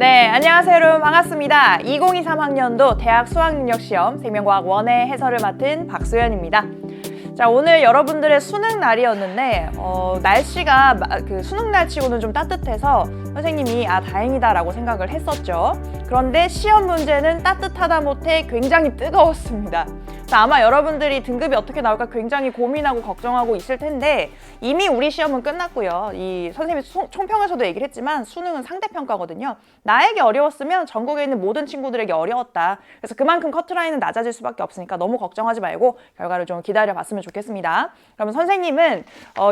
네, 안녕하세요 여러분, 반갑습니다. 2023학년도 대학 수학능력시험 생명과학 1의 해설을 맡은 박소연입니다. 자, 오늘 여러분들의 수능 날이었는데 날씨가 수능 날치고는 좀 따뜻해서 선생님이 다행이다라고 생각을 했었죠. 그런데 시험 문제는 따뜻하다 못해 굉장히 뜨거웠습니다. 자, 아마 여러분들이 등급이 어떻게 나올까 굉장히 고민하고 걱정하고 있을 텐데 이미 우리 시험은 끝났고요. 이 선생님이 총평에서도 얘기를 했지만 수능은 상대평가거든요. 나에게 어려웠으면 전국에 있는 모든 친구들에게 어려웠다. 그래서 그만큼 커트라인은 낮아질 수밖에 없으니까 너무 걱정하지 말고 결과를 좀 기다려봤으면 좋겠습니다. 그러면 선생님은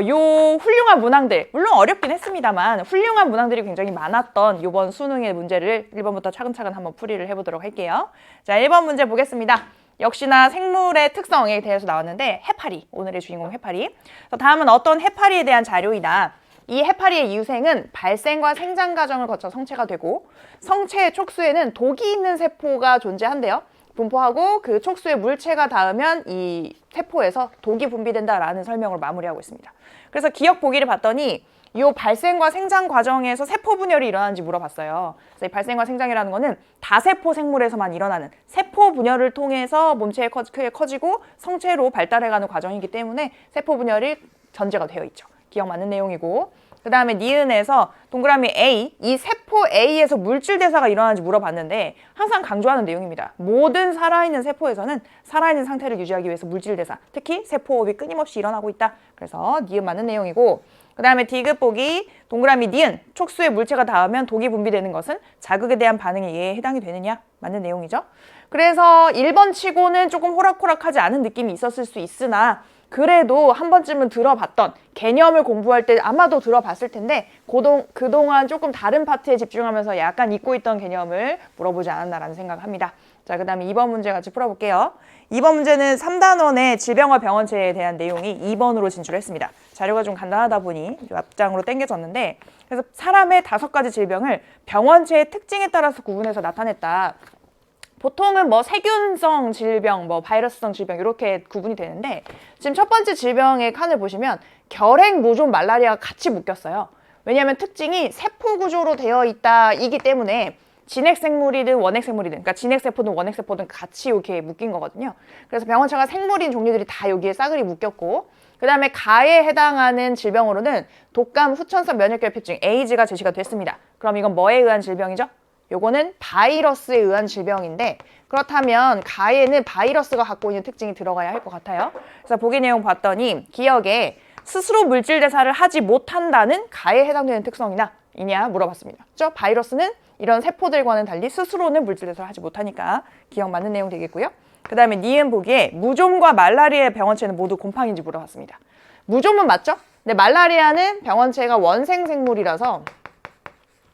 요 훌륭한 문항들, 물론 어렵긴 했습니다만 훌륭한 문항들이 굉장히 많았던 이번 수능의 문제를 1번부터 차근차근 한번 풀이를 해보도록 할게요. 자, 1번 문제 보겠습니다. 역시나 생물의 특성에 대해서 나왔는데 해파리, 오늘의 주인공 해파리. 다음은 어떤 해파리에 대한 자료이다. 이 해파리의 유생은 발생과 생장 과정을 거쳐 성체가 되고 성체의 촉수에는 독이 있는 세포가 존재한대요. 분포하고 그 촉수에 물체가 닿으면 이 세포에서 독이 분비된다라는 설명을 마무리하고 있습니다. 그래서 기억 보기를 봤더니 이 발생과 생장 과정에서 세포 분열이 일어나는지 물어봤어요. 그래서 이 발생과 생장이라는 거는 다세포 생물에서만 일어나는 세포 분열을 통해서 몸체에 크게 커지고 성체로 발달해가는 과정이기 때문에 세포 분열이 전제가 되어 있죠. 기억 맞는 내용이고, 그 다음에 니은에서 동그라미 A, 이 세포 A에서 물질 대사가 일어나는지 물어봤는데 항상 강조하는 내용입니다. 모든 살아있는 세포에서는 살아있는 상태를 유지하기 위해서 물질 대사, 특히 세포호흡이 끊임없이 일어나고 있다. 그래서 니은 맞는 내용이고, 그 다음에 D급 보기 동그라미 니은, 촉수에 물체가 닿으면 독이 분비되는 것은 자극에 대한 반응이 얘에 해당이 되느냐? 맞는 내용이죠. 그래서 1번 치고는 조금 호락호락하지 않은 느낌이 있었을 수 있으나 그래도 한 번쯤은 들어봤던 개념을 공부할 때 아마도 들어봤을 텐데 그동안 조금 다른 파트에 집중하면서 약간 잊고 있던 개념을 물어보지 않았나라는 생각을 합니다. 자, 그 다음에 2번 문제 같이 풀어볼게요. 2번 문제는 3단원의 질병과 병원체에 대한 내용이 2번으로 진출했습니다. 자료가 좀 간단하다 보니 앞장으로 당겨졌는데, 그래서 사람의 5가지 질병을 병원체의 특징에 따라서 구분해서 나타냈다. 보통은 세균성 질병, 바이러스성 질병 이렇게 구분이 되는데 지금 첫 번째 질병의 칸을 보시면 결핵, 무좀, 말라리아가 같이 묶였어요. 왜냐하면 특징이 세포 구조로 되어 있다이기 때문에 진핵생물이든 원핵생물이든, 그러니까 진핵세포든 원핵세포든 같이 이렇게 묶인 거거든요. 그래서 병원체가 생물인 종류들이 다 여기에 싸그리 묶였고, 그 다음에 가에 해당하는 질병으로는 독감, 후천성 면역결핍증, 에이즈가 제시가 됐습니다. 그럼 이건 뭐에 의한 질병이죠? 요거는 바이러스에 의한 질병인데, 그렇다면 가에는 바이러스가 갖고 있는 특징이 들어가야 할 것 같아요. 그래서 보기 내용 봤더니 기억에 스스로 물질 대사를 하지 못한다는 가에 해당되는 특성이나 이냐 물어봤습니다. 그렇죠? 바이러스는 이런 세포들과는 달리 스스로는 물질 대사를 하지 못하니까 기억 맞는 내용 되겠고요. 그 다음에 니은 보기에 무좀과 말라리아의 병원체는 모두 곰팡인지 물어봤습니다. 무좀은 맞죠? 근데 말라리아는 병원체가 원생생물이라서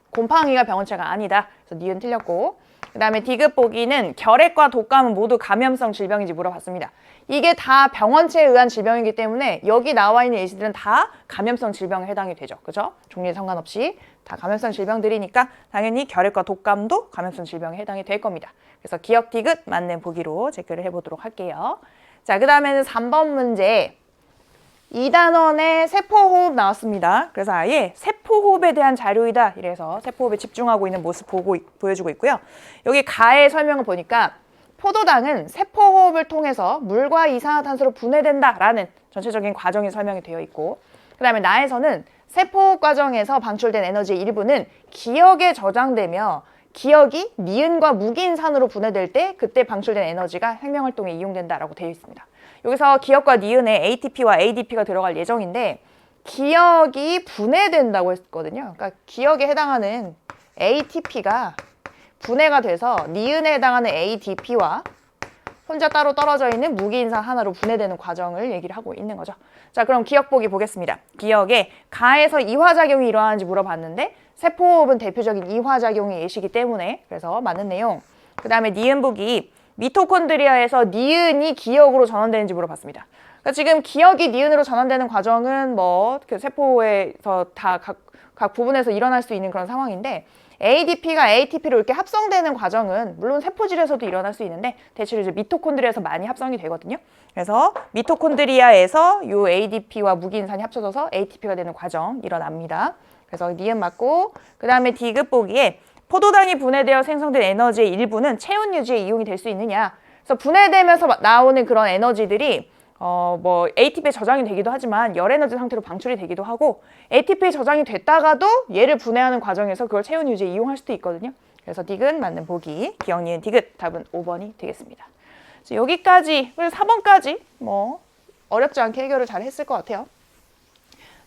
곰팡이가 병원체가 아니다. 그래서 니은 틀렸고, 그 다음에 D급 보기는 결핵과 독감은 모두 감염성 질병인지 물어봤습니다. 이게 다 병원체에 의한 질병이기 때문에 여기 나와 있는 예시들은 다 감염성 질병에 해당이 되죠. 그죠? 종류에 상관없이 다 감염성 질병들이니까 당연히 결핵과 독감도 감염성 질병에 해당이 될 겁니다. 그래서 기억 D급 맞는 보기로 체크를 해보도록 할게요. 자, 그 다음에는 3번 문제. 2단원의 세포호흡 나왔습니다. 그래서 아예 세포호흡에 대한 자료이다. 이래서 세포호흡에 집중하고 있는 모습 보여주고 있고요. 여기 가의 설명을 보니까 포도당은 세포호흡을 통해서 물과 이산화탄소로 분해된다라는 전체적인 과정이 설명이 되어 있고, 그 다음에 나에서는 세포호흡 과정에서 방출된 에너지의 일부는 기억에 저장되며 기억이 니은과 무기인산으로 분해될 때 그때 방출된 에너지가 생명활동에 이용된다라고 되어 있습니다. 여기서 기억과 니은에 ATP와 ADP가 들어갈 예정인데 기억이 분해된다고 했거든요. 그러니까 기억에 해당하는 ATP가 분해가 돼서 니은에 해당하는 ADP와 혼자 따로 떨어져 있는 무기인산 하나로 분해되는 과정을 얘기를 하고 있는 거죠. 자, 그럼 기억 보기 보겠습니다. 기억에 가에서 이화작용이 일어나는지 물어봤는데 세포호흡은 대표적인 이화작용의 예시이기 때문에 그래서 맞는 내용. 그 다음에 니은 보기 미토콘드리아에서 니은이 기억으로 전환되는지 물어봤습니다. 그러니까 지금 기억이 니은으로 전환되는 과정은 세포에서 다 각 부분에서 일어날 수 있는 그런 상황인데 ADP가 ATP로 이렇게 합성되는 과정은 물론 세포질에서도 일어날 수 있는데 대체로 이제 미토콘드리아에서 많이 합성이 되거든요. 그래서 미토콘드리아에서 요 ADP와 무기인산이 합쳐져서 ATP가 되는 과정 일어납니다. 그래서 니은 맞고, 그 다음에 D급 보기에 포도당이 분해되어 생성된 에너지의 일부는 체온 유지에 이용이 될 수 있느냐. 그래서 분해되면서 나오는 그런 에너지들이 뭐 ATP에 저장이 되기도 하지만 열에너지 상태로 방출이 되기도 하고 ATP에 저장이 됐다가도 얘를 분해하는 과정에서 그걸 체온 유지에 이용할 수도 있거든요. 그래서 디귿 맞는 보기, 기억, 니은, 디귿 답은 5번이 되겠습니다. 여기까지, 그래서 4번까지 뭐 어렵지 않게 해결을 잘 했을 것 같아요.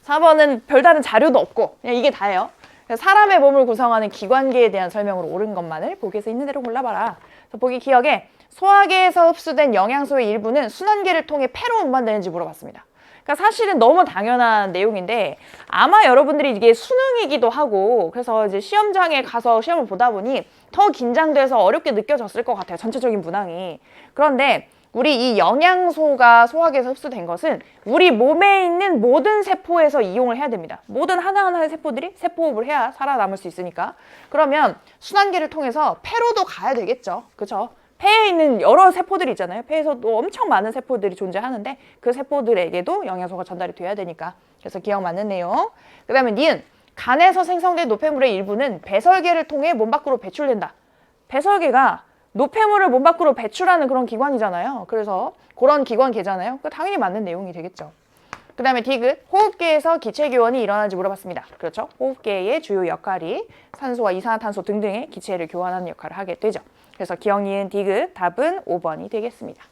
4번은 별다른 자료도 없고 그냥 이게 다예요. 사람의 몸을 구성하는 기관계에 대한 설명으로 옳은 것만을 보기에서 있는 대로 골라봐라. 그래서 보기 기억에 소화계에서 흡수된 영양소의 일부는 순환계를 통해 폐로 운반되는지 물어봤습니다. 그러니까 사실은 너무 당연한 내용인데 아마 여러분들이 이게 수능이기도 하고 그래서 이제 시험장에 가서 시험을 보다 보니 더 긴장돼서 어렵게 느껴졌을 것 같아요. 전체적인 문항이. 그런데 우리 이 영양소가 소화계에서 흡수된 것은 우리 몸에 있는 모든 세포에서 이용을 해야 됩니다. 모든 하나하나의 세포들이 세포호흡을 해야 살아남을 수 있으니까. 그러면 순환계를 통해서 폐로도 가야 되겠죠. 그렇죠? 폐에 있는 여러 세포들이 있잖아요. 폐에서도 엄청 많은 세포들이 존재하는데 그 세포들에게도 영양소가 전달이 돼야 되니까. 그래서 기억 맞는 내용. 그 다음에 니은, 간에서 생성된 노폐물의 일부는 배설계를 통해 몸 밖으로 배출된다. 배설계가 노폐물을 몸 밖으로 배출하는 그런 기관이잖아요. 그래서 그런 기관계잖아요. 당연히 맞는 내용이 되겠죠. 그 다음에 디귿, 호흡계에서 기체교환이 일어나는지 물어봤습니다. 그렇죠? 호흡계의 주요 역할이 산소와 이산화탄소 등등의 기체를 교환하는 역할을 하게 되죠. 그래서 기억, 니은, 디귿 답은 5번이 되겠습니다.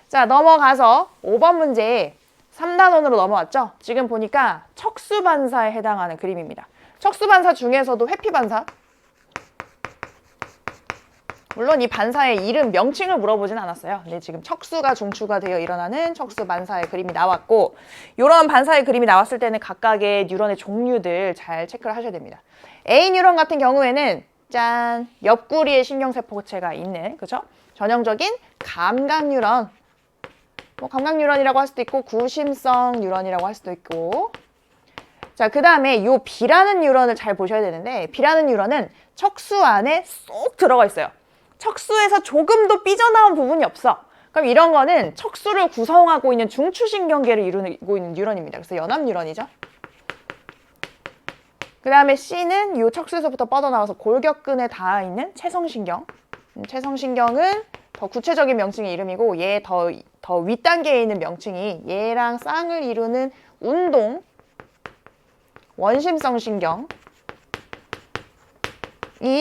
자, 넘어가서 5번 문제 3단원으로 넘어왔죠? 지금 보니까 척수반사에 해당하는 그림입니다. 척수반사 중에서도 회피반사, 물론 이 반사의 이름, 명칭을 물어보진 않았어요. 근데 지금 척수가 중추가 되어 일어나는 척수 반사의 그림이 나왔고 이런 반사의 그림이 나왔을 때는 각각의 뉴런의 종류들 잘 체크를 하셔야 됩니다. A 뉴런 같은 경우에는 짠! 옆구리에 신경세포체가 있는, 그죠? 전형적인 감각 뉴런, 뭐 감각 뉴런이라고 할 수도 있고 구심성 뉴런이라고 할 수도 있고. 자, 그 다음에 이 B라는 뉴런을 잘 보셔야 되는데 B라는 뉴런은 척수 안에 쏙 들어가 있어요. 척수에서 조금도 삐져나온 부분이 없어. 그럼 이런 거는 척수를 구성하고 있는 중추신경계를 이루고 있는 뉴런입니다. 그래서 연합 뉴런이죠. 그 다음에 C는 이 척수에서부터 뻗어나와서 골격근에 닿아 있는 채성신경. 채성신경은 더 구체적인 명칭의 이름이고 얘 더 윗단계에 있는 명칭이 얘랑 쌍을 이루는 운동, 원심성 신경이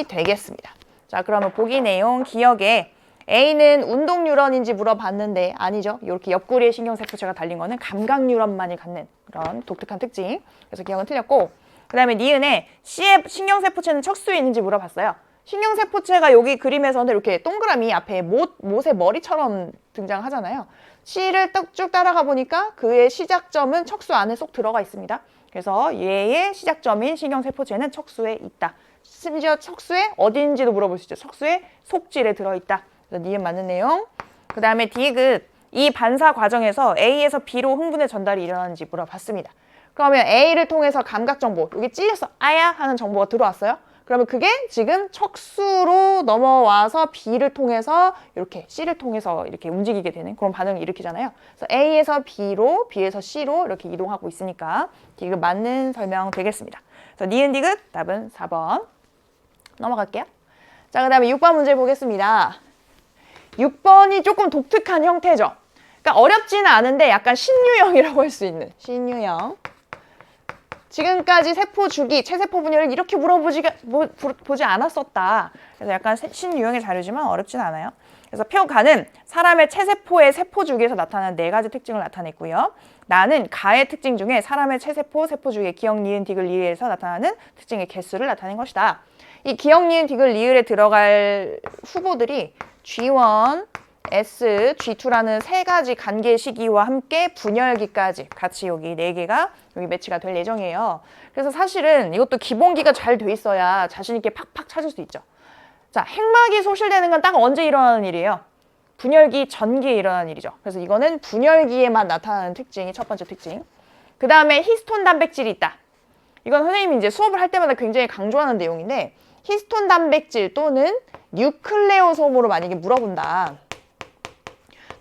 되겠습니다. 자, 그러면 보기 내용 기억에 A는 운동 뉴런인지 물어봤는데 아니죠. 이렇게 옆구리에 신경세포체가 달린 거는 감각 뉴런만이 갖는 그런 독특한 특징. 그래서 기억은 틀렸고 그 다음에 니은에 C의 신경세포체는 척수에 있는지 물어봤어요. 신경세포체가 여기 그림에서는 이렇게 동그라미 앞에 못의 머리처럼 등장하잖아요. C를 쭉 따라가 보니까 그의 시작점은 척수 안에 쏙 들어가 있습니다. 그래서 얘의 시작점인 신경세포체는 척수에 있다. 심지어 척수에 어딘지도 물어볼 수 있죠. 척수의 속질에 들어있다. 그래서 니은 맞는 내용. 그 다음에 디귿, 이 반사 과정에서 A에서 B로 흥분의 전달이 일어나는지 물어봤습니다. 그러면 A를 통해서 감각 정보, 여기 찔렸어, 아야 하는 정보가 들어왔어요. 그러면 그게 지금 척수로 넘어와서 B를 통해서 이렇게 C를 통해서 이렇게 움직이게 되는 그런 반응을 일으키잖아요. 그래서 A에서 B로, B에서 C로 이렇게 이동하고 있으니까 디귿 맞는 설명 되겠습니다. 그래서 니은 디귿 답은 4번. 넘어갈게요. 자, 그 다음에 6번 문제 보겠습니다. 6번이 조금 독특한 형태죠. 그러니까 어렵지는 않은데 약간 신유형이라고 할 수 있는 신유형. 지금까지 세포 주기, 체세포 분열을 이렇게 보지 않았었다. 그래서 약간 신유형의 자료지만 어렵진 않아요. 그래서 표가는 사람의 체세포의 세포 주기에서 나타나는 4가지 특징을 나타냈고요. 나는 가의 특징 중에 사람의 체세포, 세포 주기의 기억, 니은, 디귿, 리을에서 나타나는 특징의 개수를 나타낸 것이다. 이 기억, 니은, 디귿, 리을에 들어갈 후보들이 G1, S, G2라는 3가지 관계 시기와 함께 분열기까지 같이 여기 4개가 여기 매치가 될 예정이에요. 그래서 사실은 이것도 기본기가 잘 돼 있어야 자신 있게 팍팍 찾을 수 있죠. 자, 핵막이 소실되는 건 딱 언제 일어나는 일이에요? 분열기 전기에 일어나는 일이죠. 그래서 이거는 분열기에만 나타나는 특징이 첫 번째 특징. 그 다음에 히스톤 단백질이 있다. 이건 선생님이 이제 수업을 할 때마다 굉장히 강조하는 내용인데 히스톤 단백질 또는 뉴클레오솜으로 만약에 물어본다.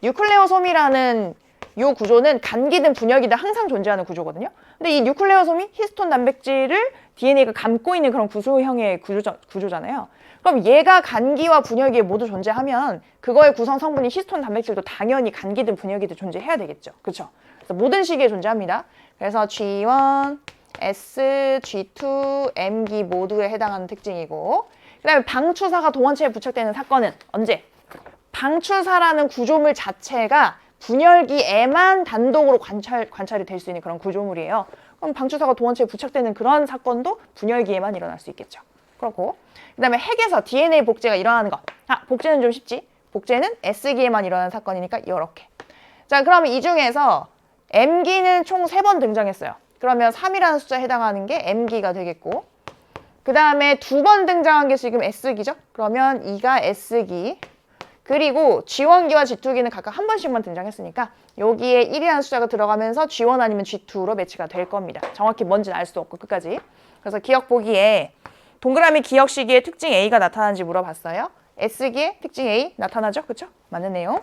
뉴클레오솜이라는 이 구조는 간기든 분열기든 항상 존재하는 구조거든요. 근데 이 뉴클레오솜이 히스톤 단백질을 DNA가 감고 있는 그런 구조형의 구조잖아요. 그럼 얘가 간기와 분열기에 모두 존재하면 그거의 구성 성분이 히스톤 단백질도 당연히 간기든 분열기든 존재해야 되겠죠. 그렇죠? 그래서 모든 시기에 존재합니다. 그래서 G1, S, G2, M기 모두에 해당하는 특징이고, 그 다음에 방추사가 동원체에 부착되는 사건은 언제? 방추사라는 구조물 자체가 분열기에만 단독으로 관찰이 될 수 있는 그런 구조물이에요. 그럼 방추사가 동원체에 부착되는 그런 사건도 분열기에만 일어날 수 있겠죠. 그렇고, 그 다음에 핵에서 DNA 복제가 일어나는 것. 복제는 좀 쉽지. 복제는 S기에만 일어나는 사건이니까 이렇게. 자, 그럼 이 중에서 M기는 총 3번 등장했어요. 그러면 3이라는 숫자에 해당하는 게 M기가 되겠고, 그 다음에 2번 등장한 게 지금 S기죠? 그러면 2가 S기. 그리고 G1기와 G2기는 각각 한 번씩만 등장했으니까 여기에 1이라는 숫자가 들어가면서 G1 아니면 G2로 매치가 될 겁니다. 정확히 뭔지는 알 수도 없고 끝까지. 그래서 기억 보기에 동그라미 기억 시기에 특징 A가 나타나는지 물어봤어요. S기에 특징 A 나타나죠? 그쵸? 맞는 내용.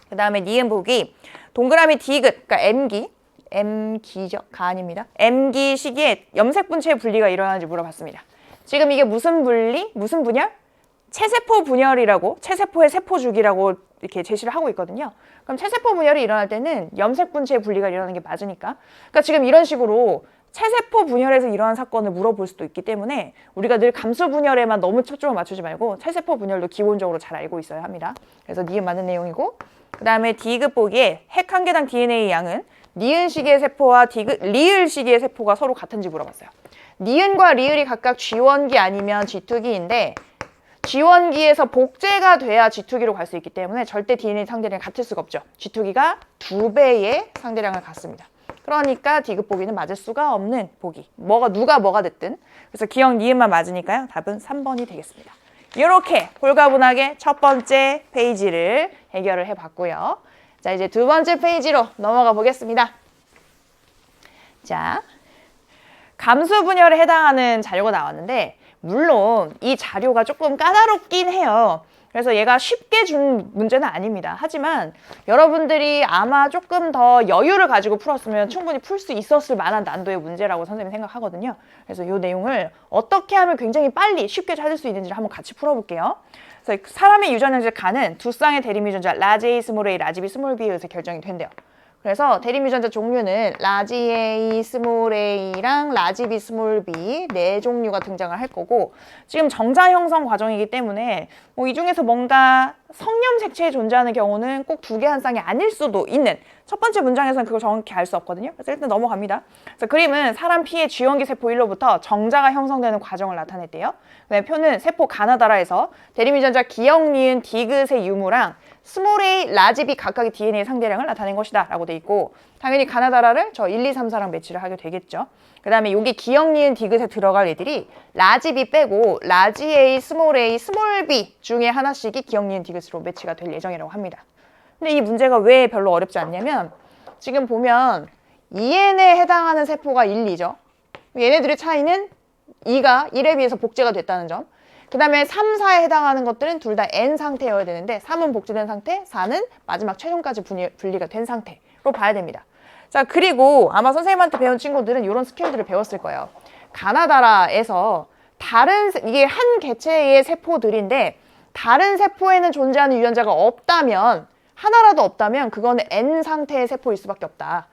그 다음에 니은 보기 동그라미 D긋, 그러니까 M기죠? 가 아닙니다. M기 시기에 염색 분체의 분리가 일어나는지 물어봤습니다. 지금 이게 무슨 분리? 무슨 분열? 체세포 분열이라고, 체세포의 세포주기라고 이렇게 제시를 하고 있거든요. 그럼 체세포 분열이 일어날 때는 염색 분체의 분리가 일어나는 게 맞으니까. 그러니까 지금 이런 식으로 체세포 분열에서 일어난 사건을 물어볼 수도 있기 때문에 우리가 늘 감수 분열에만 너무 초점을 맞추지 말고 체세포 분열도 기본적으로 잘 알고 있어야 합니다. 그래서 니은 맞는 내용이고, 그 다음에 D급 보기에 핵 한 개당 DNA 양은 니은 시기의 세포와 리을 시기의 세포가 서로 같은지 물어봤어요. 니은과 리을이 각각 G1기 아니면 G2기인데 G1기에서 복제가 돼야 G2기로 갈 수 있기 때문에 절대 DNA 상대량이 같을 수가 없죠. G2기가 2배의 상대량을 갖습니다. 그러니까 D급 보기는 맞을 수가 없는 보기. 누가 뭐가 됐든. 그래서 기억 니은만 맞으니까요. 답은 3번이 되겠습니다. 이렇게 홀가분하게 첫 번째 페이지를 해결을 해봤고요. 자, 이제 두 번째 페이지로 넘어가 보겠습니다. 자, 감수 분열에 해당하는 자료가 나왔는데 물론 이 자료가 조금 까다롭긴 해요. 그래서 얘가 쉽게 준 문제는 아닙니다. 하지만 여러분들이 아마 조금 더 여유를 가지고 풀었으면 충분히 풀 수 있었을 만한 난도의 문제라고 선생님이 생각하거든요. 그래서 이 내용을 어떻게 하면 굉장히 빨리 쉽게 찾을 수 있는지를 한번 같이 풀어볼게요. 그래서 사람의 유전형제 간은 두 쌍의 대립 유전자 라지 A, 스몰 a, 라지 B, 스몰 B에 의해서 결정이 된대요. 그래서 대립 유전자 종류는 라지 A, 스몰 a랑 라지 B, 스몰 B 네 종류가 등장을 할 거고, 지금 정자 형성 과정이기 때문에 이 중에서 뭔가 성염 색체에 존재하는 경우는 꼭 2개 한 쌍이 아닐 수도 있는, 첫 번째 문장에서는 그걸 정확히 알 수 없거든요. 그래서 일단 넘어갑니다. 그래서 그림은 사람 피의 G원기 세포 1로부터 정자가 형성되는 과정을 나타냈대요. 그다음에 표는 세포 가나다라에서 대립 유전자 기억, 니은, 디귿의 유무랑 스몰 a, 라지 b 각각의 DNA 상대량을 나타낸 것이다 라고 돼 있고, 당연히 가나다라를 저 1, 2, 3, 4랑 매치를 하게 되겠죠. 그 다음에 여기 기억, 니은, 디귿에 들어갈 애들이 라지 b 빼고 라지 a, 스몰 b 중에 하나씩이 기억, 니은, 디귿으로 매치가 될 예정이라고 합니다. 근데 이 문제가 왜 별로 어렵지 않냐면 지금 보면 EN에 해당하는 세포가 1, 2죠. 얘네들의 차이는 2가 1에 비해서 복제가 됐다는 점. 그 다음에 3, 4에 해당하는 것들은 둘 다 N 상태여야 되는데 3은 복제된 상태, 4는 마지막 최종까지 분리가 된 상태로 봐야 됩니다. 자, 그리고 아마 선생님한테 배운 친구들은 이런 스킬들을 배웠을 거예요. 가나다라에서 이게 한 개체의 세포들인데 다른 세포에는 존재하는 유전자가 없다면, 하나라도 없다면 그거는 N 상태의 세포일 수밖에 없다.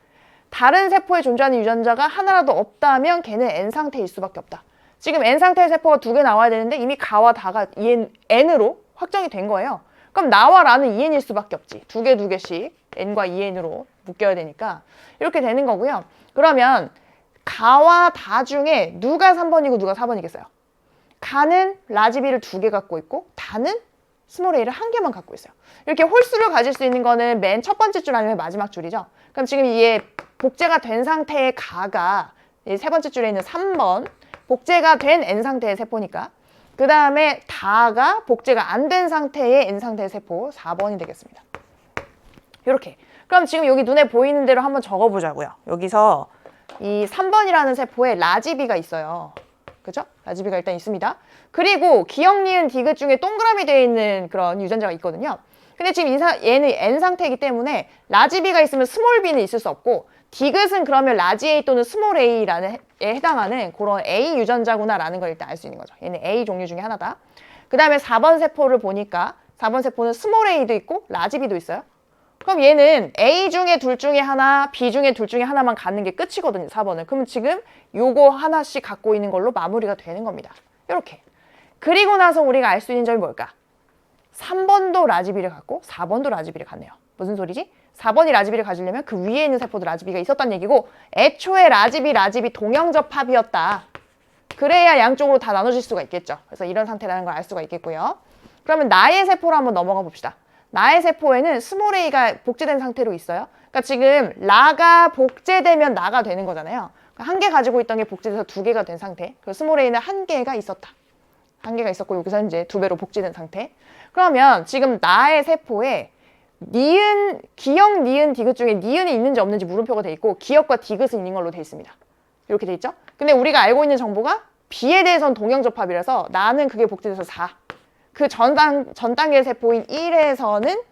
다른 세포에 존재하는 유전자가 하나라도 없다면 걔는 N 상태일 수밖에 없다. 지금 N 상태의 세포가 2개 나와야 되는데 이미 가와 다가 N으로 확정이 된 거예요. 그럼 나와 라는 EN일 수밖에 없지. 2개씩 N과 EN으로 묶여야 되니까 이렇게 되는 거고요. 그러면 가와 다 중에 누가 3번이고 누가 4번이겠어요? 가는 라지 B를 2개 갖고 있고 다는 스몰 a를 1개만 갖고 있어요. 이렇게 홀수를 가질 수 있는 거는 맨 첫 번째 줄 아니면 마지막 줄이죠. 그럼 지금 이게 복제가 된 상태의 가가 세 번째 줄에 있는 3번, 복제가 된 N 상태의 세포니까, 그 다음에 다가 복제가 안 된 상태의 N 상태의 세포 4번이 되겠습니다. 이렇게. 그럼 지금 여기 눈에 보이는 대로 한번 적어보자고요. 여기서 이 3번이라는 세포에 라지 B가 있어요. 그죠? 라지 B가 일단 있습니다. 그리고 기억, 니은, 디귿 중에 동그라미 되어 있는 그런 유전자가 있거든요. 근데 지금 얘는 N 상태이기 때문에 라지 B가 있으면 스몰 b는 있을 수 없고 디귿은 그러면 라지 A 또는 스몰 A라는 에 해당하는 그런 A 유전자구나 라는 걸 일단 알 수 있는 거죠. 얘는 A 종류 중에 하나다. 그 다음에 4번 세포를 보니까 4번 세포는 스몰 A도 있고 라지 B도 있어요. 그럼 얘는 A 중에 둘 중에 하나, B 중에 둘 중에 하나만 갖는 게 끝이거든요. 4번은. 그럼 지금 요거 하나씩 갖고 있는 걸로 마무리가 되는 겁니다. 이렇게. 그리고 나서 우리가 알 수 있는 점이 뭘까? 3번도 라지비를 갖고 4번도 라지비를 갖네요. 무슨 소리지? 4번이 라지비를 가지려면 그 위에 있는 세포도 라지비가 있었다는 얘기고 애초에 라지비 동형접합이었다. 그래야 양쪽으로 다 나눠질 수가 있겠죠. 그래서 이런 상태라는 걸 알 수가 있겠고요. 그러면 나의 세포로 한번 넘어가 봅시다. 나의 세포에는 스몰 a가 복제된 상태로 있어요. 그러니까 지금 라가 복제되면 나가 되는 거잖아요. 한 개 가지고 있던 게 복제돼서 두 개가 된 상태. 그 스몰 a는 한 개가 있었다. 한 개가 있었고 여기서 이제 두 배로 복제된 상태. 그러면 지금 나의 세포에 니은, 기역, 니은, 디귿 중에 니은이 있는지 없는지 물음표가 돼 있고 기역과 디귿은 있는 걸로 돼 있습니다. 이렇게 돼 있죠? 근데 우리가 알고 있는 정보가 B에 대해서는 동형접합이라서 나는 그게 복제돼서 4. 그 전 단계 세포인 1에서는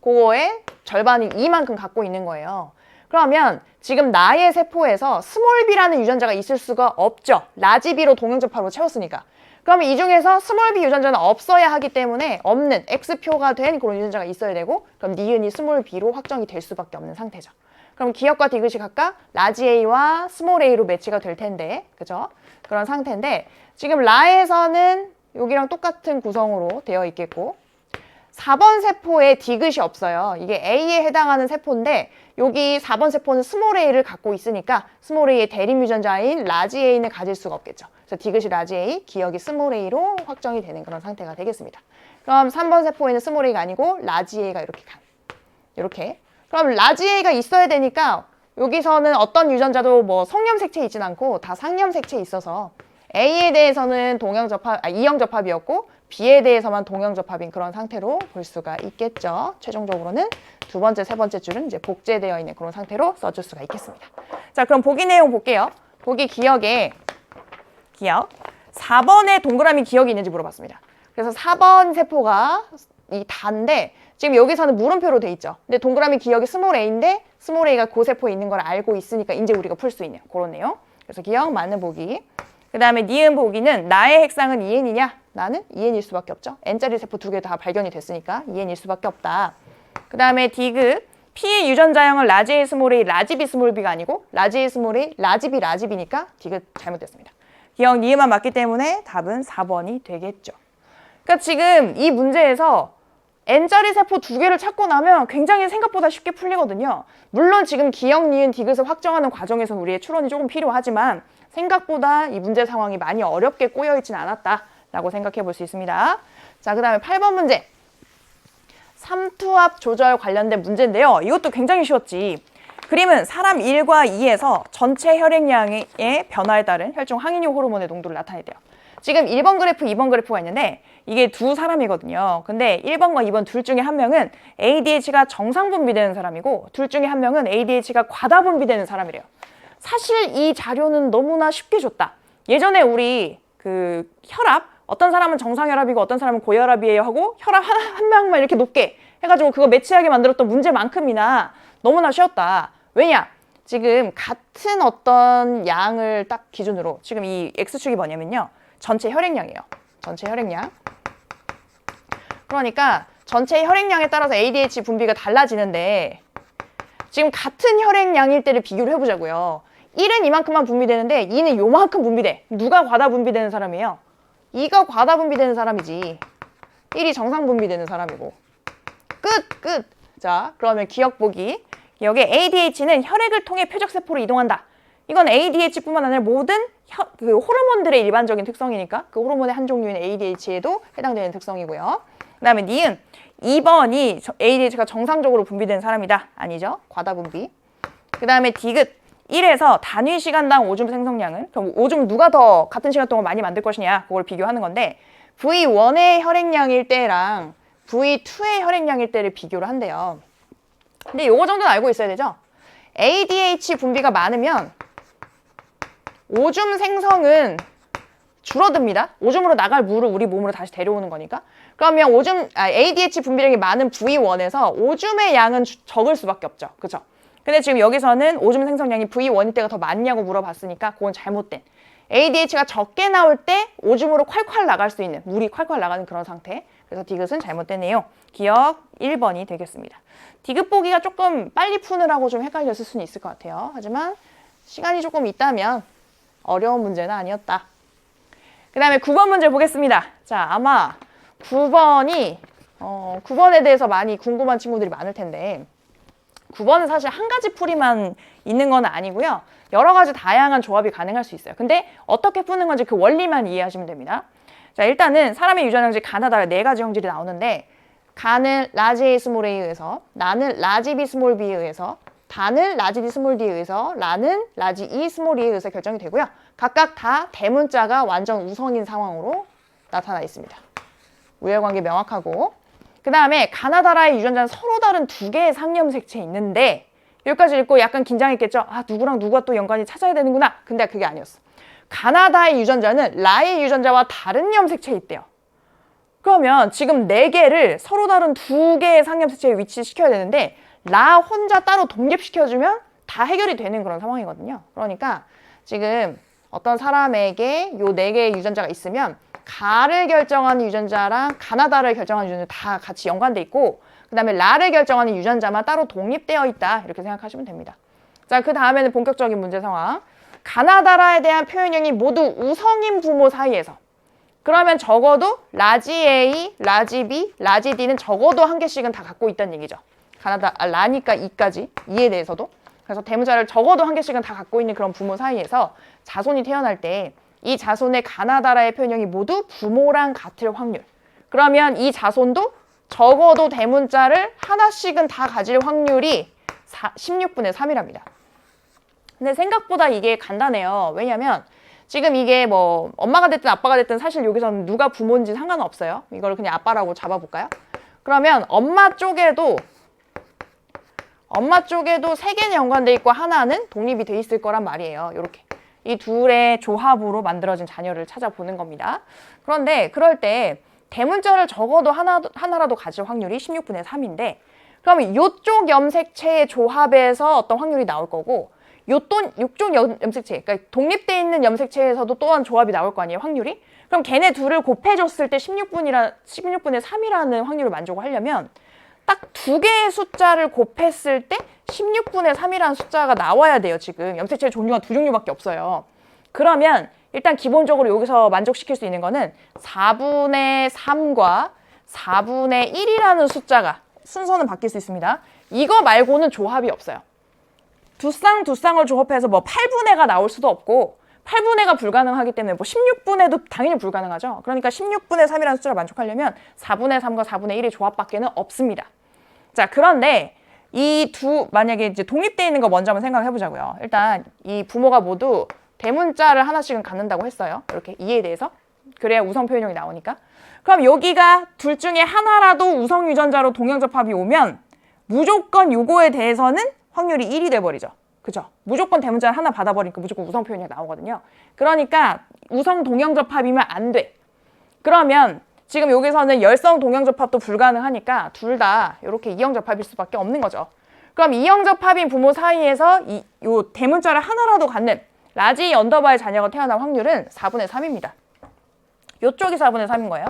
그거의 절반인 2만큼 갖고 있는 거예요. 그러면 지금 나의 세포에서 스몰 b라는 유전자가 있을 수가 없죠. 라지 b로 동형접합으로 채웠으니까. 그러면 이 중에서 스몰 b 유전자는 없어야 하기 때문에 없는 X표가 된 그런 유전자가 있어야 되고 그럼 니은이 스몰 b로 확정이 될 수밖에 없는 상태죠. 그럼 기역과 디귿이 각각 라지 a와 스몰 a로 매치가 될 텐데 그죠? 그런 상태인데 지금 라에서는 여기랑 똑같은 구성으로 되어 있겠고 4번 세포에 디귿이 없어요. 이게 A에 해당하는 세포인데 여기 4번 세포는 스몰 a를 갖고 있으니까 스몰 a의 대립 유전자인 라지 a는 가질 수가 없겠죠. 그래서 디귿이 라지 a, 기역이 스몰 a로 확정이 되는 그런 상태가 되겠습니다. 그럼 3번 세포에는 스몰 a가 아니고 라지 a가 이렇게 그럼 라지 a가 있어야 되니까 여기서는 어떤 유전자도 뭐 성염색체 있진 않고 다 상염색체 있어서 A에 대해서는 이형접합이었고 B에 대해서만 동형접합인 그런 상태로 볼 수가 있겠죠. 최종적으로는 두 번째, 세 번째 줄은 이제 복제되어 있는 그런 상태로 써줄 수가 있겠습니다. 자, 그럼 보기 내용 볼게요. 보기 기역 4번에 동그라미 기역이 있는지 물어봤습니다. 그래서 4번 세포가 이 단데 지금 여기서는 물음표로 돼 있죠. 근데 동그라미 기역이 스몰 a인데 스몰 a가 그 세포에 있는 걸 알고 있으니까 이제 우리가 풀 수 있는 그런 내용. 그래서 기역 맞는 보기. 그 다음에 니은 보기는 나의 핵상은 2n이냐? 나는 2n일 수밖에 없죠. n짜리 세포 두 개 다 발견이 됐으니까 2n일 수밖에 없다. 그 다음에 디귿 P의 유전자형은 라지 A 스몰 A, 라지 B 스몰 B가 아니고 라지 A 스몰 A, 라지 B, 라지 B니까 디귿 잘못됐습니다. 기억 니은만 맞기 때문에 답은 4번이 되겠죠. 그러니까 지금 이 문제에서 n짜리 세포 두 개를 찾고 나면 굉장히 생각보다 쉽게 풀리거든요. 물론 지금 기역, 니은, 디귿을 확정하는 과정에서는 우리의 추론이 조금 필요하지만 생각보다 이 문제 상황이 많이 어렵게 꼬여있진 않았다라고 생각해 볼 수 있습니다. 자, 그 다음에 8번 문제. 삼투압 조절 관련된 문제인데요. 이것도 굉장히 쉬웠지. 그림은 사람 1과 2에서 전체 혈액량의 변화에 따른 혈중 항인효 호르몬의 농도를 나타내대요. 지금 1번 그래프, 2번 그래프가 있는데 이게 두 사람이거든요. 근데 1번과 2번 둘 중에 한 명은 ADH가 정상 분비되는 사람이고 둘 중에 한 명은 ADH가 과다 분비되는 사람이래요. 사실 이 자료는 너무나 쉽게 줬다. 예전에 우리 그 혈압, 어떤 사람은 정상혈압이고 어떤 사람은 고혈압이에요 하고 혈압 한 명만 이렇게 높게 해가지고 그거 매치하게 만들었던 문제만큼이나 너무나 쉬웠다. 왜냐? 지금 같은 어떤 양을 딱 기준으로 지금 이 X축이 뭐냐면요. 전체 혈액량이에요. 전체 혈액량. 그러니까 전체 혈액량에 따라서 ADH 분비가 달라지는데 지금 같은 혈액량일 때를 비교를 해보자고요. 1은 이만큼만 분비되는데 2는 요만큼 분비돼. 누가 과다 분비되는 사람이에요? 2가 과다 분비되는 사람이지. 1이 정상 분비되는 사람이고. 끝! 자, 그러면 기억 보기. 기억에 ADH는 혈액을 통해 표적세포로 이동한다. 이건 ADH뿐만 아니라 모든 그 호르몬들의 일반적인 특성이니까 그 호르몬의 한 종류인 ADH에도 해당되는 특성이고요. 그 다음에 니은 2번이 ADH가 정상적으로 분비되는 사람이다. 아니죠. 과다 분비. 그 다음에 디귿 1에서 단위 시간당 오줌 생성량은 그럼 오줌 누가 더 같은 시간 동안 많이 만들 것이냐 그걸 비교하는 건데 V1의 혈액량일 때랑 V2의 혈액량일 때를 비교를 한대요. 근데 요거 정도는 알고 있어야 되죠. ADH 분비가 많으면 오줌 생성은 줄어듭니다. 오줌으로 나갈 물을 우리 몸으로 다시 데려오는 거니까. 그러면 ADH 분비량이 많은 V1에서 오줌의 양은 적을 수밖에 없죠. 그죠? 근데 지금 여기서는 오줌 생성량이 V1일 때가 더 많냐고 물어봤으니까 그건 잘못된. ADH가 적게 나올 때 오줌으로 콸콸 나갈 수 있는, 물이 콸콸 나가는 그런 상태. 그래서 디귿은 잘못되네요. 기억 1번이 되겠습니다. 디귿 보기가 조금 빨리 푸느라고 좀 헷갈렸을 수는 있을 것 같아요. 하지만 시간이 조금 있다면 어려운 문제는 아니었다. 그 다음에 9번 문제 보겠습니다. 자, 아마 9번에 대해서 많이 궁금한 친구들이 많을 텐데 9번은 사실 한 가지 풀이만 있는 건 아니고요. 여러 가지 다양한 조합이 가능할 수 있어요. 근데 어떻게 푸는 건지 그 원리만 이해하시면 됩니다. 자, 일단은 사람의 유전 형질 가나다라 4가지 형질이 나오는데 가는 라지 A 스몰 A에 의해서, 나는 라지 B 스몰 B에 의해서, 다는 라지 D 스몰 D에 의해서, 라는 라지 E 스몰 E에 의해서 결정이 되고요. 각각 다 대문자가 완전 우성인 상황으로 나타나 있습니다. 우열관계 명확하고, 그 다음에 가나다라의 유전자는 서로 다른 2개의 상염색체 있는데 여기까지 읽고 약간 긴장했겠죠? 아, 누구랑 누가 또 연관이 찾아야 되는구나. 근데 그게 아니었어. 가나다의 유전자는 라의 유전자와 다른 염색체에 있대요. 그러면 지금 4개를 서로 다른 2개의 상염색체에 위치시켜야 되는데 라 혼자 따로 독립시켜주면 다 해결이 되는 그런 상황이거든요. 그러니까 지금 어떤 사람에게 요 4개의 유전자가 있으면 가를 결정하는 유전자랑 가나다를 결정하는 유전자 다 같이 연관돼 있고 그 다음에 라를 결정하는 유전자만 따로 독립되어 있다. 이렇게 생각하시면 됩니다. 자, 그 다음에는 본격적인 문제 상황. 가나다라에 대한 표현형이 모두 우성인 부모 사이에서 그러면 적어도 라지 A, 라지 B, 라지 D는 적어도 한 개씩은 다 갖고 있다는 얘기죠. 라니까 2까지, 2에 대해서도. 그래서 대문자를 적어도 한 개씩은 다 갖고 있는 그런 부모 사이에서 자손이 태어날 때 이 자손의 가나다라의 표현형이 모두 부모랑 같을 확률. 그러면 이 자손도 적어도 대문자를 하나씩은 다 가질 확률이 16분의 3이랍니다. 근데 생각보다 이게 간단해요. 왜냐면 지금 이게 뭐 엄마가 됐든 아빠가 됐든 사실 여기서는 누가 부모인지 상관없어요. 이걸 그냥 아빠라고 잡아볼까요? 그러면 엄마 쪽에도 3개는 연관돼 있고 하나는 독립이 돼 있을 거란 말이에요. 이렇게. 이 둘의 조합으로 만들어진 자녀를 찾아보는 겁니다. 그런데 그럴 때 대문자를 적어도 하나라도 가질 확률이 16분의 3인데 그러면 이쪽 염색체의 조합에서 어떤 확률이 나올 거고 이쪽 염색체, 그러니까 독립돼 있는 염색체에서도 또한 조합이 나올 거 아니에요, 확률이? 그럼 걔네 둘을 곱해줬을 때 16분의 3이라는 확률을 만족을 하려면 딱 2개의 숫자를 곱했을 때 16분의 3이라는 숫자가 나와야 돼요, 지금. 염색체의 종류가 2종류밖에 없어요. 그러면 일단 기본적으로 여기서 만족시킬 수 있는 거는 4분의 3과 4분의 1이라는 숫자가 순서는 바뀔 수 있습니다. 이거 말고는 조합이 없어요. 두 쌍을 조합해서 뭐 8분의가 나올 수도 없고 8분의가 불가능하기 때문에 뭐 16분의도 당연히 불가능하죠. 그러니까 16분의 3이라는 숫자를 만족하려면 4분의 3과 4분의 1의 조합밖에는 없습니다. 자, 그런데 만약에 이제 독립되어 있는 거 먼저 한번 생각해 보자고요. 일단 이 부모가 모두 대문자를 하나씩은 갖는다고 했어요. 이렇게 2에 대해서. 그래야 우성 표현형이 나오니까. 그럼 여기가 둘 중에 하나라도 우성 유전자로 동형접합이 오면 무조건 요거에 대해서는 확률이 1이 돼버리죠. 그죠? 무조건 대문자를 하나 받아버리니까 무조건 우성 표현이 나오거든요. 그러니까 우성 동형접합이면 안 돼. 그러면 지금 여기서는 열성 동형접합도 불가능하니까 둘 다 이렇게 이형접합일 수밖에 없는 거죠. 그럼 이형접합인 부모 사이에서 요 대문자를 하나라도 갖는 라지 언더바의 자녀가 태어날 확률은 4분의 3입니다. 요쪽이 4분의 3인 거예요.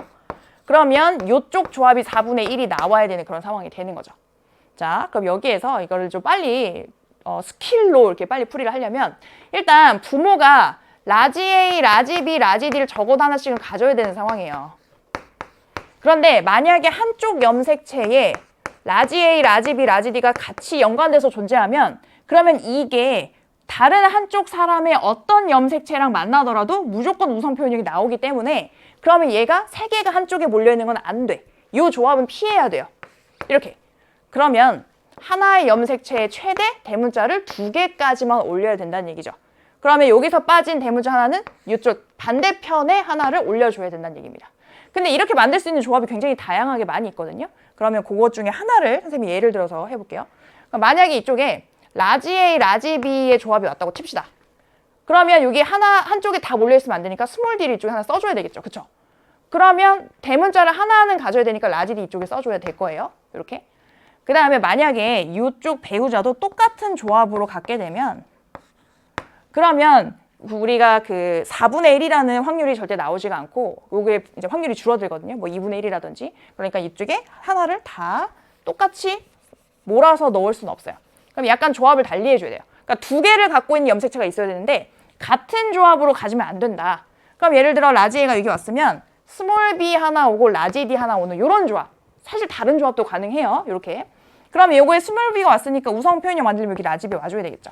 그러면 요쪽 조합이 4분의 1이 나와야 되는 그런 상황이 되는 거죠. 자, 그럼 여기에서 이거를 좀 빨리 스킬로 이렇게 빨리 풀이를 하려면 일단 부모가 라지 A, 라지 B, 라지 D를 적어도 하나씩은 가져야 되는 상황이에요. 그런데 만약에 한쪽 염색체에 라지 A, 라지 B, 라지 D가 같이 연관돼서 존재하면 그러면 이게 다른 한쪽 사람의 어떤 염색체랑 만나더라도 무조건 우성 표현형이 나오기 때문에 그러면 얘가 3개가 한쪽에 몰려있는 건 안 돼. 이 조합은 피해야 돼요. 이렇게. 그러면 하나의 염색체의 최대 대문자를 2개까지만 올려야 된다는 얘기죠. 그러면 여기서 빠진 대문자 하나는 이쪽 반대편에 하나를 올려줘야 된다는 얘기입니다. 근데 이렇게 만들 수 있는 조합이 굉장히 다양하게 많이 있거든요. 그러면 그것 중에 하나를 선생님이 예를 들어서 해볼게요. 만약에 이쪽에 라지 A, 라지 B의 조합이 왔다고 칩시다. 그러면 여기 한쪽에 다 몰려있으면 안 되니까 스몰 d를 이쪽에 하나 써줘야 되겠죠. 그쵸? 그러면 대문자를 하나는 가져야 되니까 라지 D 이쪽에 써줘야 될 거예요. 이렇게. 그 다음에 만약에 이쪽 배우자도 똑같은 조합으로 갖게 되면 그러면 우리가 그 4분의 1이라는 확률이 절대 나오지가 않고 요게 이제 확률이 줄어들거든요. 뭐 2분의 1이라든지. 그러니까 이쪽에 하나를 다 똑같이 몰아서 넣을 수는 없어요. 그럼 약간 조합을 달리 해줘야 돼요. 그러니까 두 개를 갖고 있는 염색체가 있어야 되는데 같은 조합으로 가지면 안 된다. 그럼 예를 들어 라지 A가 여기 왔으면 스몰 b 하나 오고 라지 D 하나 오는 이런 조합. 사실 다른 조합도 가능해요. 이렇게. 그러면 요거에 스몰 b가 왔으니까 우성 표현형 만들면 여기 라지 B 와줘야 되겠죠.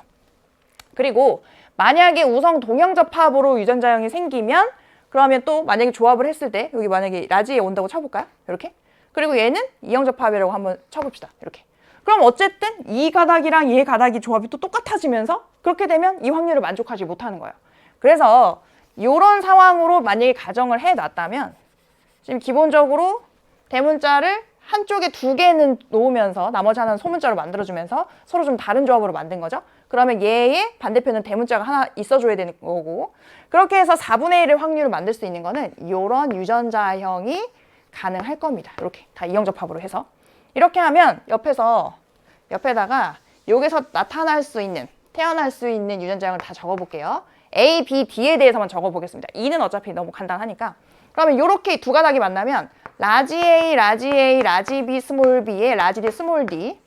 그리고 만약에 우성 동형접합으로 유전자형이 생기면 그러면 또 만약에 조합을 했을 때 여기 만약에 라지 A 온다고 쳐볼까요? 이렇게. 그리고 얘는 이형접합이라고 한번 쳐봅시다. 이렇게. 그럼 어쨌든 이 가닥이랑 이 가닥이 조합이 또 똑같아지면서 그렇게 되면 이 확률을 만족하지 못하는 거예요. 그래서 이런 상황으로 만약에 가정을 해놨다면 지금 기본적으로 대문자를 한쪽에 두 개는 놓으면서 나머지 하나는 소문자로 만들어주면서 서로 좀 다른 조합으로 만든 거죠. 그러면 얘의 반대편은 대문자가 하나 있어줘야 되는 거고 그렇게 해서 4분의 1의 확률을 만들 수 있는 거는 이런 유전자형이 가능할 겁니다. 이렇게 다 이형접합으로 해서 이렇게 하면 옆에다가 여기서 나타날 수 있는 태어날 수 있는 유전자형을 다 적어볼게요. A, B, D에 대해서만 적어보겠습니다. E는 어차피 너무 간단하니까 그러면 이렇게 두 가닥이 만나면 라지 A, 라지 A, 라지 B, 스몰 B에 라지 D, 스몰 D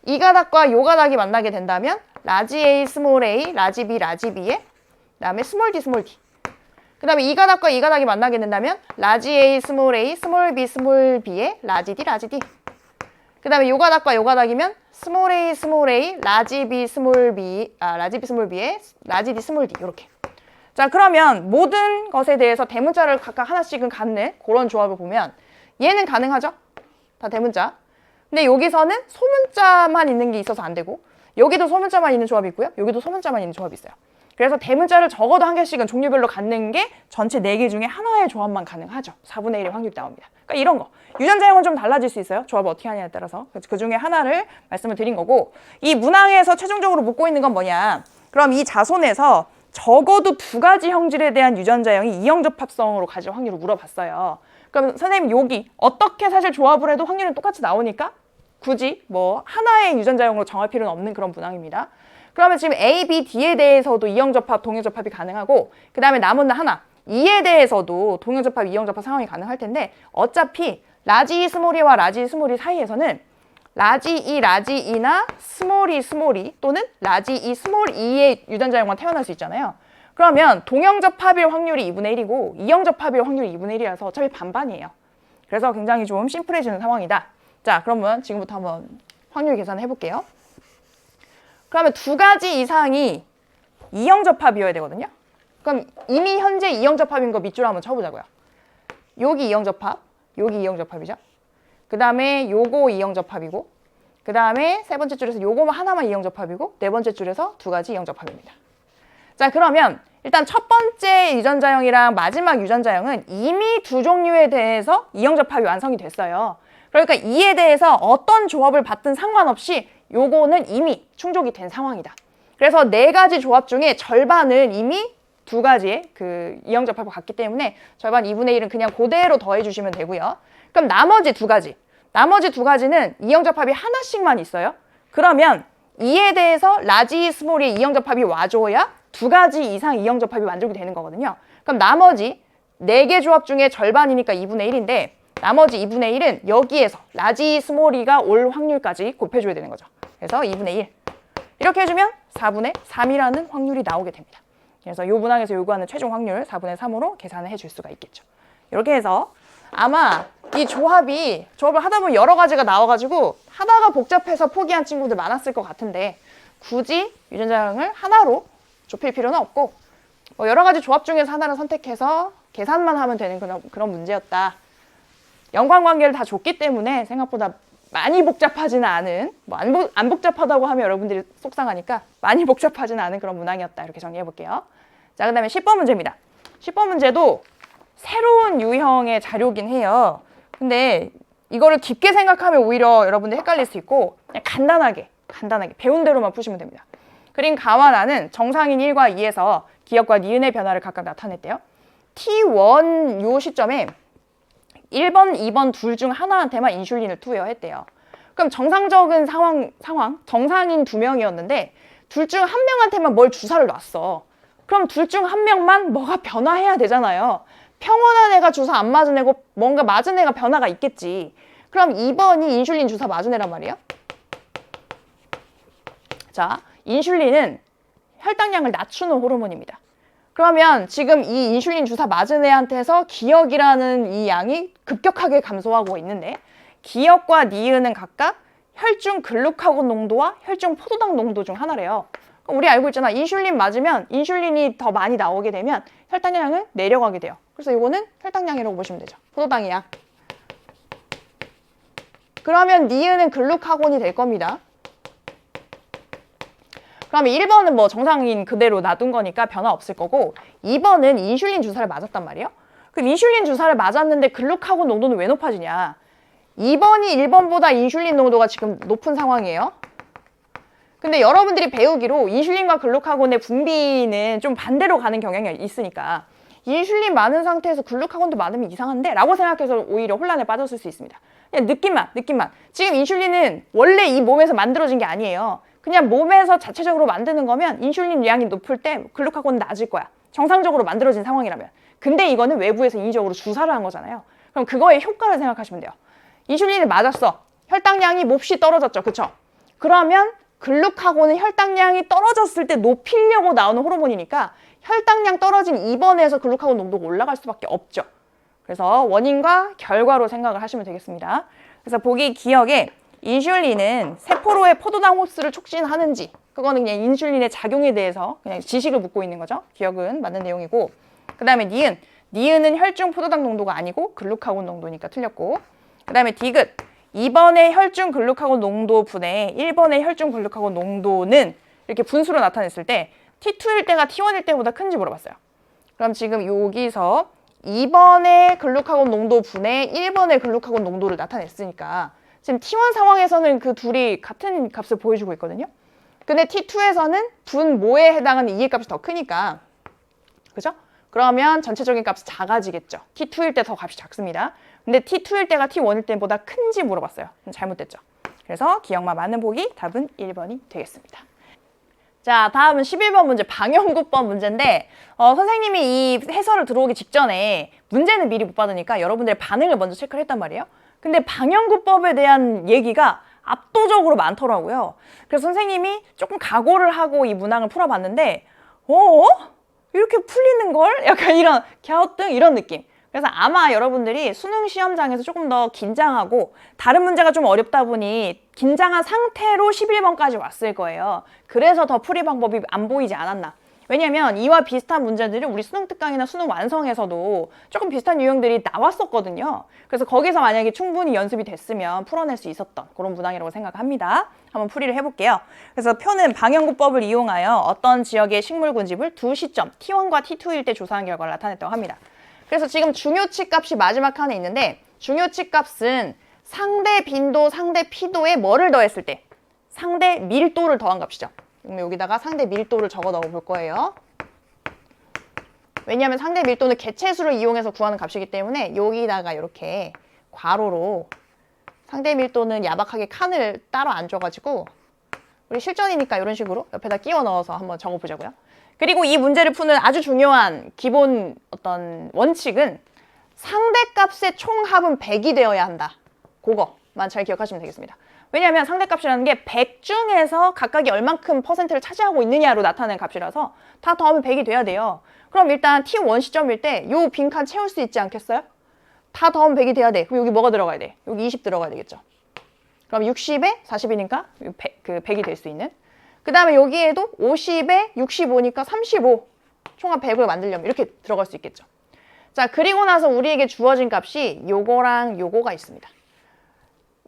이 가닥과 요 가닥이 만나게 된다면 라지 A, 스몰 A, 라지 B, 라지 B에 그다음에 스몰 D, 스몰 D 그 다음에 이 가닥과 이 가닥이 만나게 된다면 라지 A, 스몰 B, 스몰 B에 라지 D, 라지 D 그 다음에 요 가닥과 요 가닥이면 스몰 A, 라지 B, 스몰 B, 라지 B, 스몰 B에 라지 D, 스몰 D 이렇게 자 그러면 모든 것에 대해서 대문자를 각각 하나씩은 갖는 그런 조합을 보면 얘는 가능하죠? 다 대문자 근데 여기서는 소문자만 있는 게 있어서 안 되고 여기도 소문자만 있는 조합이 있고요 여기도 소문자만 있는 조합이 있어요 그래서 대문자를 적어도 한 개씩은 종류별로 갖는 게 전체 4개 중에 하나의 조합만 가능하죠 4분의 1의 확률이 나옵니다 그러니까 이런 거 유전자형은 좀 달라질 수 있어요 조합을 어떻게 하냐에 따라서 그 중에 하나를 말씀을 드린 거고 이 문항에서 최종적으로 묻고 있는 건 뭐냐 그럼 이 자손에서 적어도 2가지 형질에 대한 유전자형이 이형접합성으로 가질 확률을 물어봤어요. 그럼 선생님 여기 어떻게 사실 조합을 해도 확률은 똑같이 나오니까 굳이 뭐 하나의 유전자형으로 정할 필요는 없는 그런 문항입니다. 그러면 지금 A, B, D에 대해서도 이형접합, 동형접합이 가능하고 그 다음에 남은 하나 E에 대해서도 동형접합, 이형접합 상황이 가능할 텐데 어차피 라지 E 스몰이와 라지 E 스몰이 사이에서는 라지 E나 스몰 E 또는 라지 E 스몰 E의 유전자형만 태어날 수 있잖아요. 그러면 동형접합일 확률이 2분의 1이고 이형접합일 확률이 2분의 1이라서 어차피 반반이에요. 그래서 굉장히 좀 심플해지는 상황이다. 자, 그러면 지금부터 한번 확률 계산을 해볼게요. 그러면 2가지 이상이 이형접합이어야 되거든요. 그럼 이미 현재 이형접합인 거 밑줄로 한번 쳐보자고요. 여기 이형접합, 여기 이형접합이죠. 그 다음에 요거 이형접합이고 그 다음에 세 번째 줄에서 요거 하나만 이형접합이고 네 번째 줄에서 2가지 이형접합입니다. 자 그러면 일단 첫 번째 유전자형이랑 마지막 유전자형은 이미 2종류에 대해서 이형접합이 완성이 됐어요. 그러니까 이에 대해서 어떤 조합을 받든 상관없이 요거는 이미 충족이 된 상황이다. 그래서 4가지 조합 중에 절반은 이미 2가지의 그 이형접합을 갖기 때문에 절반 2분의 1은 그냥 그대로 더해주시면 되고요. 그럼 나머지 2가지는 이형접합이 하나씩만 있어요. 그러면 이에 대해서 라지 스몰이 이형접합이 와줘야 2가지 이상 이형접합이 만족이 되는 거거든요. 그럼 나머지 4개 조합 중에 절반이니까 2분의 1인데 나머지 2분의 1은 여기에서 라지 스몰이가 올 확률까지 곱해줘야 되는 거죠. 그래서 2분의 1 이렇게 해주면 4분의 3이라는 확률이 나오게 됩니다. 그래서 이 문항에서 요구하는 최종 확률 4분의 3으로 계산을 해줄 수가 있겠죠. 이렇게 해서 아마 이 조합을 하다 보면 여러 가지가 나와가지고 하다가 복잡해서 포기한 친구들 많았을 것 같은데 굳이 유전자형을 하나로 좁힐 필요는 없고 뭐 여러 가지 조합 중에서 하나를 선택해서 계산만 하면 되는 그런 문제였다. 연관관계를 다 줬기 때문에 생각보다 많이 복잡하지는 않은 안 복잡하다고 하면 여러분들이 속상하니까 많이 복잡하지는 않은 그런 문항이었다. 이렇게 정리해 볼게요. 자, 그 다음에 10번 문제입니다. 10번 문제도 새로운 유형의 자료긴 해요. 근데 이거를 깊게 생각하면 오히려 여러분들 헷갈릴 수 있고 그냥 간단하게 배운 대로만 푸시면 됩니다. 그림 가만하는 정상인 1과 2에서 기억과 니은의 변화를 각각 나타냈대요. T1 요 시점에 1번, 2번 둘 중 하나한테만 인슐린을 투여했대요. 그럼 정상적인 상황, 정상인 2명이었는데 둘 중 한 명한테만 뭘 주사를 놨어. 그럼 둘 중 한 명만 뭐가 변화해야 되잖아요. 평온한 애가 주사 안 맞은 애고 뭔가 맞은 애가 변화가 있겠지. 그럼 2번이 인슐린 주사 맞은 애란 말이에요. 자, 인슐린은 혈당량을 낮추는 호르몬입니다. 그러면 지금 이 인슐린 주사 맞은 애한테서 기억이라는 이 양이 급격하게 감소하고 있는데 기억과 니은은 각각 혈중 글루카곤 농도와 혈중 포도당 농도 중 하나래요. 우리 알고 있잖아. 인슐린 맞으면 인슐린이 더 많이 나오게 되면 혈당량을 내려가게 돼요. 그래서 이거는 혈당량이라고 보시면 되죠. 포도당의 양. 그러면 니은은 글루카곤이 될 겁니다. 그러면 1번은 뭐 정상인 그대로 놔둔 거니까 변화 없을 거고 2번은 인슐린 주사를 맞았단 말이에요. 그럼 인슐린 주사를 맞았는데 글루카곤 농도는 왜 높아지냐? 2번이 1번보다 인슐린 농도가 지금 높은 상황이에요. 근데 여러분들이 배우기로 인슐린과 글루카곤의 분비는 좀 반대로 가는 경향이 있으니까 인슐린 많은 상태에서 글루카곤도 많으면 이상한데? 라고 생각해서 오히려 혼란에 빠졌을 수 있습니다. 그냥 느낌만. 지금 인슐린은 원래 이 몸에서 만들어진 게 아니에요. 그냥 몸에서 자체적으로 만드는 거면 인슐린 양이 높을 때 글루카곤은 낮을 거야. 정상적으로 만들어진 상황이라면. 근데 이거는 외부에서 인위적으로 주사를 한 거잖아요. 그럼 그거의 효과를 생각하시면 돼요. 인슐린을 맞았어. 혈당량이 몹시 떨어졌죠. 그쵸? 그러면 글루카곤은 혈당량이 떨어졌을 때 높이려고 나오는 호르몬이니까 혈당량 떨어진 2번에서 글루카곤 농도가 올라갈 수밖에 없죠. 그래서 원인과 결과로 생각을 하시면 되겠습니다. 그래서 보기 기억에 인슐린은 세포로의 포도당 흡수를 촉진하는지 그거는 그냥 인슐린의 작용에 대해서 그냥 지식을 묻고 있는 거죠. 기억은 맞는 내용이고 그 다음에 니은은 혈중 포도당 농도가 아니고 글루카곤 농도니까 틀렸고 그 다음에 디귿 2번의 혈중 글루카곤 농도 분의 1번의 혈중 글루카곤 농도는 이렇게 분수로 나타냈을 때 T2일 때가 T1일 때보다 큰지 물어봤어요. 그럼 지금 여기서 2번의 글루카곤 농도 분의 1번의 글루카곤 농도를 나타냈으니까 지금 T1 상황에서는 그 둘이 같은 값을 보여주고 있거든요. 근데 T2에서는 분모에 해당하는 이의 값이 더 크니까 그죠? 그러면 전체적인 값이 작아지겠죠. T2일 때 더 값이 작습니다. 근데 T2일 때가 T1일 때보다 큰지 물어봤어요. 잘못됐죠. 그래서 기억만 맞는 보기 답은 1번이 되겠습니다. 자, 다음은 11번 문제, 방영구법 문제인데 선생님이 이 해설을 들어오기 직전에 문제는 미리 못 받으니까 여러분들의 반응을 먼저 체크를 했단 말이에요. 근데 방영구법에 대한 얘기가 압도적으로 많더라고요. 그래서 선생님이 조금 각오를 하고 이 문항을 풀어봤는데 이렇게 풀리는걸? 약간 이런 갸우뚱 이런 느낌. 그래서 아마 여러분들이 수능 시험장에서 조금 더 긴장하고 다른 문제가 좀 어렵다 보니 긴장한 상태로 11번까지 왔을 거예요. 그래서 더 풀이 방법이 안 보이지 않았나. 왜냐면 이와 비슷한 문제들이 우리 수능 특강이나 수능 완성에서도 조금 비슷한 유형들이 나왔었거든요. 그래서 거기서 만약에 충분히 연습이 됐으면 풀어낼 수 있었던 그런 문항이라고 생각합니다. 한번 풀이를 해볼게요. 그래서 표는 방영구법을 이용하여 어떤 지역의 식물군집을 두 시점 T1과 T2일 때 조사한 결과를 나타냈다고 합니다. 그래서 지금 중요치 값이 마지막 칸에 있는데 중요치 값은 상대 빈도, 상대 피도에 뭐를 더했을 때? 상대 밀도를 더한 값이죠. 그럼 여기다가 상대 밀도를 적어 넣어 볼 거예요. 왜냐하면 상대 밀도는 개체수를 이용해서 구하는 값이기 때문에 여기다가 이렇게 괄호로 상대 밀도는 야박하게 칸을 따로 안 줘가지고 우리 실전이니까 이런 식으로 옆에다 끼워 넣어서 한번 적어 보자고요. 그리고 이 문제를 푸는 아주 중요한 기본 어떤 원칙은 상대값의 총합은 100이 되어야 한다. 그거만 잘 기억하시면 되겠습니다. 왜냐하면 상대값이라는 게 100 중에서 각각이 얼만큼 퍼센트를 차지하고 있느냐로 나타내는 값이라서 다 더하면 100이 돼야 돼요. 그럼 일단 T1 시점일 때 이 빈칸 채울 수 있지 않겠어요? 다 더하면 100이 돼야 돼. 그럼 여기 뭐가 들어가야 돼? 여기 20 들어가야 되겠죠. 그럼 60에 40이니까 100이 될 수 있는. 그 다음에 여기에도 50에 65니까 35. 총합 100을 만들려면 이렇게 들어갈 수 있겠죠. 자, 그리고 나서 우리에게 주어진 값이 요거랑 요거가 있습니다.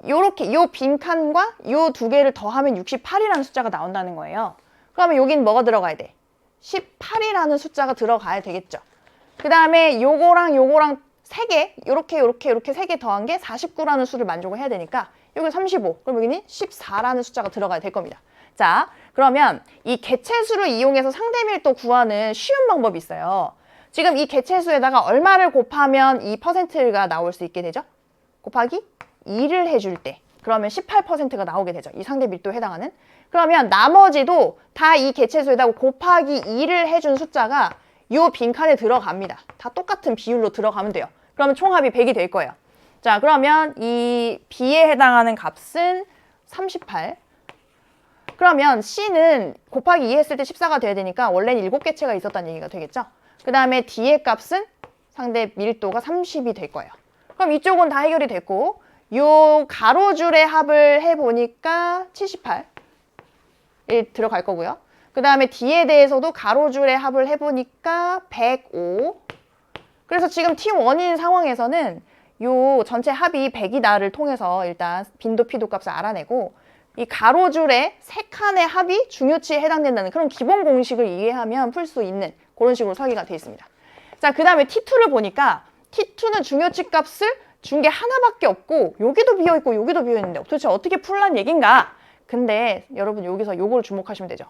요렇게 요 빈칸과 요 두 개를 더하면 68이라는 숫자가 나온다는 거예요. 그러면 여긴 뭐가 들어가야 돼? 18이라는 숫자가 들어가야 되겠죠. 그 다음에 요거랑 요거랑 3개, 요렇게 3개 더한 게 49라는 수를 만족을 해야 되니까 여기 35, 그럼 여기는 14라는 숫자가 들어가야 될 겁니다. 자, 그러면 이 개체수를 이용해서 상대밀도 구하는 쉬운 방법이 있어요. 지금 이 개체수에다가 얼마를 곱하면 이 퍼센트가 나올 수 있게 되죠? 곱하기 2를 해줄 때 그러면 18%가 나오게 되죠. 이 상대밀도에 해당하는. 그러면 나머지도 다 이 개체수에다가 곱하기 2를 해준 숫자가 이 빈칸에 들어갑니다. 다 똑같은 비율로 들어가면 돼요. 그러면 총합이 100이 될 거예요. 자, 그러면 이 B에 해당하는 값은 38. 그러면 C는 곱하기 2 했을 때 14가 돼야 되니까 원래는 7개체가 있었다는 얘기가 되겠죠? 그 다음에 D의 값은 상대 밀도가 30이 될 거예요. 그럼 이쪽은 다 해결이 됐고 요 가로줄의 합을 해보니까 78 들어갈 거고요. 그 다음에 D에 대해서도 가로줄의 합을 해보니까 105. 그래서 지금 T1인 상황에서는 요 전체 합이 100이다를 통해서 일단 빈도, 피도 값을 알아내고 이 가로줄의 세 칸의 합이 중요치에 해당된다는 그런 기본 공식을 이해하면 풀 수 있는 그런 식으로 설계가 되어 있습니다. 자, 그 다음에 T2를 보니까 T2는 중요치 값을 준 게 하나밖에 없고 여기도 비어있고 여기도 비어있는데 도대체 어떻게 풀란 얘긴가? 근데 여러분 여기서 요걸 주목하시면 되죠.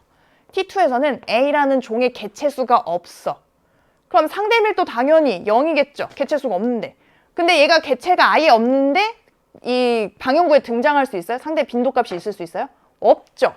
T2에서는 A라는 종의 개체수가 없어. 그럼 상대밀도 당연히 0이겠죠. 개체수가 없는데. 근데 얘가 개체가 아예 없는데 이 방형구에 등장할 수 있어요? 상대 빈도값이 있을 수 있어요? 없죠.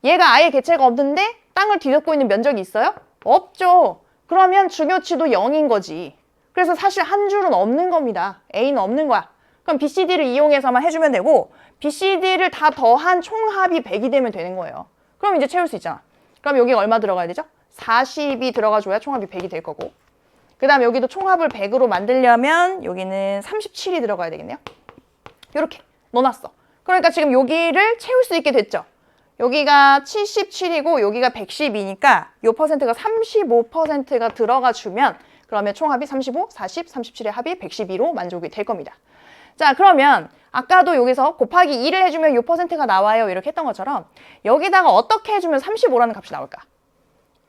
얘가 아예 개체가 없는데 땅을 뒤덮고 있는 면적이 있어요? 없죠. 그러면 중요치도 0인 거지. 그래서 사실 한 줄은 없는 겁니다. A는 없는 거야. 그럼 BCD를 이용해서만 해주면 되고 BCD를 다 더한 총합이 100이 되면 되는 거예요. 그럼 이제 채울 수 있잖아. 그럼 여기가 얼마 들어가야 되죠? 40이 들어가줘야 총합이 100이 될 거고 그 다음에 여기도 총합을 100으로 만들려면 여기는 37이 들어가야 되겠네요. 이렇게 넣어놨어. 그러니까 지금 여기를 채울 수 있게 됐죠. 여기가 77이고 여기가 110이니까 요 퍼센트가 35%가 들어가 주면 그러면 총합이 35, 40, 37의 합이 112로 만족이 될 겁니다. 자, 그러면 아까도 여기서 곱하기 2를 해주면 요 퍼센트가 나와요 이렇게 했던 것처럼 여기다가 어떻게 해주면 35라는 값이 나올까?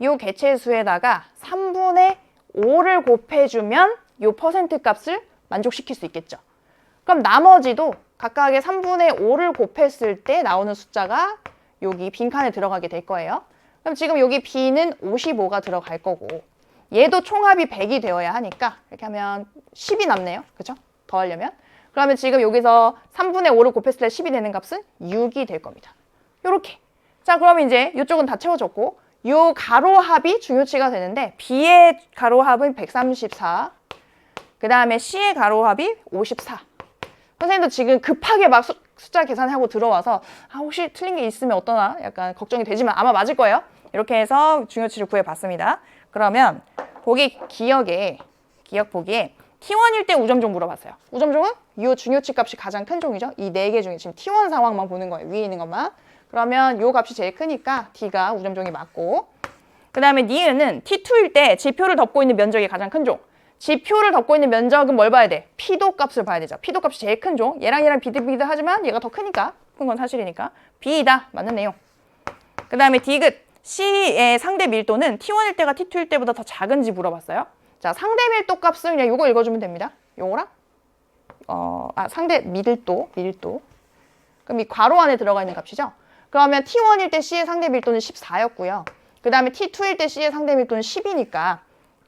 요 개체수에다가 3분의 5를 곱해주면 요 퍼센트 값을 만족시킬 수 있겠죠. 그럼 나머지도 각각의 3분의 5를 곱했을 때 나오는 숫자가 여기 빈칸에 들어가게 될 거예요. 그럼 지금 여기 B는 55가 들어갈 거고 얘도 총합이 100이 되어야 하니까 이렇게 하면 10이 남네요. 그죠? 더 하려면. 그러면 지금 여기서 3분의 5를 곱했을 때 10이 되는 값은 6이 될 겁니다. 요렇게. 자, 그러면 이제 이쪽은 다 채워졌고 요 가로합이 중요치가 되는데 B의 가로합은 134. 그 다음에 C의 가로합이 54. 선생님도 지금 급하게 막 숫자 계산하고 들어와서 혹시 틀린 게 있으면 어떠나 약간 걱정이 되지만 아마 맞을 거예요. 이렇게 해서 중요치를 구해봤습니다. 그러면 보기 기억 보기에 T1일 때 우점종 물어봤어요. 우점종은 이 중요치 값이 가장 큰 종이죠. 이 4개 중에 지금 T1 상황만 보는 거예요. 위에 있는 것만. 그러면 이 값이 제일 크니까 D가 우점종이 맞고 그 다음에 니은은 T2일 때 지표를 덮고 있는 면적이 가장 큰 종. 지표를 덮고 있는 면적은 뭘 봐야 돼? 피도 값을 봐야 되죠. 피도 값이 제일 큰 종. 얘랑 비슷비슷 하지만 얘가 더 크니까 큰 건 사실이니까 B이다. 맞는 내용. 그 다음에 D귿 C의 상대 밀도는 T1일 때가 T2일 때보다 더 작은지 물어봤어요. 자, 상대 밀도 값은 그냥 요거 읽어주면 됩니다. 요거랑 상대 밀도. 그럼 이 괄호 안에 들어가 있는 값이죠. 그러면 T1일 때 C의 상대 밀도는 14였고요. 그 다음에 T2일 때 C의 상대 밀도는 10이니까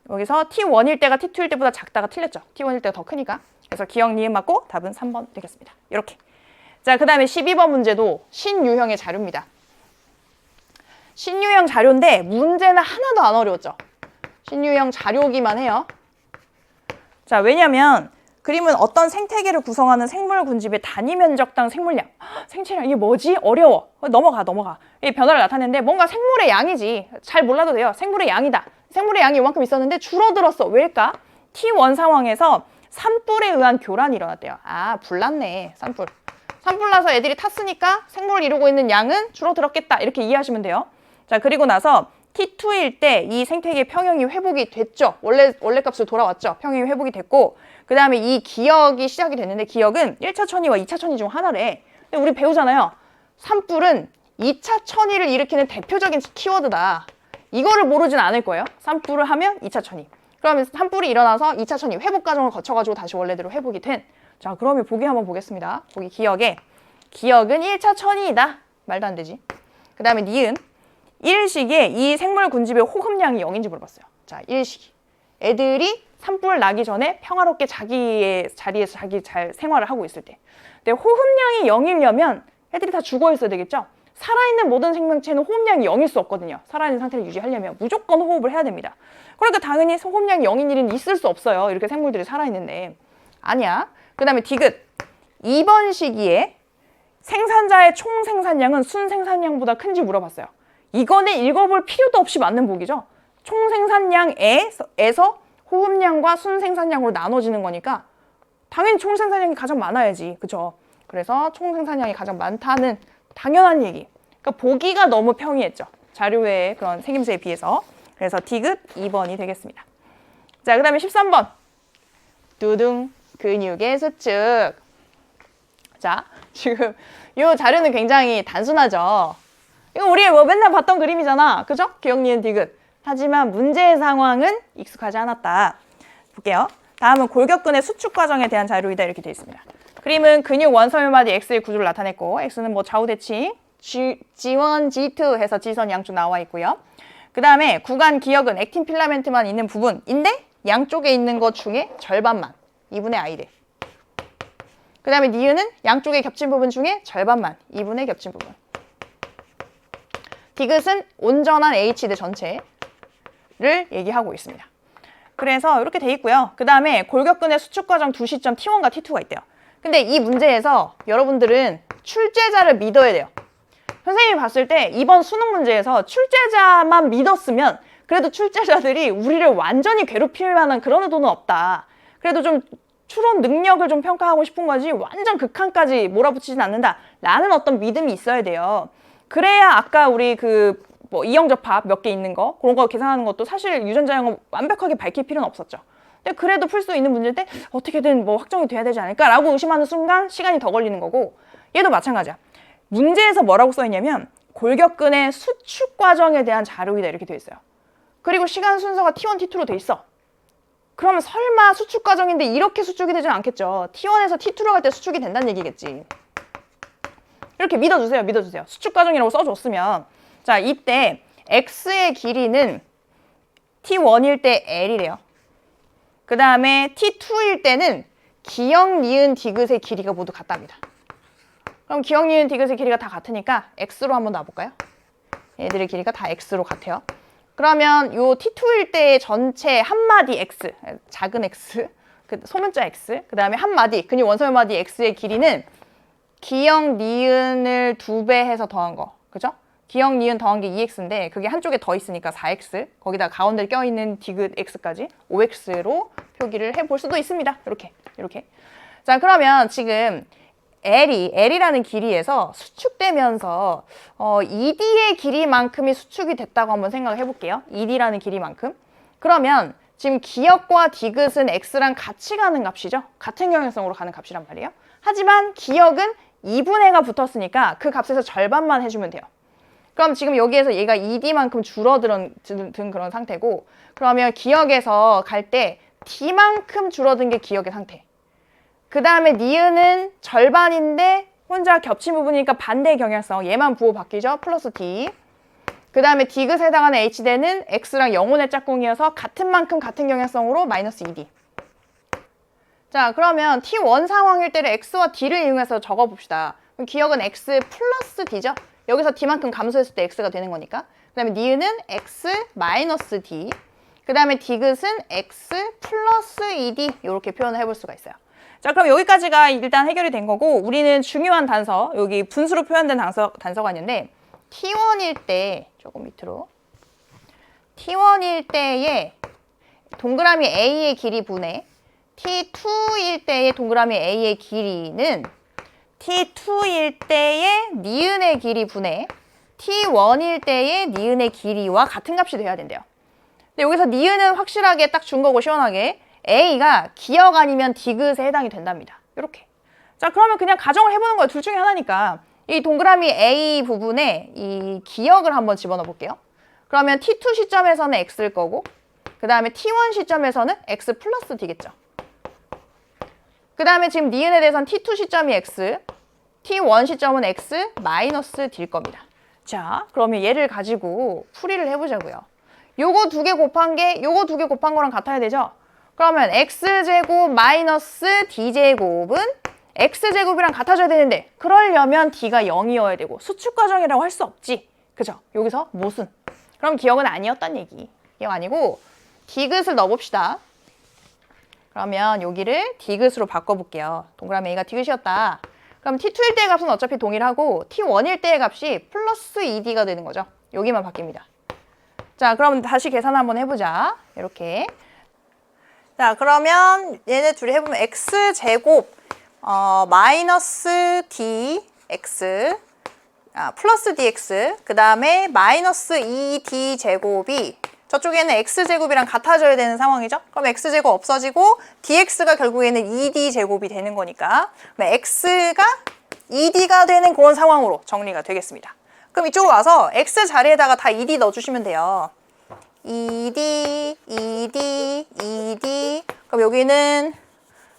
여기서 T1일 때가 T2일 때보다 작다가 틀렸죠. T1일 때가 더 크니까. 그래서 기억 니은 맞고 답은 3번 되겠습니다. 이렇게. 자, 그 다음에 12번 문제도 신유형의 자료입니다. 신유형 자료인데 문제는 하나도 안 어려웠죠. 신유형 자료기만 해요. 자, 왜냐면 그림은 어떤 생태계를 구성하는 생물 군집의 단위 면적당 생물량. 생체량 이게 뭐지? 어려워. 넘어가. 이 변화를 나타내는데 뭔가 생물의 양이지. 잘 몰라도 돼요. 생물의 양이다. 생물의 양이 이만큼 있었는데 줄어들었어. 왜일까? T1 상황에서 산불에 의한 교란이 일어났대요. 불났네. 산불 나서 애들이 탔으니까 생물을 이루고 있는 양은 줄어들었겠다. 이렇게 이해하시면 돼요. 자, 그리고 나서 T2일 때 이 생태계 평형이 회복이 됐죠. 원래 값으로 돌아왔죠. 평형이 회복이 됐고 그 다음에 이 기억이 시작이 됐는데 기억은 1차 천위와 2차 천위 중 하나래. 근데 우리 배우잖아요. 산불은 2차 천위를 일으키는 대표적인 키워드다. 이거를 모르진 않을 거예요. 산불을 하면 2차 천위. 그러면 산불이 일어나서 2차 천위 회복 과정을 거쳐가지고 다시 원래대로 회복이 된. 자, 그러면 보기 한번 보겠습니다. 보기 기억은 1차 천위이다. 말도 안 되지. 그 다음에 니은. 1시기에 이 생물 군집의 호흡량이 0인지 물어봤어요. 자, 1시기. 애들이 산불 나기 전에 평화롭게 자기의 자리에서 자기 잘 생활을 하고 있을 때. 근데 호흡량이 0이려면 애들이 다 죽어 있어야 되겠죠? 살아있는 모든 생명체는 호흡량이 0일 수 없거든요. 살아있는 상태를 유지하려면 무조건 호흡을 해야 됩니다. 그러니까 당연히 호흡량이 0인 일은 있을 수 없어요. 이렇게 생물들이 살아있는데. 아니야. 그 다음에 디귿. 2번 시기에 생산자의 총 생산량은 순 생산량보다 큰지 물어봤어요. 이거는 읽어볼 필요도 없이 맞는 보기죠. 총 생산량에서 호흡량과 순 생산량으로 나눠지는 거니까 당연히 총 생산량이 가장 많아야지. 그쵸? 그래서 총 생산량이 가장 많다는 당연한 얘기. 그러니까 보기가 너무 평이했죠. 자료의 그런 생김새에 비해서. 그래서 디귿 2번이 되겠습니다. 자, 그 다음에 13번. 두둥. 근육의 수축. 자, 지금 이 자료는 굉장히 단순하죠. 이거 우리 뭐 맨날 봤던 그림이잖아. 그죠? 기억, 니은, 디귿. 하지만 문제의 상황은 익숙하지 않았다. 볼게요. 다음은 골격근의 수축 과정에 대한 자료이다. 이렇게 되어 있습니다. 그림은 근육 원섬유마디 X의 구조를 나타냈고, X는 뭐 좌우 대칭, G1, G2 해서 지선 양쪽 나와 있고요. 그 다음에 구간 기역은 액틴 필라멘트만 있는 부분인데 양쪽에 있는 것 중에 절반만 2분의 I래. 그 다음에 니은은 양쪽에 겹친 부분 중에 절반만 2분의 겹친 부분. 디귿은 온전한 H대 전체를 얘기하고 있습니다. 그래서 이렇게 돼 있고요. 그 다음에 골격근의 수축 과정 두 시점 T1과 T2가 있대요. 근데 이 문제에서 여러분들은 출제자를 믿어야 돼요. 선생님이 봤을 때 이번 수능 문제에서 출제자만 믿었으면 그래도 출제자들이 우리를 완전히 괴롭힐 만한 그런 의도는 없다. 그래도 좀 추론 능력을 좀 평가하고 싶은 거지 완전 극한까지 몰아붙이진 않는다 라는 어떤 믿음이 있어야 돼요. 그래야 아까 우리 그 뭐 이형접합 몇 개 있는 거 그런 거 계산하는 것도 사실 유전자형을 완벽하게 밝힐 필요는 없었죠. 근데 그래도 풀 수 있는 문제일 때 어떻게든 뭐 확정이 돼야 되지 않을까라고 의심하는 순간 시간이 더 걸리는 거고 얘도 마찬가지야. 문제에서 뭐라고 써있냐면 골격근의 수축 과정에 대한 자료이다 이렇게 돼 있어요. 그리고 시간 순서가 T1, T2로 돼 있어. 그러면 설마 수축 과정인데 이렇게 수축이 되진 않겠죠. T1에서 T2로 갈 때 수축이 된다는 얘기겠지. 이렇게 믿어주세요. 믿어주세요. 수축 과정이라고 써줬으면 자 이때 X의 길이는 T1일 때 L이래요. 그 다음에 T2일 때는 기역, 니은, 디귿의 길이가 모두 같답니다. 그럼 기역, 니은, 디귿의 길이가 다 같으니까 X로 한번 놔볼까요? 얘들의 길이가 다 X로 같아요. 그러면 요 T2일 때의 전체 한마디 X, 작은 X, 그 소문자 X, 그 다음에 한마디, 근육 원소유마디 X의 길이는 기역, 니은을 2배 해서 더한 거, 그죠? 기역, 니은 더한 게 2X인데 그게 한쪽에 더 있으니까 4X, 거기다 가운데 껴있는 디귿 X까지 5X로 표기를 해볼 수도 있습니다. 이렇게. 자, 그러면 지금 L이라는 길이에서 수축되면서 ED의 길이만큼이 수축이 됐다고 한번 생각을 해볼게요. ED라는 길이만큼. 그러면 지금 기역과 디귿은 X랑 같이 가는 값이죠. 같은 경향성으로 가는 값이란 말이에요. 하지만 기역은 2분의가 붙었으니까 그 값에서 절반만 해주면 돼요. 그럼 지금 여기에서 얘가 ED만큼 줄어든 그런 상태고 그러면 기역에서 갈 때 D만큼 줄어든 게 기역의 상태. 그 다음에 니은은 절반인데 혼자 겹친 부분이니까 반대의 경향성. 얘만 부호 바뀌죠. 플러스 D. 그 다음에 디귿에 해당하는 H대는 X랑 0원의 짝꿍이어서 같은 만큼 같은 경향성으로 마이너스 2D. 자, 그러면 T1 상황일 때를 X와 D를 이용해서 적어봅시다. 그럼 기역은 X 플러스 D죠. 여기서 D만큼 감소했을 때 X가 되는 거니까. 그 다음에 니은은 X 마이너스 D. 그 다음에 디귿은 X 플러스 2D. 이렇게 표현을 해볼 수가 있어요. 자, 그럼 여기까지가 일단 해결이 된 거고 우리는 중요한 단서, 여기 분수로 표현된 단서가 있는데 T1일 때, 조금 밑으로 T1일 때의 동그라미 A의 길이 분의 T2일 때의 동그라미 A의 길이는 T2일 때의 니은의 길이 분의 T1일 때의 니은의 길이와 같은 값이 돼야 된대요. 근데 여기서 니은은 확실하게 딱 준 거고 시원하게 A가 기역 아니면 디귿에 해당이 된답니다. 이렇게. 자, 그러면 그냥 가정을 해보는 거예요. 둘 중에 하나니까. 이 동그라미 A 부분에 이 기역을 한번 집어넣어 볼게요. 그러면 T2 시점에서는 X일 거고 그 다음에 T1 시점에서는 X 플러스 D겠죠. 그 다음에 지금 니은에 대해서는 T2 시점이 X, T1 시점은 X 마이너스 D일 겁니다. 자, 그러면 얘를 가지고 풀이를 해보자고요. 요거 두 개 곱한 게 요거 두 개 곱한 거랑 같아야 되죠? 그러면 x제곱 마이너스 d제곱은 x제곱이랑 같아져야 되는데 그러려면 d가 0이어야 되고 수축과정이라고 할 수 없지. 그죠? 여기서 무슨? 그럼 기억은 아니었단 얘기. 기억 아니고 디귿을 넣어봅시다. 그러면 여기를 디귿으로 바꿔볼게요. 동그라미 A가 디귿이었다. 그럼 T2일 때의 값은 어차피 동일하고 T1일 때의 값이 플러스 2D가 되는 거죠. 여기만 바뀝니다. 자, 그럼 다시 계산 한번 해보자. 이렇게. 자, 그러면 얘네 둘이 해보면 X제곱 마이너스 DX 플러스 DX 그 다음에 마이너스 2D제곱이 저쪽에는 X제곱이랑 같아져야 되는 상황이죠. 그럼 X제곱 없어지고 DX가 결국에는 2D제곱이 되는 거니까 X가 2D가 되는 그런 상황으로 정리가 되겠습니다. 그럼 이쪽으로 와서 X 자리에다가 다 2D 넣어주시면 돼요. 2D, 2D, 2D 그럼 여기는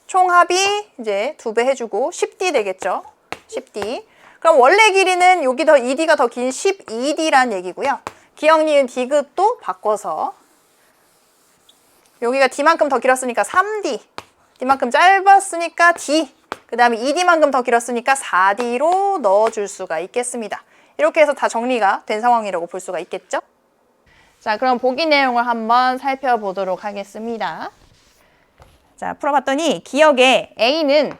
총합이 이제 2배 해주고 10D 되겠죠. 10D 그럼 원래 길이는 여기 더 2D가 더 긴 12D란 얘기고요. 기억, 니은, 디귿도 바꿔서 여기가 D만큼 더 길었으니까 3D D만큼 짧았으니까 D 그 다음에 2D만큼 더 길었으니까 4D로 넣어줄 수가 있겠습니다. 이렇게 해서 다 정리가 된 상황이라고 볼 수가 있겠죠? 자, 그럼 보기 내용을 한번 살펴보도록 하겠습니다. 자, 풀어봤더니 기억에 A는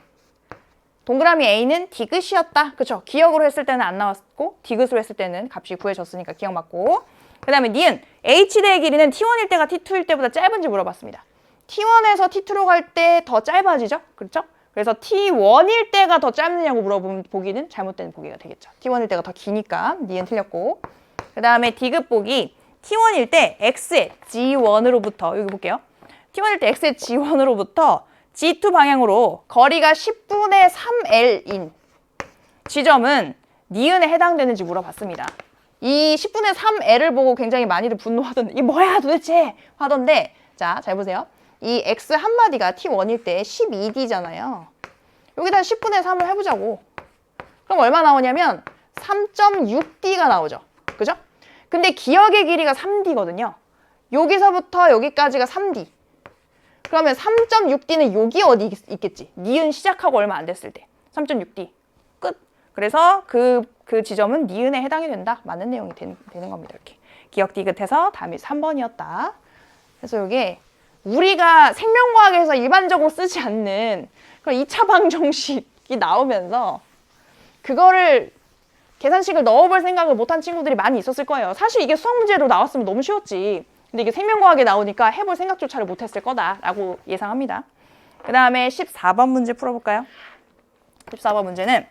동그라미 A는 디귿이었다. 그쵸? 기억으로 했을 때는 안 나왔고 디귿으로 했을 때는 값이 구해졌으니까 기억 맞고 그 다음에 니은 H대의 길이는 T1일 때가 T2일 때보다 짧은지 물어봤습니다. T1에서 T2로 갈 때 더 짧아지죠? 그렇죠? 그래서 T1일 때가 더 짧느냐고 물어보면 보기는 잘못된 보기가 되겠죠. T1일 때가 더 기니까 니은 틀렸고 그 다음에 디귿 보기 T1일 때 X의 G1으로부터 여기 볼게요. T1일 때 X의 G1으로부터 G2 방향으로 거리가 10분의 3L인 지점은 니은에 해당되는지 물어봤습니다. 이 10분의 3L을 보고 굉장히 많이들 분노하던데 이게 뭐야 도대체 하던데 자, 잘 보세요. 이 X 한마디가 T1일 때 12D잖아요. 여기다 10분의 3을 해보자고. 그럼 얼마 나오냐면 3.6D가 나오죠. 그죠? 근데 기억의 길이가 3D거든요. 여기서부터 여기까지가 3D. 그러면 3.6D는 여기 어디 있겠지? 니은 시작하고 얼마 안 됐을 때 3.6D 끝. 그래서 그 지점은 니은에 해당이 된다. 맞는 내용이 되는 겁니다. 이렇게 기억 디귿해서 다음이 3번이었다. 그래서 이게 우리가 생명과학에서 일반적으로 쓰지 않는 그런 2차 방정식이 나오면서 그거를 계산식을 넣어볼 생각을 못한 친구들이 많이 있었을 거예요. 사실 이게 수학 문제로 나왔으면 너무 쉬웠지. 근데 이게 생명과학에 나오니까 해볼 생각조차를 못했을 거다라고 예상합니다. 그 다음에 14번 문제 풀어볼까요? 14번 문제는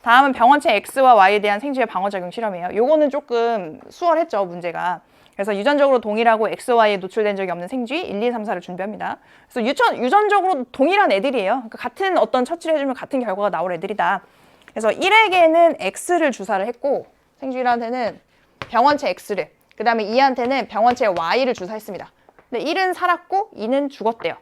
다음은 병원체 X와 Y에 대한 생쥐의 방어작용 실험이에요. 요거는 조금 수월했죠, 문제가. 그래서 유전적으로 동일하고 XY에 노출된 적이 없는 생쥐 1, 2, 3, 4를 준비합니다. 그래서 유전적으로 동일한 애들이에요. 그러니까 같은 어떤 처치를 해주면 같은 결과가 나올 애들이다. 그래서 1에게는 X를 주사를 했고 생쥐한테는 병원체 X를 그 다음에 2한테는 병원체 Y를 주사했습니다. 근데 1은 살았고 2는 죽었대요.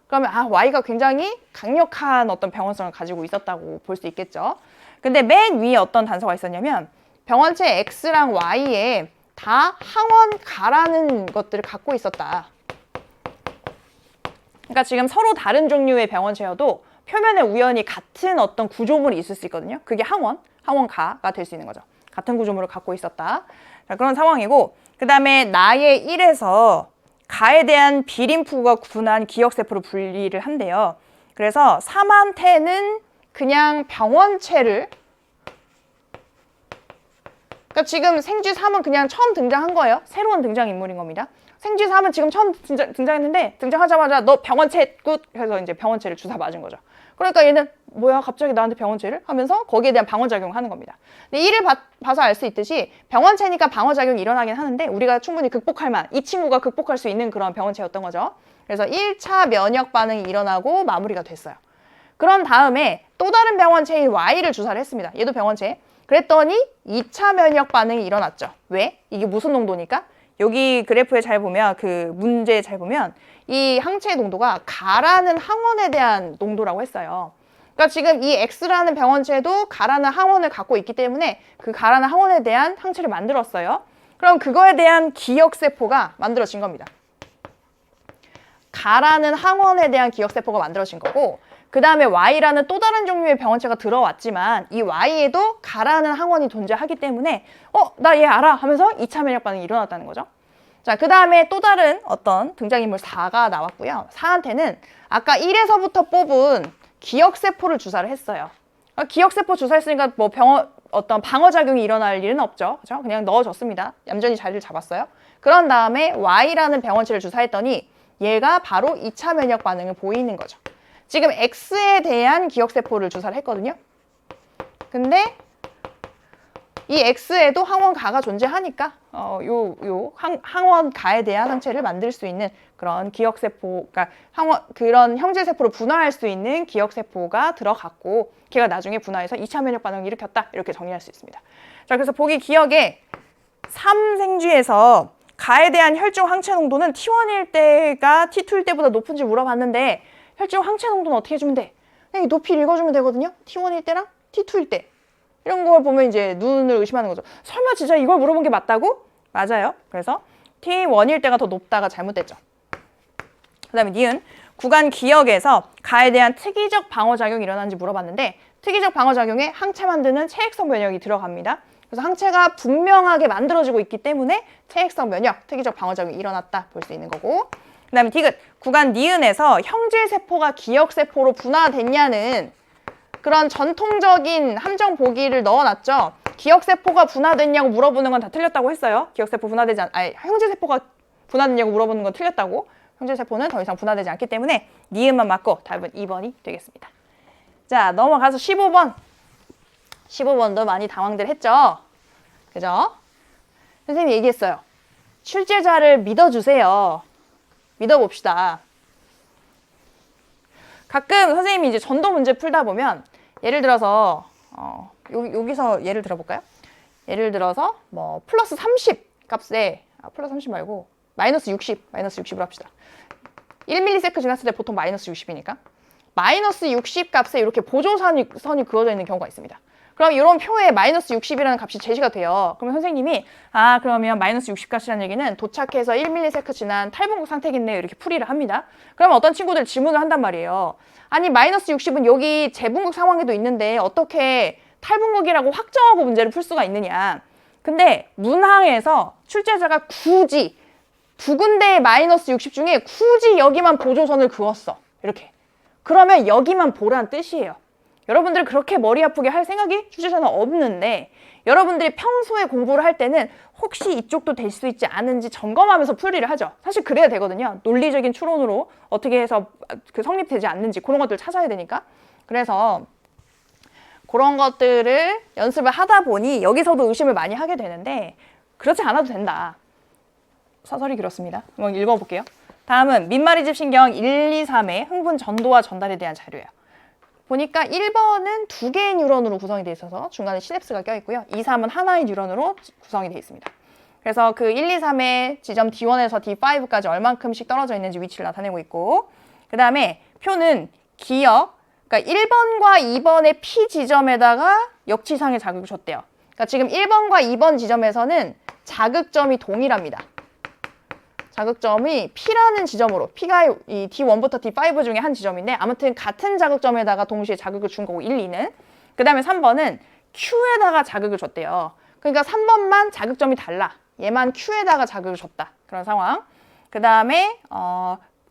그러면 Y가 굉장히 강력한 어떤 병원성을 가지고 있었다고 볼 수 있겠죠. 근데 맨 위에 어떤 단서가 있었냐면 병원체 X랑 Y에 다 항원 가라는 것들을 갖고 있었다. 그러니까 지금 서로 다른 종류의 병원체여도 표면에 우연히 같은 어떤 구조물이 있을 수 있거든요. 그게 항원가가 될 수 있는 거죠. 같은 구조물을 갖고 있었다. 자, 그런 상황이고 그 다음에 나의 1에서 가에 대한 비림프가 분한 기억세포로 분리를 한대요. 그래서 3한테는 그냥 병원체를 그러니까 지금 생쥐 3은 그냥 처음 등장한 거예요. 새로운 등장인물인 겁니다. 생쥐 3은 지금 처음 등장했는데 등장하자마자 너 병원체 굿 해서 이제 병원체를 주사 맞은 거죠. 그러니까 얘는 뭐야 갑자기 나한테 병원체를 하면서 거기에 대한 방어작용을 하는 겁니다. 근데 이를 봐서 알 수 있듯이 병원체니까 방어작용이 일어나긴 하는데 우리가 충분히 극복할 만한 이 친구가 극복할 수 있는 그런 병원체였던 거죠. 그래서 1차 면역 반응이 일어나고 마무리가 됐어요. 그런 다음에 또 다른 병원체인 Y를 주사를 했습니다. 얘도 병원체. 그랬더니 2차 면역 반응이 일어났죠. 왜? 이게 무슨 농도니까? 여기 그래프에 잘 보면 그 문제에 잘 보면 이 항체의 농도가 가라는 항원에 대한 농도라고 했어요. 그러니까 지금 이 X라는 병원체도 가라는 항원을 갖고 있기 때문에 그 가라는 항원에 대한 항체를 만들었어요. 그럼 그거에 대한 기억세포가 만들어진 겁니다. 가라는 항원에 대한 기억세포가 만들어진 거고, 그 다음에 Y라는 또 다른 종류의 병원체가 들어왔지만 이 Y에도 가라는 항원이 존재하기 때문에 나 얘 알아 하면서 2차 면역 반응이 일어났다는 거죠. 자, 그 다음에 또 다른 어떤 등장인물 4가 나왔고요. 4한테는 아까 1에서부터 뽑은 기억세포를 주사를 했어요. 기억세포 주사했으니까 뭐 어떤 방어작용이 일어날 일은 없죠. 그죠? 그냥 넣어줬습니다. 얌전히 자리를 잡았어요. 그런 다음에 Y라는 병원체를 주사했더니 얘가 바로 2차 면역 반응을 보이는 거죠. 지금 X에 대한 기억세포를 주사를 했거든요. 근데 이 X에도 항원가가 존재하니까 항원가에 대한 항체를 만들 수 있는 그런 기억세포, 그러니까 그런 형제세포를 분화할 수 있는 기억세포가 들어갔고 걔가 나중에 분화해서 2차 면역 반응을 일으켰다. 이렇게 정리할 수 있습니다. 자, 그래서 보기 기억에 3생쥐에서 가에 대한 혈중 항체 농도는 T1일 때가 T2일 때보다 높은지 물어봤는데 혈중 항체 농도는 어떻게 해주면 돼? 그냥 높이 읽어주면 되거든요. T1일 때랑 T2일 때. 이런 걸 보면 이제 눈을 의심하는 거죠. 설마 진짜 이걸 물어본 게 맞다고? 맞아요. 그래서 T1일 때가 더 높다가 잘못됐죠. 그 다음에 니은 구간 기억에서 가에 대한 특이적 방어작용이 일어나는지 물어봤는데 특이적 방어작용에 항체 만드는 체액성 면역이 들어갑니다. 그래서 항체가 분명하게 만들어지고 있기 때문에 체액성 면역, 특이적 방어작용이 일어났다 볼 수 있는 거고, 그 다음에 디귿, 구간 니은에서 형질세포가 기억세포로 분화됐냐는 그런 전통적인 함정 보기를 넣어놨죠. 기억세포가 분화됐냐고 물어보는 건 다 틀렸다고 했어요. 기억세포 분화되지 형질세포가 분화됐냐고 물어보는 건 틀렸다고. 형질세포는 더 이상 분화되지 않기 때문에 니은만 맞고 답은 2번이 되겠습니다. 자, 넘어가서 15번. 15번도 많이 당황들 했죠. 그죠? 선생님이 얘기했어요. 출제자를 믿어주세요. 믿어봅시다. 가끔 선생님이 이제 전도 문제 풀다 보면 예를 들어서 여기서 예를 들어볼까요? 예를 들어서 뭐 플러스 30 값에 플러스 30 말고 마이너스 60으로 합시다. 1mS 지났을 때 보통 마이너스 60이니까 마이너스 60 값에 이렇게 보조선이 그어져 있는 경우가 있습니다. 그럼 이런 표에 마이너스 60이라는 값이 제시가 돼요. 그러면 선생님이 그러면 마이너스 60 값이라는 얘기는 도착해서 1mS 지난 탈분국 상태겠네요. 이렇게 풀이를 합니다. 그러면 어떤 친구들 질문을 한단 말이에요. 아니 마이너스 60은 여기 재분국 상황에도 있는데 어떻게 탈분국이라고 확정하고 문제를 풀 수가 있느냐. 근데 문항에서 출제자가 굳이 두 군데의 마이너스 60 중에 굳이 여기만 보조선을 그었어. 이렇게. 그러면 여기만 보란 뜻이에요. 여러분들이 그렇게 머리 아프게 할 생각이 출제자는 없는데 여러분들이 평소에 공부를 할 때는 혹시 이쪽도 될 수 있지 않은지 점검하면서 풀이를 하죠. 사실 그래야 되거든요. 논리적인 추론으로 어떻게 해서 성립되지 않는지 그런 것들을 찾아야 되니까. 그래서 그런 것들을 연습을 하다 보니 여기서도 의심을 많이 하게 되는데 그렇지 않아도 된다. 사설이 그렇습니다. 한번 읽어볼게요. 다음은 민마리집 신경 1, 2, 3의 흥분 전도와 전달에 대한 자료예요. 보니까 1번은 두 개의 뉴런으로 구성이 되어 있어서 중간에 시냅스가 껴있고요. 2, 3은 하나의 뉴런으로 구성이 되어 있습니다. 그래서 그 1, 2, 3의 지점 D1에서 D5까지 얼만큼씩 떨어져 있는지 위치를 나타내고 있고 그 다음에 표는 기억, 그러니까 1번과 2번의 P 지점에다가 역치상의 자극을 줬대요. 그러니까 지금 1번과 2번 지점에서는 자극점이 동일합니다. 자극점이 P라는 지점으로, P가 이 D1부터 D5 중에 한 지점인데 아무튼 같은 자극점에다가 동시에 자극을 준 거고 1, 2는. 그 다음에 3번은 Q에다가 자극을 줬대요. 그러니까 3번만 자극점이 달라. 얘만 Q에다가 자극을 줬다. 그런 상황. 그 다음에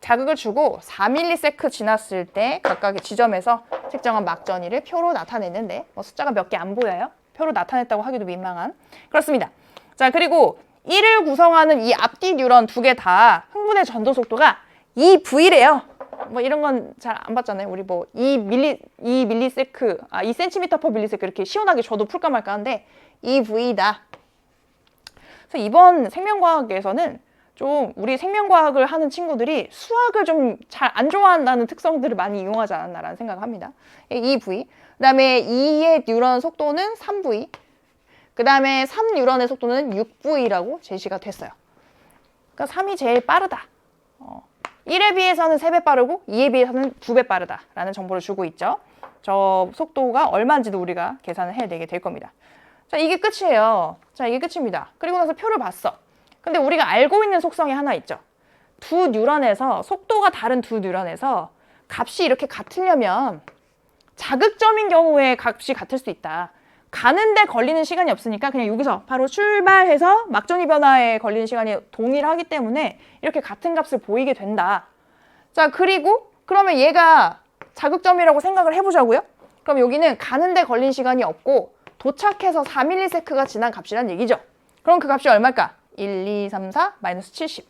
자극을 주고 4mS 지났을 때 각각의 지점에서 측정한 막전이를 표로 나타냈는데 뭐 숫자가 몇 개 안 보여요. 표로 나타냈다고 하기도 민망한. 그렇습니다. 자, 그리고 1을 구성하는 이 앞뒤 뉴런 두 개 다 흥분의 전도 속도가 2V래요. 뭐 이런 건 잘 안 봤잖아요. 우리 뭐 2cm/ms 이렇게 시원하게 줘도 풀까 말까 하는데 2V다. 그래서 이번 생명과학에서는 좀 우리 생명과학을 하는 친구들이 수학을 좀 잘 안 좋아한다는 특성들을 많이 이용하지 않았나라는 생각을 합니다. 2V. 그 다음에 2의 뉴런 속도는 3V. 그 다음에 3뉴런의 속도는 6V라고 제시가 됐어요. 그러니까 3이 제일 빠르다. 1에 비해서는 3배 빠르고 2에 비해서는 2배 빠르다라는 정보를 주고 있죠. 저 속도가 얼마인지도 우리가 계산을 해내게 될 겁니다. 자, 이게 끝이에요. 자, 이게 끝입니다. 그리고 나서 표를 봤어. 근데 우리가 알고 있는 속성이 하나 있죠. 두 뉴런에서 속도가 다른 두 뉴런에서 값이 이렇게 같으려면 자극점인 경우에 값이 같을 수 있다. 가는데 걸리는 시간이 없으니까 그냥 여기서 바로 출발해서 막전이 변화에 걸리는 시간이 동일하기 때문에 이렇게 같은 값을 보이게 된다. 자, 그리고 그러면 얘가 자극점이라고 생각을 해보자고요. 그럼 여기는 가는데 걸린 시간이 없고 도착해서 4ms가 지난 값이란 얘기죠. 그럼 그 값이 얼마일까? 1, 2, 3, 4, 마이너스 70.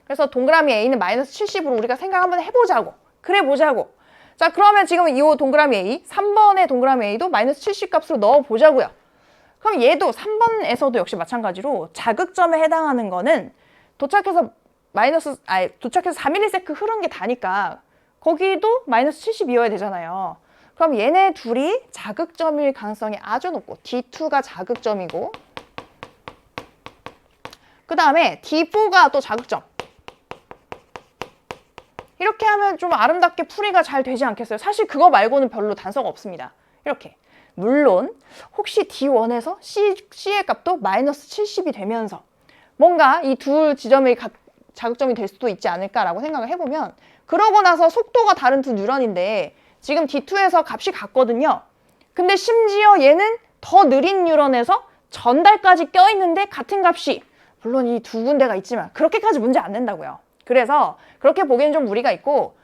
그래서 동그라미 A는 마이너스 70으로 우리가 생각 한번 해보자고. 그래 보자고. 자, 그러면 지금 이 동그라미 A, 3번의 동그라미 A도 마이너스 70 값으로 넣어보자고요. 그럼 얘도 3번에서도 역시 마찬가지로 자극점에 해당하는 거는 도착해서 4ms 흐른 게 다니까 거기도 마이너스 70이어야 되잖아요. 그럼 얘네 둘이 자극점일 가능성이 아주 높고 D2가 자극점이고 그 다음에 D4가 또 자극점. 이렇게 하면 좀 아름답게 풀이가 잘 되지 않겠어요? 사실 그거 말고는 별로 단서가 없습니다. 이렇게. 물론 혹시 D1에서 C의 값도 마이너스 70이 되면서 뭔가 이 두 지점의 자극점이 될 수도 있지 않을까라고 생각을 해보면 그러고 나서 속도가 다른 두 뉴런인데 지금 D2에서 값이 같거든요. 근데 심지어 얘는 더 느린 뉴런에서 전달까지 껴있는데 같은 값이 물론 이 두 군데가 있지만 그렇게까지 문제 안 낸다고요. 그래서 그렇게 보기엔 좀 무리가 있고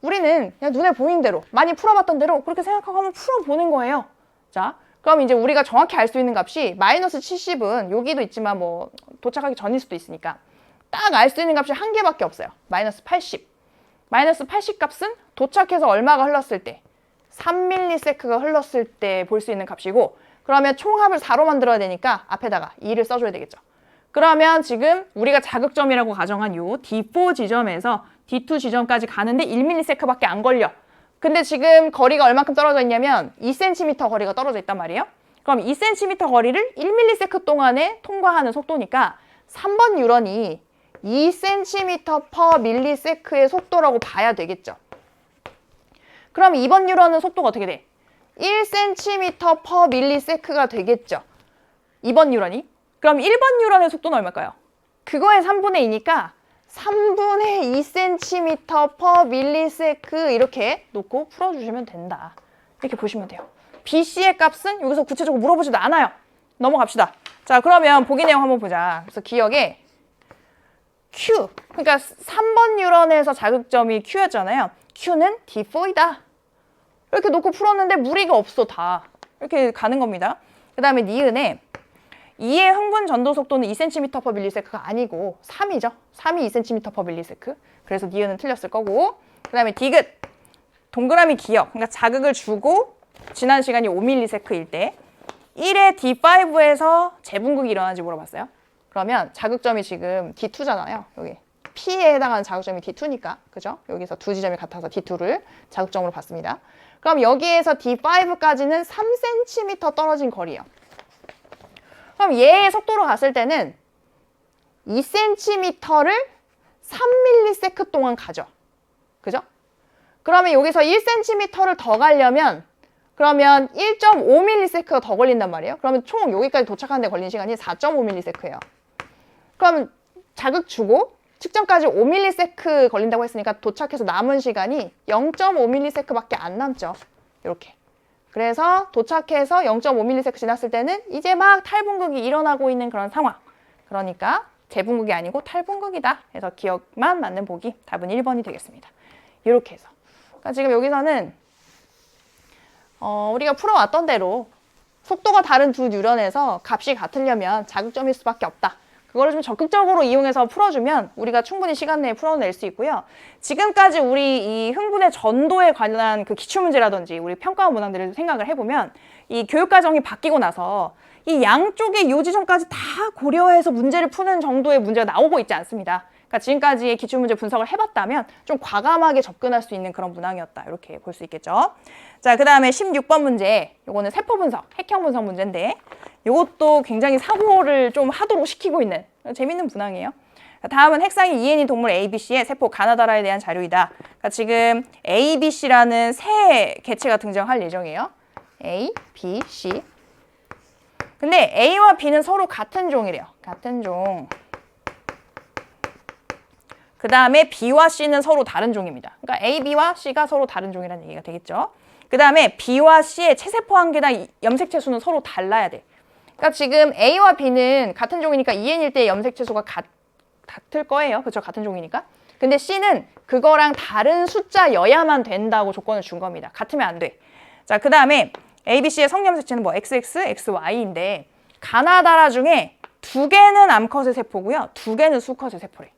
우리는 그냥 눈에 보이는 대로 많이 풀어봤던 대로 그렇게 생각하고 한번 풀어보는 거예요. 자, 그럼 이제 우리가 정확히 알 수 있는 값이 마이너스 70은 여기도 있지만 뭐 도착하기 전일 수도 있으니까 딱 알 수 있는 값이 한 개밖에 없어요. 마이너스 80. 마이너스 80 값은 도착해서 얼마가 흘렀을 때 3ms가 흘렀을 때 볼 수 있는 값이고 그러면 총합을 4로 만들어야 되니까 앞에다가 2를 써줘야 되겠죠. 그러면 지금 우리가 자극점이라고 가정한 요 D4 지점에서 D2 지점까지 가는데 1ms밖에 안 걸려. 근데 지금 거리가 얼마큼 떨어져 있냐면 2cm 거리가 떨어져 있단 말이에요. 그럼 2cm 거리를 1ms 동안에 통과하는 속도니까 3번 뉴런이 2cm/ms의 속도라고 봐야 되겠죠. 그럼 2번 뉴런은 속도가 어떻게 돼? 1cm/ms가 되겠죠. 2번 뉴런이. 그럼 1번 뉴런의 속도는 얼마일까요? 그거의 3분의 2니까 3분의 2cm/ms 이렇게 놓고 풀어주시면 된다. 이렇게 보시면 돼요. BC의 값은 여기서 구체적으로 물어보지도 않아요. 넘어갑시다. 자, 그러면 보기 내용 한번 보자. 그래서 기억에 Q, 그러니까 3번 뉴런에서 자극점이 Q였잖아요. Q는 D4이다. 이렇게 놓고 풀었는데 무리가 없어 다. 이렇게 가는 겁니다. 그 다음에 니은에 2의 흥분 전도 속도는 2cm/ms가 아니고 3이죠. 3이 2cm/ms. 그래서 니은은 틀렸을 거고. 그 다음에 디귿. 동그라미 기억. 그러니까 자극을 주고 지난 시간이 5ms일 때 1의 D5에서 재분극이 일어나는지 물어봤어요. 그러면 자극점이 지금 D2잖아요. 여기 P에 해당하는 자극점이 D2니까. 그죠? 여기서 두 지점이 같아서 D2를 자극점으로 봤습니다. 그럼 여기에서 D5까지는 3cm 떨어진 거리예요. 그럼 얘의 속도로 갔을 때는 2cm를 3ms 동안 가죠. 그죠? 그러면 여기서 1cm를 더 가려면 그러면 1.5ms가 더 걸린단 말이에요. 그러면 총 여기까지 도착하는 데 걸린 시간이 4.5ms예요. 그럼 자극 주고 측정까지 5ms 걸린다고 했으니까 도착해서 남은 시간이 0.5ms밖에 안 남죠. 이렇게. 그래서 도착해서 0.5ms 지났을 때는 이제 막 탈분극이 일어나고 있는 그런 상황. 그러니까 재분극이 아니고 탈분극이다. 해서 기억만 맞는 보기 답은 1번이 되겠습니다. 이렇게 해서. 그러니까 지금 여기서는 우리가 풀어왔던 대로 속도가 다른 두 뉴런에서 값이 같으려면 자극점일 수밖에 없다. 그거를 좀 적극적으로 이용해서 풀어주면 우리가 충분히 시간 내에 풀어낼 수 있고요. 지금까지 우리 이 흥분의 전도에 관한 그 기출문제라든지 우리 평가원 문항들을 생각을 해보면 이 교육과정이 바뀌고 나서 이 양쪽의 요 지점까지 다 고려해서 문제를 푸는 정도의 문제가 나오고 있지 않습니다. 그러니까 지금까지의 기출문제 분석을 해봤다면 좀 과감하게 접근할 수 있는 그런 문항이었다. 이렇게 볼 수 있겠죠. 자, 그 다음에 16번 문제. 요거는 세포 분석, 핵형 분석 문제인데 이것도 굉장히 사고를 좀 하도록 시키고 있는 재밌는 문항이에요. 다음은 핵상이 2N인 동물 ABC의 세포 가나다라에 대한 자료이다. 그러니까 지금 ABC라는 새 개체가 등장할 예정이에요. A, B, C. 근데 A와 B는 서로 같은 종이래요. 같은 종. 그 다음에 B와 C는 서로 다른 종입니다. 그러니까 A, B와 C가 서로 다른 종이라는 얘기가 되겠죠. 그 다음에 B와 C의 체세포 한계나 염색체 수는 서로 달라야 돼. 그러니까 지금 A와 B는 같은 종이니까 2N일 때 염색체 수가 같을 거예요. 그렇죠? 같은 종이니까. 근데 C는 그거랑 다른 숫자여야만 된다고 조건을 준 겁니다. 같으면 안 돼. 자, 그 다음에 ABC의 성염색체는 뭐 XX, XY인데 가나다라 중에 2개는 암컷의 세포고요. 2개는 수컷의 세포래.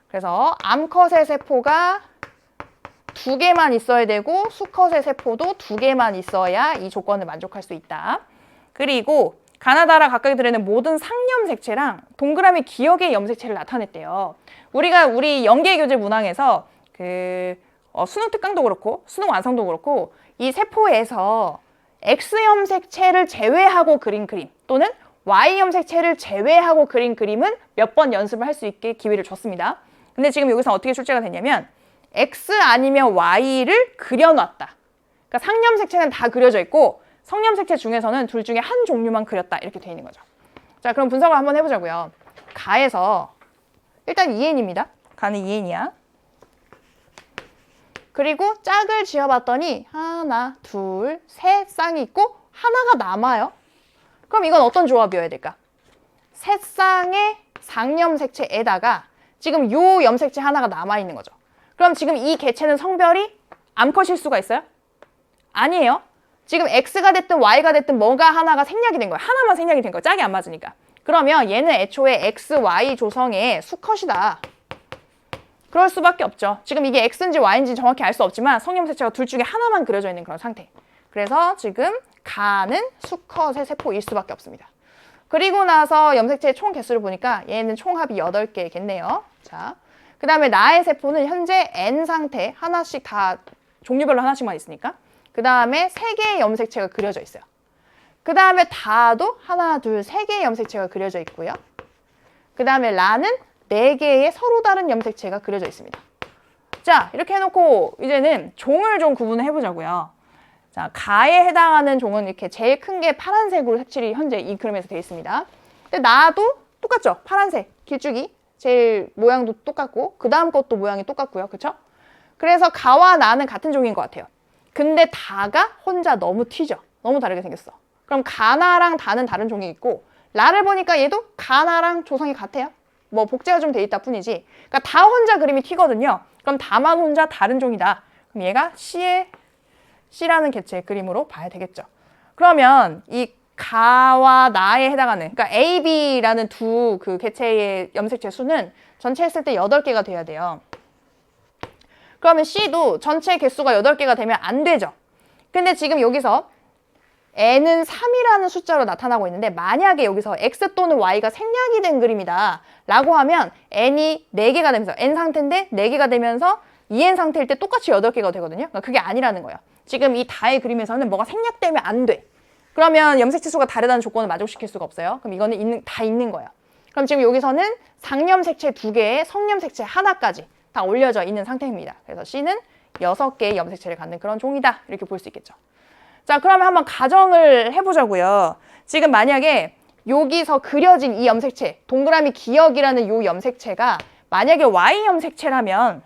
그래서 암컷의 세포가 2개만 있어야 되고 수컷의 세포도 2개만 있어야 이 조건을 만족할 수 있다. 그리고 가나다라 각각의 들에는 모든 상염색체랑 동그라미 기역의 염색체를 나타냈대요. 우리 연계교재 문항에서 수능 특강도 그렇고 수능 완성도 그렇고 이 세포에서 X염색체를 제외하고 그린 그림 또는 Y염색체를 제외하고 그린 그림은 몇 번 연습을 할 수 있게 기회를 줬습니다. 근데 지금 여기서 어떻게 출제가 됐냐면 X 아니면 Y를 그려놨다. 그러니까 상염색체는 다 그려져 있고 성염색체 중에서는 둘 중에 한 종류만 그렸다. 이렇게 돼 있는 거죠. 자, 그럼 분석을 한번 해보자고요. 가에서 일단 2N입니다. 가는 2N이야. 그리고 짝을 지어봤더니 하나, 둘, 셋 쌍이 있고 하나가 남아요. 그럼 이건 어떤 조합이어야 될까? 셋 쌍의 상염색체에다가 지금 요 염색체 하나가 남아있는 거죠. 그럼 지금 이 개체는 성별이 암컷일 수가 있어요? 아니에요. 지금 X가 됐든 Y가 됐든 뭐가 하나가 생략이 된 거야. 하나만 생략이 된 거야. 짝이 안 맞으니까. 그러면 얘는 애초에 X, Y 조성의 수컷이다. 그럴 수밖에 없죠. 지금 이게 X인지 Y인지 정확히 알 수 없지만 성염색체가 둘 중에 하나만 그려져 있는 그런 상태. 그래서 지금 가는 수컷의 세포일 수밖에 없습니다. 그리고 나서 염색체의 총 개수를 보니까 얘는 총합이 8개겠네요. 자, 그 다음에 나의 세포는 현재 N 상태 하나씩 다 종류별로 하나씩만 있으니까 그 다음에 3개의 염색체가 그려져 있어요. 그 다음에 다도 하나, 둘, 3개의 염색체가 그려져 있고요. 그 다음에 라는 4개의 서로 다른 염색체가 그려져 있습니다. 자, 이렇게 해놓고 이제는 종을 좀 구분을 해보자고요. 자, 가에 해당하는 종은 이렇게 제일 큰 게 파란색으로 색칠이 현재 이 그림에서 되어 있습니다. 근데 나도 똑같죠? 파란색, 길쭉이. 제일 모양도 똑같고 그 다음 것도 모양이 똑같고요. 그쵸? 그래서 가와 나는 같은 종인 것 같아요. 근데 다가 혼자 너무 튀죠. 너무 다르게 생겼어. 그럼 가나랑 다는 다른 종이 있고 라를 보니까 얘도 가나랑 조성이 같아요. 뭐 복제가 좀 돼 있다 뿐이지. 그러니까 다 혼자 그림이 튀거든요. 그럼 다만 혼자 다른 종이다. 그럼 얘가 C라는 개체의 그림으로 봐야 되겠죠. 그러면 이 가와 나에 해당하는 그러니까 A, B라는 두 그 개체의 염색체 수는 전체 했을 때 8개가 돼야 돼요. 그러면 C도 전체 개수가 8개가 되면 안 되죠. 근데 지금 여기서 N은 3이라는 숫자로 나타나고 있는데 만약에 여기서 X 또는 Y가 생략이 된 그림이다 라고 하면 N이 4개가 되면서 N 상태인데 4개가 되면서 2N 상태일 때 똑같이 8개가 되거든요. 그러니까 그게 아니라는 거예요. 지금 이 다의 그림에서는 뭐가 생략되면 안 돼. 그러면 염색체 수가 다르다는 조건을 만족시킬 수가 없어요. 그럼 이거는 다 있는 거예요. 그럼 지금 여기서는 상염색체 2개에 성염색체 하나까지 다 올려져 있는 상태입니다. 그래서 C는 6개의 염색체를 갖는 그런 종이다. 이렇게 볼 수 있겠죠. 자, 그러면 한번 가정을 해보자고요. 지금 만약에 여기서 그려진 이 염색체, 동그라미 기역이라는 이 염색체가 만약에 Y 염색체라면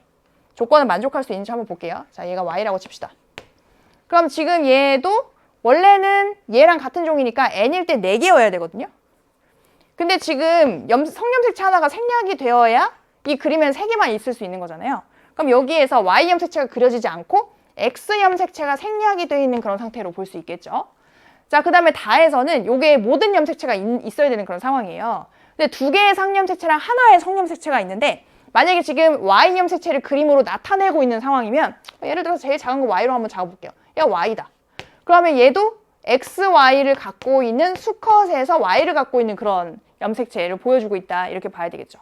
조건을 만족할 수 있는지 한번 볼게요. 자, 얘가 Y라고 칩시다. 그럼 지금 얘도 원래는 얘랑 같은 종이니까 N일 때 4개여야 되거든요. 근데 지금 성염색체 하나가 생략이 되어야 이 그림엔 3개만 있을 수 있는 거잖아요. 그럼 여기에서 Y 염색체가 그려지지 않고 X 염색체가 생략이 되어 있는 그런 상태로 볼 수 있겠죠. 자, 그 다음에 다에서는 요게 모든 염색체가 있어야 되는 그런 상황이에요. 근데 2개의 상염색체랑 하나의 성염색체가 있는데 만약에 지금 Y 염색체를 그림으로 나타내고 있는 상황이면 예를 들어서 제일 작은 거 Y로 한번 잡아볼게요. 얘가 Y다. 그러면 얘도 XY를 갖고 있는 수컷에서 Y를 갖고 있는 그런 염색체를 보여주고 있다. 이렇게 봐야 되겠죠.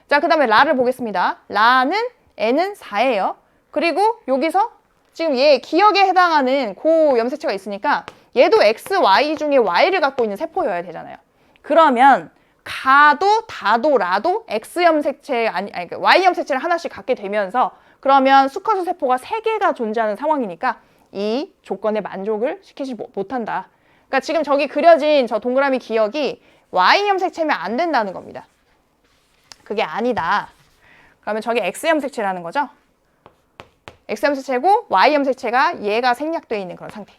자, 그 다음에 라를 보겠습니다. 라는 N은 4예요. 그리고 여기서 지금 얘 기역에 해당하는 그 염색체가 있으니까 얘도 X, Y 중에 Y를 갖고 있는 세포여야 되잖아요. 그러면 가도, 다도, 라도 X염 색채, Y염 색채를 하나씩 갖게 되면서 그러면 수컷의 세포가 3개가 존재하는 상황이니까 이 조건에 만족을 시키지 못한다. 그러니까 지금 저기 그려진 저 동그라미 기억이 Y염 색채면 안 된다는 겁니다. 그게 아니다. 그러면 저게 X염 색채라는 거죠. X염 색채고 Y염 색채가 얘가 생략되어 있는 그런 상태.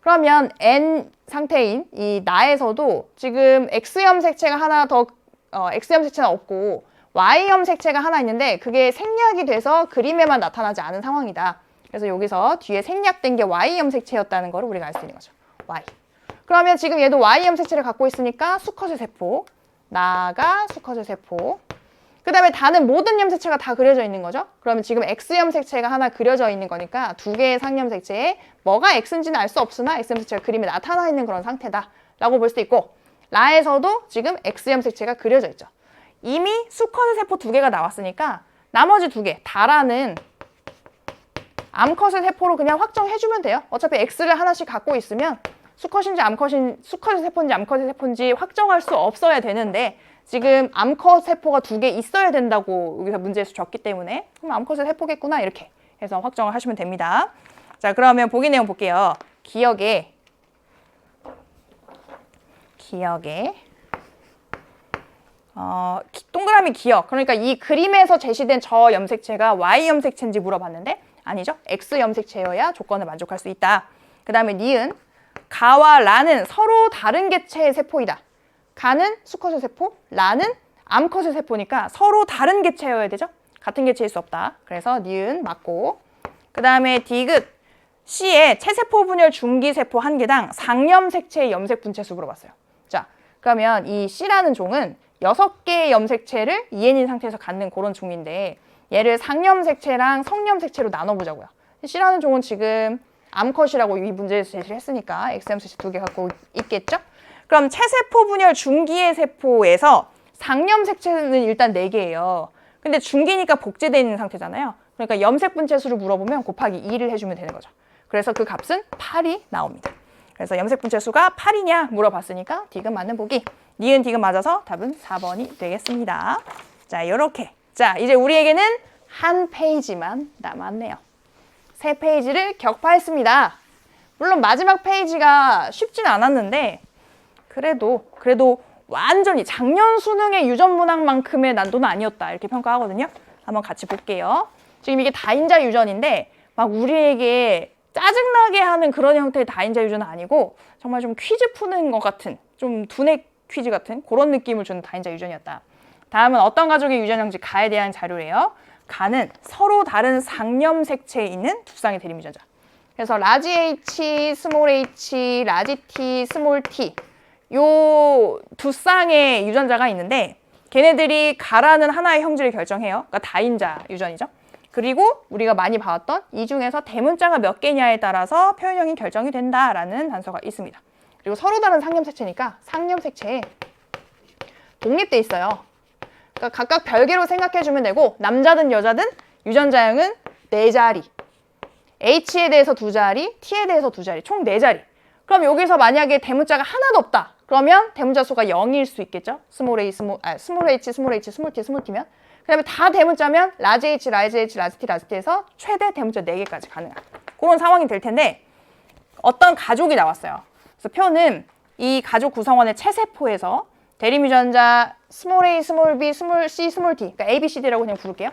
그러면 N 상태인 이 나에서도 지금 X염 색채가 하나 더, X염 색채는 없고 Y염 색채가 하나 있는데 그게 생략이 돼서 그림에만 나타나지 않은 상황이다. 그래서 여기서 뒤에 생략된 게 Y염 색채였다는 거를 우리가 알 수 있는 거죠. Y. 그러면 지금 얘도 Y염 색채를 갖고 있으니까 수컷의 세포, 나가 수컷의 세포, 그 다음에 다는 모든 염색체가 다 그려져 있는 거죠. 그러면 지금 X염 색채가 하나 그려져 있는 거니까 2개의 상염 색채에 뭐가 X인지는 알 수 없으나 X염 색채가 그림에 나타나 있는 그런 상태다 라고 볼 수 있고, 라에서도 지금 X염 색채가 그려져 있죠. 이미 수컷의 세포 2개가 나왔으니까 나머지 2개, 다라는 암컷의 세포로 그냥 확정해주면 돼요. 어차피 X를 하나씩 갖고 있으면 수컷의 세포인지 암컷의 세포인지 확정할 수 없어야 되는데 지금 암컷 세포가 2개 있어야 된다고 여기서 문제에서 줬기 때문에 그럼 암컷의 세포겠구나 이렇게 해서 확정을 하시면 됩니다. 자, 그러면 보기 내용 볼게요. 기억에 동그라미 기억, 그러니까 이 그림에서 제시된 저 염색체가 Y 염색체인지 물어봤는데 아니죠. X 염색체여야 조건을 만족할 수 있다. 그 다음에 니은 가와 라는 서로 다른 개체의 세포이다. 가는 수컷의 세포, 라는 암컷의 세포니까 서로 다른 개체여야 되죠. 같은 개체일 수 없다. 그래서 니은 맞고, 그 다음에 디귿 C에 체세포 분열 중기세포 1개당 상염색체의 염색 분체수 물어봤어요. 자, 그러면 이 C라는 종은 6개의 염색체를 EN인 상태에서 갖는 그런 종인데 얘를 상염색체랑 성염색체로 나눠보자고요. C라는 종은 지금 암컷이라고 이 문제에서 제시를 했으니까 X염색체 2개 갖고 있겠죠? 그럼 체세포 분열 중기의 세포에서 상염색체는 일단 4개예요. 근데 중기니까 복제되어 있는 상태잖아요. 그러니까 염색 분체수를 물어보면 곱하기 2를 해주면 되는 거죠. 그래서 그 값은 8이 나옵니다. 그래서 염색 분체수가 8이냐 물어봤으니까 디귿 맞는 보기. 니은 디귿 맞아서 답은 4번이 되겠습니다. 자, 요렇게. 자, 이제 우리에게는 한 페이지만 남았네요. 3페이지를 격파했습니다. 물론 마지막 페이지가 쉽진 않았는데 그래도 완전히 작년 수능의 유전문항만큼의 난도는 아니었다 이렇게 평가하거든요. 한번 같이 볼게요. 지금 이게 다인자 유전인데 막 우리에게 짜증나게 하는 그런 형태의 다인자 유전은 아니고 정말 좀 퀴즈 푸는 것 같은, 좀 두뇌 퀴즈 같은 그런 느낌을 주는 다인자 유전이었다. 다음은 어떤 가족의 유전 형식 가에 대한 자료래요. 가는 서로 다른 상염 색채에 있는 두 쌍의 대립 유전자. 그래서 라지 H, 스몰 h, 라지 T, 스몰 t 요 두 쌍의 유전자가 있는데 걔네들이 가라는 하나의 형질을 결정해요. 그러니까 다인자 유전이죠. 그리고 우리가 많이 봐왔던 이 중에서 대문자가 몇 개냐에 따라서 표현형이 결정이 된다라는 단서가 있습니다. 그리고 서로 다른 상염색체니까 상염색체에 독립돼 있어요. 그러니까 각각 별개로 생각해주면 되고 남자든 여자든 유전자형은 4자리, H에 대해서 2자리, T에 대해서 2자리, 총 4자리. 그럼 여기서 만약에 대문자가 하나도 없다. 그러면 대문자 수가 0일 수 있겠죠? 스몰 H, 스몰 T, 스몰 T면. 그 다음에 다 대문자면 라지 H, 라지 H, 라지 T, 라지 T에서 최대 대문자 4개까지 가능한 그런 상황이 될 텐데 어떤 가족이 나왔어요. 그래서 표는 이 가족 구성원의 체세포에서 대립 유전자 스몰 a, 스몰 b, 스몰 c, 스몰 d, 그러니까 a, b, c, d라고 그냥 부를게요.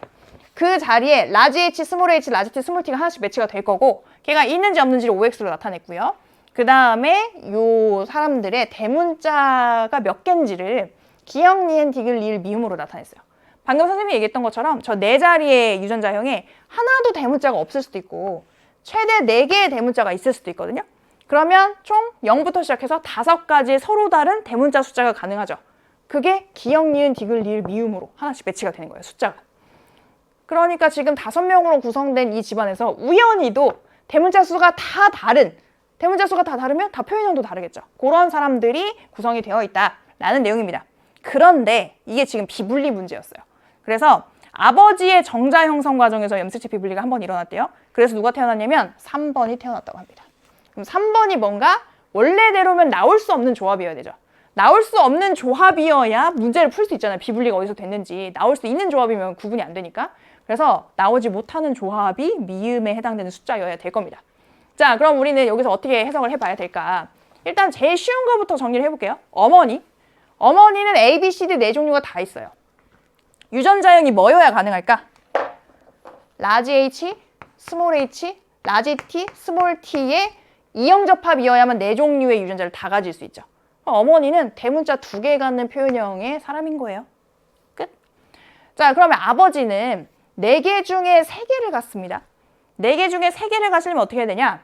그 자리에 라지 h, 스몰 h, 라지 t, 스몰 t가 하나씩 매치가 될 거고 걔가 있는지 없는지를 OX로 나타냈고요. 그 다음에 요 사람들의 대문자가 몇 개인지를 기역, 니은, 디귿, 리을, 미음으로 나타냈어요. 방금 선생님이 얘기했던 것처럼 저 4자리의 유전자형에 하나도 대문자가 없을 수도 있고 최대 4개의 대문자가 있을 수도 있거든요. 그러면 총 0부터 시작해서 5가지의 서로 다른 대문자 숫자가 가능하죠. 그게 기역, 니은, 디귿, 리을, 미음으로 하나씩 매치가 되는 거예요, 숫자가. 그러니까 지금 5명으로 구성된 이 집안에서 우연히도 대문자 수가 다 다르면 다 표현형도 다르겠죠. 그런 사람들이 구성이 되어 있다라는 내용입니다. 그런데 이게 지금 비분리 문제였어요. 그래서 아버지의 정자 형성 과정에서 염색체 비분리가 한 번 일어났대요. 그래서 누가 태어났냐면 3번이 태어났다고 합니다. 그럼 3번이 뭔가 원래대로면 나올 수 없는 조합이어야 되죠. 나올 수 없는 조합이어야 문제를 풀 수 있잖아요. 비분리가 어디서 됐는지. 나올 수 있는 조합이면 구분이 안 되니까. 그래서 나오지 못하는 조합이 미음에 해당되는 숫자여야 될 겁니다. 자, 그럼 우리는 여기서 어떻게 해석을 해봐야 될까? 일단 제일 쉬운 거부터 정리를 해볼게요. 어머니. 어머니는 A, B, C, D 네 종류가 다 있어요. 유전자형이 뭐여야 가능할까? 라지 H, 스몰 h, 라지 T, 스몰 t의 이형접합이어야만 네 종류의 유전자를 다 가질 수 있죠. 어머니는 대문자 2개 갖는 표현형의 사람인 거예요. 끝. 자, 그러면 아버지는 4개 중에 3개를 갖습니다. 4개 중에 3개를 가지려면 어떻게 해야 되냐?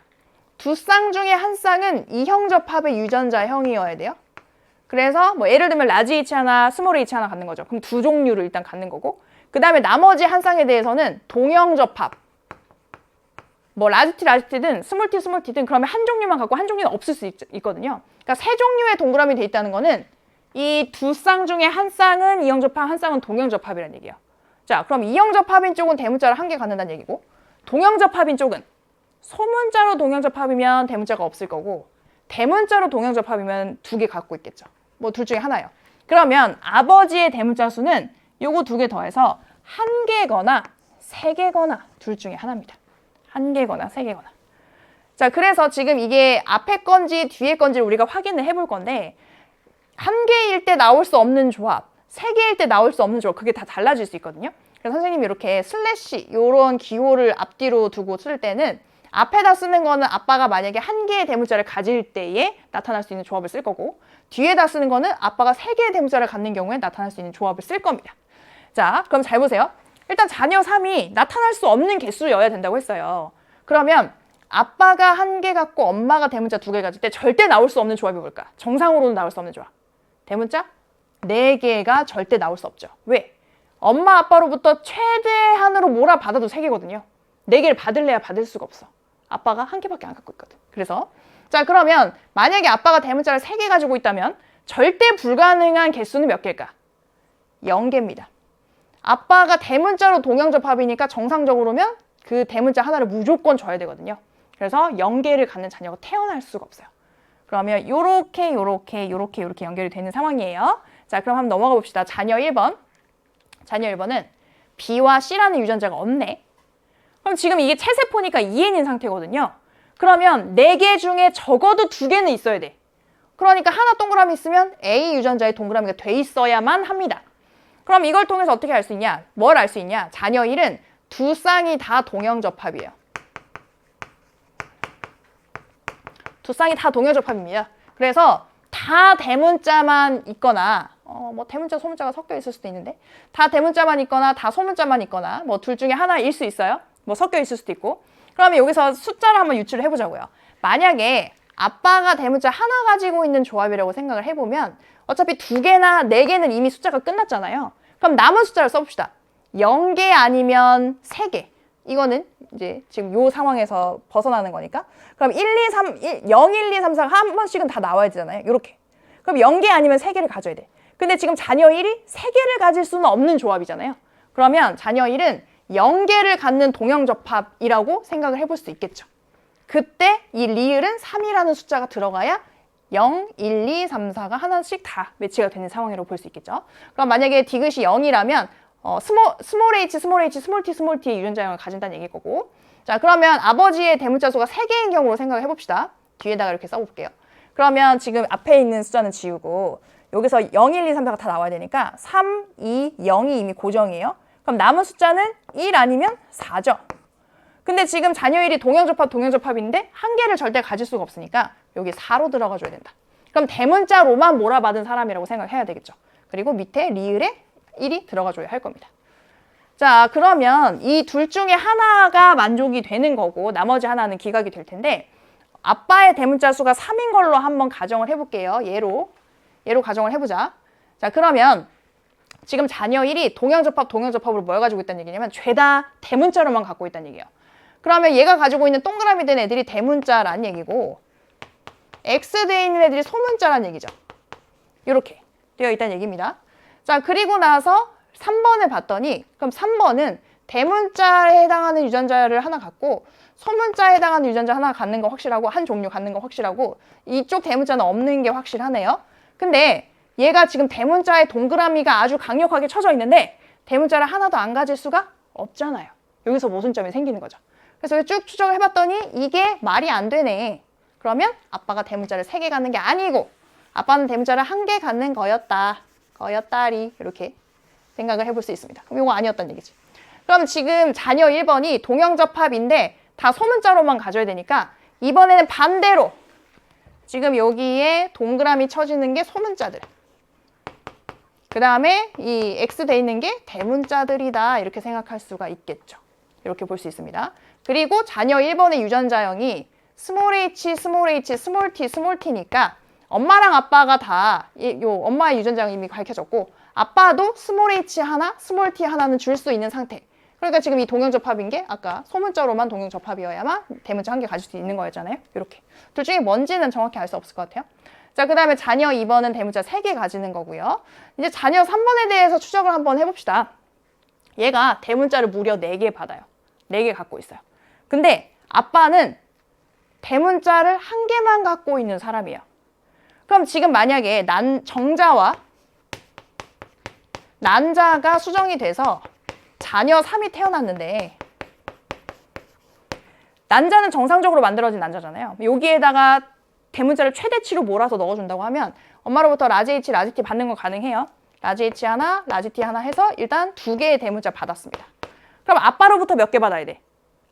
두 쌍 중에 한 쌍은 이형접합의 유전자형이어야 돼요. 그래서 뭐 예를 들면 라지 H 하나, 스몰 h 하나 갖는 거죠. 그럼 2 종류를 일단 갖는 거고, 그 다음에 나머지 한 쌍에 대해서는 동형접합. 뭐 라지 T든 스몰 T든 그러면 한 종류만 갖고 한 종류는 없을 수 있거든요. 그러니까 3종류의 동그라미 돼 있다는 거는 이 두 쌍 중에 한 쌍은 이형접합, 한 쌍은 동형접합이라는 얘기예요. 자, 그럼 이형접합인 쪽은 대문자를 1개 갖는다는 얘기고, 동형접합인 쪽은 소문자로 동형접합이면 대문자가 없을 거고, 대문자로 동형접합이면 2개 갖고 있겠죠. 뭐 둘 중에 하나예요. 그러면 아버지의 대문자 수는 요거 2개 더해서 1개거나 3개거나 둘 중에 하나입니다. 1개거나 3개거나. 자, 그래서 지금 이게 앞에 건지 뒤에 건지를 우리가 확인을 해볼 건데, 1개일 때 나올 수 없는 조합, 3개일 때 나올 수 없는 조합, 그게 다 달라질 수 있거든요. 그래서 선생님이 이렇게 슬래시 이런 기호를 앞뒤로 두고 쓸 때는 앞에다 쓰는 거는 아빠가 만약에 1개의 대문자를 가질 때에 나타날 수 있는 조합을 쓸 거고, 뒤에다 쓰는 거는 아빠가 3개의 대문자를 갖는 경우에 나타날 수 있는 조합을 쓸 겁니다. 자, 그럼 잘 보세요. 일단 자녀 3이 나타날 수 없는 개수여야 된다고 했어요. 그러면 아빠가 1개 갖고 엄마가 대문자 2개 가질 때 절대 나올 수 없는 조합이 뭘까? 정상으로는 나올 수 없는 조합. 대문자 4개가 절대 나올 수 없죠. 왜? 엄마 아빠로부터 최대한으로 몰아받아도 3개거든요. 4개를 받을래야 받을 수가 없어. 아빠가 1개밖에 안 갖고 있거든. 그래서 자, 그러면 만약에 아빠가 대문자를 3개 가지고 있다면 절대 불가능한 개수는 몇 개일까? 0개입니다. 아빠가 대문자로 동형접합이니까 정상적으로면 그 대문자 하나를 무조건 줘야 되거든요. 그래서 0개를 갖는 자녀가 태어날 수가 없어요. 그러면 요렇게 연결이 되는 상황이에요. 자, 그럼 한번 넘어가 봅시다. 자녀 1번. 자녀 1번은 B와 C라는 유전자가 없네. 그럼 지금 이게 체세포니까 2N인 상태거든요. 그러면 4개 중에 적어도 2개는 있어야 돼. 그러니까 하나 동그라미 있으면 A 유전자의 동그라미가 돼 있어야만 합니다. 그럼 이걸 통해서 어떻게 알 수 있냐? 뭘 알 수 있냐? 자녀 1은 두 쌍이 다 동형접합이에요. 두 쌍이 다 동형접합입니다. 그래서 다 대문자만 있거나 뭐 대문자, 소문자가 섞여 있을 수도 있는데 다 대문자만 있거나 다 소문자만 있거나 뭐 둘 중에 하나일 수 있어요. 뭐 섞여 있을 수도 있고. 그러면 여기서 숫자를 한번 유추를 해보자고요. 만약에 아빠가 대문자 하나 가지고 있는 조합이라고 생각을 해보면 어차피 2개나 4개는 이미 숫자가 끝났잖아요. 그럼 남은 숫자를 써봅시다. 0개 아니면 3개. 이거는 이제 지금 요 상황에서 벗어나는 거니까. 그럼 0, 1, 2, 3, 4가 한 번씩은 다 나와야 되잖아요. 이렇게. 그럼 0개 아니면 3개를 가져야 돼. 근데 지금 자녀 1이 3개를 가질 수는 없는 조합이잖아요. 그러면 자녀 1은 0개를 갖는 동형접합이라고 생각을 해볼 수 있겠죠. 그때 이 리을은 3이라는 숫자가 들어가야 0, 1, 2, 3, 4가 하나씩 다 매치가 되는 상황이라고 볼 수 있겠죠. 그럼 만약에 디귿이 0이라면 스몰 h, 스몰 t의 유전자형을 가진다는 얘기일 거고. 자, 그러면 아버지의 대문자 수가 3개인 경우로 생각을 해봅시다. 뒤에다가 이렇게 써볼게요. 그러면 지금 앞에 있는 숫자는 지우고 여기서 0, 1, 2, 3, 4가 다 나와야 되니까 3, 2, 0이 이미 고정이에요. 그럼 남은 숫자는 1 아니면 4죠. 근데 지금 자녀 1이 동형접합인데 1개를 절대 가질 수가 없으니까 여기 4로 들어가줘야 된다. 그럼 대문자로만 몰아받은 사람이라고 생각해야 되겠죠. 그리고 밑에 리을에 1이 들어가줘야 할 겁니다. 자, 그러면 이 둘 중에 하나가 만족이 되는 거고 나머지 하나는 기각이 될 텐데 아빠의 대문자 수가 3인 걸로 한번 가정을 해볼게요. 얘로 가정을 해보자. 자, 그러면 지금 자녀 1이 동형접합으로 뭘 가지고 있다는 얘기냐면 죄다 대문자로만 갖고 있다는 얘기예요. 그러면 얘가 가지고 있는 동그라미 된 애들이 대문자란 얘기고 X대에 있는 애들이 소문자란 얘기죠. 이렇게 되어 있다는 얘기입니다. 자, 그리고 나서 3번을 봤더니 그럼 3번은 대문자에 해당하는 유전자를 하나 갖고 소문자에 해당하는 유전자 하나 갖는 거 확실하고 한 종류 갖는 거 확실하고 이쪽 대문자는 없는 게 확실하네요. 근데 얘가 지금 대문자에 동그라미가 아주 강력하게 쳐져 있는데 대문자를 하나도 안 가질 수가 없잖아요. 여기서 모순점이 생기는 거죠. 그래서 쭉 추적을 해봤더니 이게 말이 안 되네. 그러면 아빠가 대문자를 3개 갖는 게 아니고 아빠는 대문자를 1개 갖는 거였다리 이렇게 생각을 해볼 수 있습니다. 그럼 이거 아니었단 얘기지. 그럼 지금 자녀 1번이 동형접합인데 다 소문자로만 가져야 되니까 이번에는 반대로 지금 여기에 동그라미 쳐지는 게 소문자들. 그 다음에 이 X 돼 있는 게 대문자들이다 이렇게 생각할 수가 있겠죠. 이렇게 볼 수 있습니다. 그리고 자녀 1번의 유전자형이 스몰 h, 스몰 h, 스몰 t, 스몰 t니까 엄마랑 아빠가 다 요 엄마의 유전자형이 이미 밝혀졌고 아빠도 스몰 h 하나, 스몰 t 하나는 줄 수 있는 상태. 그러니까 지금 이 동형접합인 게 아까 소문자로만 동형접합이어야만 대문자 1개 가질 수 있는 거였잖아요. 이렇게. 둘 중에 뭔지는 정확히 알 수 없을 것 같아요. 자, 그 다음에 자녀 2번은 대문자 3개 가지는 거고요. 이제 자녀 3번에 대해서 추적을 한번 해봅시다. 얘가 대문자를 무려 4개 받아요. 4개 갖고 있어요. 근데 아빠는 대문자를 1개만 갖고 있는 사람이에요. 그럼 지금 만약에 정자와 난자가 수정이 돼서 자녀 3이 태어났는데 난자는 정상적으로 만들어진 난자잖아요. 여기에다가 대문자를 최대치로 몰아서 넣어준다고 하면 엄마로부터 라지 H, 라지 T 받는 건 가능해요. 라지 H 하나, 라지 T 하나 해서 일단 2개의 대문자 받았습니다. 그럼 아빠로부터 몇 개 받아야 돼?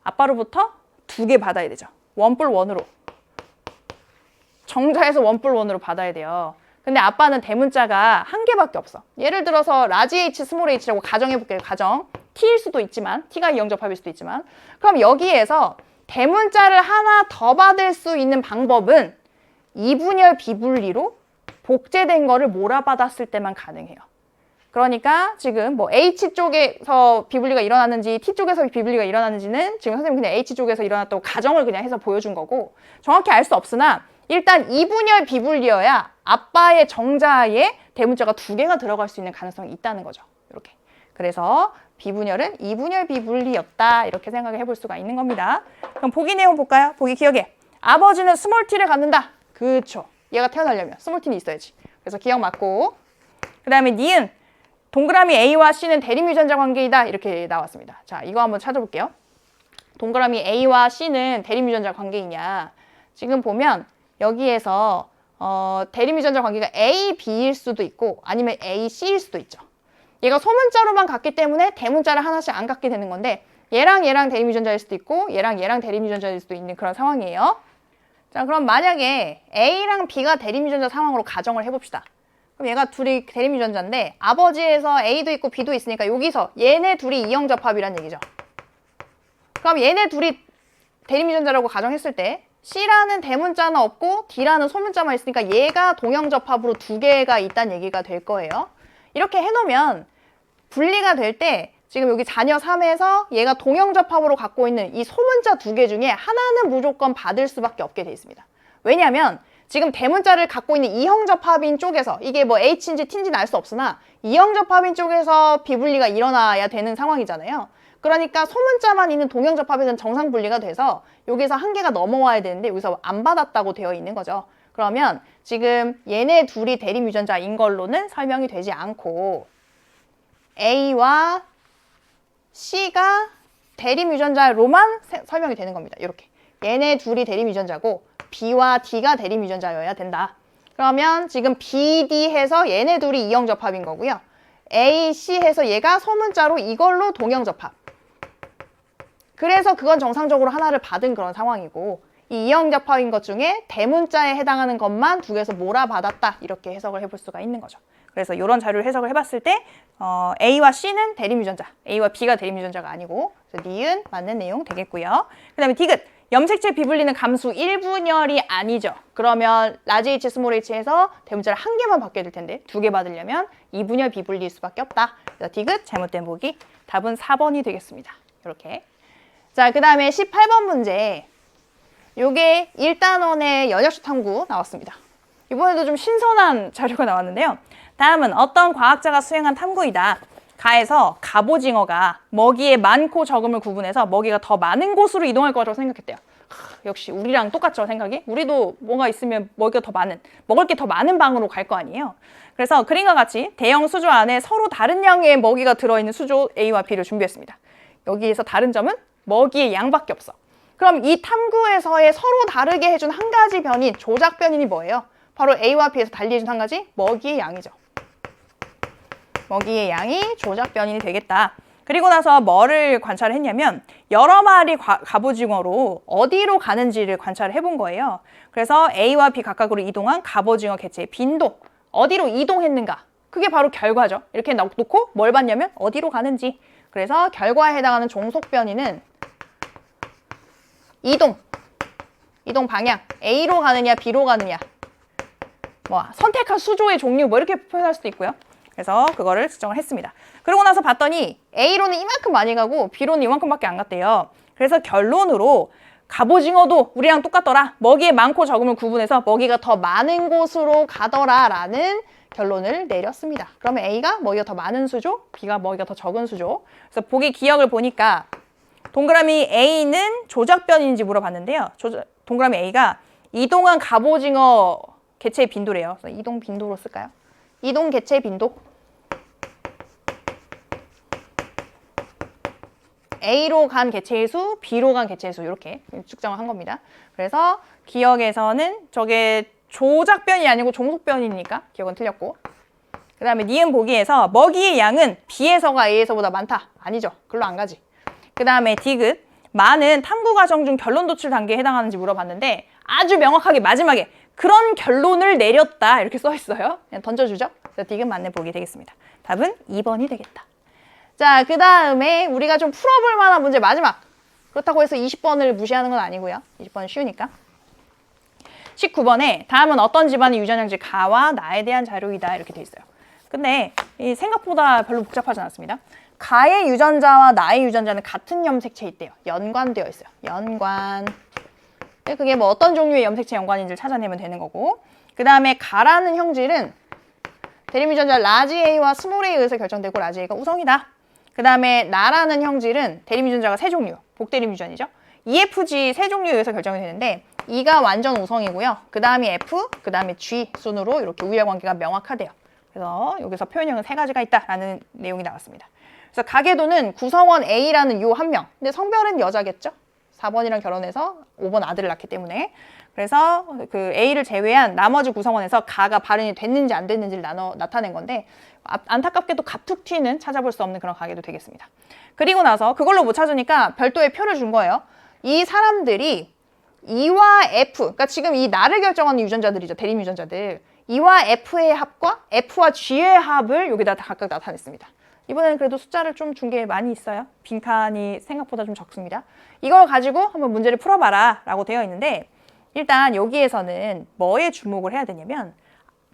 아빠로부터 2개 받아야 되죠. 원뿔 원으로. 정자에서 원뿔 원으로 받아야 돼요. 근데 아빠는 대문자가 1개밖에 없어. 예를 들어서 라지 H, 스몰 h라고 가정해볼게요. 가정. T일 수도 있지만, T가 이형접합일 수도 있지만. 그럼 여기에서 대문자를 하나 더 받을 수 있는 방법은 이분열 비분리로 복제된 거를 몰아받았을 때만 가능해요. 그러니까 지금 뭐 H 쪽에서 비분리가 일어났는지 T 쪽에서 비분리가 일어났는지는 지금 선생님이 그냥 H 쪽에서 일어났다고 가정을 그냥 해서 보여준 거고 정확히 알 수 없으나 일단 이분열 비분리여야 아빠의 정자에 대문자가 2개가 들어갈 수 있는 가능성이 있다는 거죠. 이렇게. 그래서 비분열은 이분열 비분리였다 이렇게 생각을 해볼 수가 있는 겁니다. 그럼 보기 내용 볼까요? 보기 기억에 아버지는 스몰 t를 갖는다. 그쵸. 얘가 태어나려면 스몰 t는 있어야지. 그래서 기억 맞고 그 다음에 니은 동그라미 A와 C는 대립유전자 관계이다 이렇게 나왔습니다. 자, 이거 한번 찾아볼게요. 동그라미 A와 C는 대립유전자 관계이냐. 지금 보면 여기에서 대립유전자 관계가 A, B일 수도 있고 아니면 A, C일 수도 있죠. 얘가 소문자로만 갖기 때문에 대문자를 하나씩 안 갖게 되는 건데 얘랑 대립유전자일 수도 있고 얘랑 대립유전자일 수도 있는 그런 상황이에요. 자, 그럼 만약에 A랑 B가 대립유전자 상황으로 가정을 해봅시다. 그럼 얘가 둘이 대립유전자인데 아버지에서 A도 있고 B도 있으니까 여기서 얘네 둘이 이형접합이란 얘기죠. 그럼 얘네 둘이 대립유전자라고 가정했을 때 C라는 대문자는 없고 D라는 소문자만 있으니까 얘가 동형접합으로 2개가 있다는 얘기가 될 거예요. 이렇게 해놓으면 분리가 될 때 지금 여기 자녀 3에서 얘가 동형접합으로 갖고 있는 이 소문자 2개 중에 하나는 무조건 받을 수밖에 없게 돼 있습니다. 왜냐하면 지금 대문자를 갖고 있는 이형접합인 쪽에서 이게 뭐 H인지 T인지는 알 수 없으나 이형접합인 쪽에서 비분리가 일어나야 되는 상황이잖아요. 그러니까 소문자만 있는 동형접합에서는 정상 분리가 돼서 여기서 1개가 넘어와야 되는데 여기서 안 받았다고 되어 있는 거죠. 그러면 지금 얘네 둘이 대립유전자인 걸로는 설명이 되지 않고 A와 C가 대립유전자로만 설명이 되는 겁니다. 이렇게. 얘네 둘이 대립유전자고 B와 D가 대립유전자여야 된다. 그러면 지금 B, D 해서 얘네 둘이 이형접합인 거고요. A, C 해서 얘가 소문자로 이걸로 동형접합. 그래서 그건 정상적으로 하나를 받은 그런 상황이고 이 이형접합인 것 중에 대문자에 해당하는 것만 2개에서 몰아받았다. 이렇게 해석을 해볼 수가 있는 거죠. 그래서 이런 자료를 해석을 해봤을 때 A와 C는 대립유전자, A와 B가 대립유전자가 아니고 그래서 니은 맞는 내용 되겠고요. 그 다음에 디귿, 염색체 비분리는 감수 1분열이 아니죠. 그러면 라지 H, 스몰 H에서 대문자를 1개만 받게 될 텐데 2개 받으려면 2분열 비분리일 수밖에 없다. 그래서 디귿 잘못된 보기 답은 4번이 되겠습니다. 이렇게. 자, 그 다음에 18번 문제. 요게 1단원의 연역수 탐구 나왔습니다. 이번에도 좀 신선한 자료가 나왔는데요. 다음은 어떤 과학자가 수행한 탐구이다. 가에서 갑오징어가 먹이의 많고 적음을 구분해서 먹이가 더 많은 곳으로 이동할 거라고 생각했대요. 역시 우리랑 똑같죠, 생각이? 우리도 뭔가 있으면 먹을 게 더 많은 방으로 갈 거 아니에요. 그래서 그림과 같이 대형 수조 안에 서로 다른 양의 먹이가 들어있는 수조 A와 B를 준비했습니다. 여기에서 다른 점은 먹이의 양밖에 없어. 그럼 이 탐구에서의 서로 다르게 해준 한 가지 변인, 조작 변인이 뭐예요? 바로 A와 B에서 달리 해준 한 가지 먹이의 양이죠. 먹이의 양이 조작 변인이 되겠다. 그리고 나서 뭐를 관찰을 했냐면 여러 마리 갑오징어로 어디로 가는지를 관찰을 해본 거예요. 그래서 A와 B 각각으로 이동한 갑오징어 개체의 빈도, 어디로 이동했는가? 그게 바로 결과죠. 이렇게 놓고 뭘 봤냐면 어디로 가는지. 그래서 결과에 해당하는 종속 변이는 이동 방향, A로 가느냐 B로 가느냐, 뭐 선택한 수조의 종류 뭐 이렇게 표현할 수도 있고요. 그래서 그거를 측정을 했습니다. 그러고 나서 봤더니 A로는 이만큼 많이 가고 B로는 이만큼밖에 안 갔대요. 그래서 결론으로 갑오징어도 우리랑 똑같더라. 먹이의 많고 적음을 구분해서 먹이가 더 많은 곳으로 가더라 라는 결론을 내렸습니다. 그러면 A가 먹이가 더 많은 수조, B가 먹이가 더 적은 수조. 그래서 보기 기억을 보니까 동그라미 A는 조작 변인지 물어봤는데요. 동그라미 A가 이동한 갑오징어 개체의 빈도래요. 그래서 이동 빈도로 쓸까요? 이동 개체 빈도. A로 간 개체의 수, B로 간 개체의 수 이렇게 측정을 한 겁니다. 그래서 기억에서는 저게 조작변이 아니고 종속변이니까 기억은 틀렸고, 그 다음에 니은 보기에서 먹이의 양은 B에서가 A에서보다 많다. 아니죠. 글로 안 가지. 그 다음에 디귿, 많은 탐구 과정 중 결론 도출 단계에 해당하는지 물어봤는데 아주 명확하게 마지막에 그런 결론을 내렸다 이렇게 써 있어요. 그냥 던져주죠. 그래서 디귿 맞네 보기 되겠습니다. 답은 2번이 되겠다. 자, 그 다음에 우리가 좀 풀어볼 만한 문제 마지막. 그렇다고 해서 20번을 무시하는 건 아니고요. 20번은 쉬우니까. 19번에 다음은 어떤 집안의 유전형질 가와 나에 대한 자료이다 이렇게 돼 있어요. 근데 생각보다 별로 복잡하지 않았습니다. 가의 유전자와 나의 유전자는 같은 염색체에 있대요. 연관되어 있어요. 연관. 그게 뭐 어떤 종류의 염색체 연관인지를 찾아내면 되는 거고, 그 다음에 가라는 형질은 대립 유전자 라지 A와 스몰 A에 의해서 결정되고 라지 A가 우성이다. 그 다음에 나라는 형질은 대립 유전자가 세 종류, 복대립 유전이죠. EFG 세 종류에 의해서 결정이 되는데 E가 완전 우성이고요. 그 다음이 F, 그 다음에 G 순으로 이렇게 우열 관계가 명확하대요. 그래서 여기서 표현형은 세 가지가 있다라는 내용이 나왔습니다. 그래서 가계도는 구성원 A라는 요 한 명. 근데 성별은 여자겠죠? 4번이랑 결혼해서 5번 아들을 낳기 때문에. 그래서 그 A를 제외한 나머지 구성원에서 가가 발현이 됐는지 안 됐는지를 나타낸 건데 안타깝게도 갑툭튀는 찾아볼 수 없는 그런 가계도 되겠습니다. 그리고 나서 그걸로 못 찾으니까 별도의 표를 준 거예요. 이 사람들이 E와 F, 그러니까 지금 이 나를 결정하는 유전자들이죠. 대립 유전자들. E와 F의 합과 F와 G의 합을 여기다 각각 나타냈습니다. 이번에는 그래도 숫자를 좀 준 게 많이 있어요. 빈칸이 생각보다 좀 적습니다. 이걸 가지고 한번 문제를 풀어봐라 라고 되어 있는데 일단 여기에서는 뭐에 주목을 해야 되냐면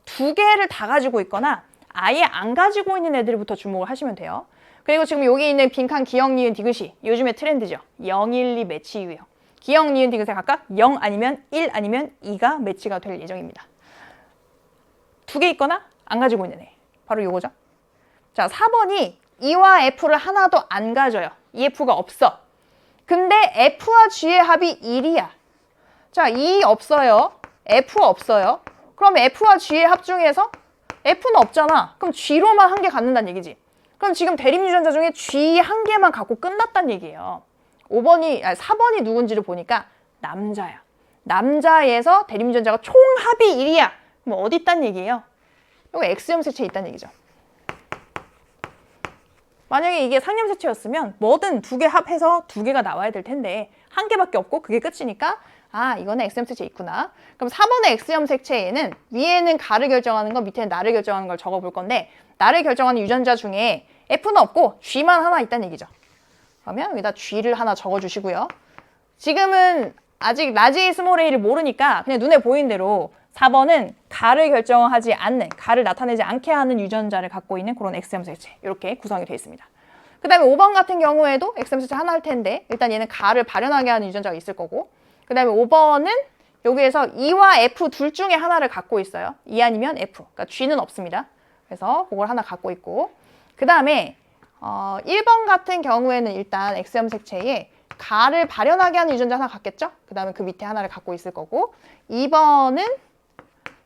두 개를 다 가지고 있거나 아예 안 가지고 있는 애들부터 주목을 하시면 돼요. 그리고 지금 여기 있는 빈칸 기역, 니은, 디귿이 요즘의 트렌드죠. 0, 1, 2 매치 유형. 기역, 니은, 디귿에 각각 0 아니면 1 아니면 2가 매치가 될 예정입니다. 두 개 있거나 안 가지고 있는 애. 바로 요거죠. 자, 4번이 E와 F를 하나도 안 가져요. EF가 없어. 근데 F와 G의 합이 1이야. 자, E 없어요. F 없어요. 그럼 F와 G의 합 중에서 F는 없잖아. 그럼 G로만 한 개 갖는다는 얘기지. 그럼 지금 대립 유전자 중에 G 한 개만 갖고 끝났단 얘기예요. 4번이 누군지를 보니까 남자야. 남자에서 대립 유전자가 총 합이 1이야. 그럼 어디 있단 얘기예요? 여기 X염색체에 있단 얘기죠. 만약에 이게 상염색체였으면 뭐든 두 개 합해서 두 개가 나와야 될 텐데 한 개밖에 없고 그게 끝이니까 아, 이거는 X염색체 있구나. 그럼 4번의 X염색체에는 위에는 가를 결정하는 거, 밑에는 나를 결정하는 걸 적어볼 건데 나를 결정하는 유전자 중에 F는 없고 G만 하나 있다는 얘기죠. 그러면 여기다 G를 하나 적어주시고요. 지금은 아직 라지 A, 스몰 A를 모르니까 그냥 눈에 보이는 대로 4번은 가를 결정하지 않는, 가를 나타내지 않게 하는 유전자를 갖고 있는 그런 X염색체 이렇게 구성이 되어 있습니다. 그 다음에 5번 같은 경우에도 X염색체 하나 할 텐데 일단 얘는 가를 발현하게 하는 유전자가 있을 거고 그 다음에 5번은 여기에서 E와 F 둘 중에 하나를 갖고 있어요. E 아니면 F, 그러니까 G는 없습니다. 그래서 그걸 하나 갖고 있고 그 다음에 1번 같은 경우에는 일단 X염색체에 가를 발현하게 하는 유전자 하나 갖겠죠? 그 다음에 그 밑에 하나를 갖고 있을 거고 2번은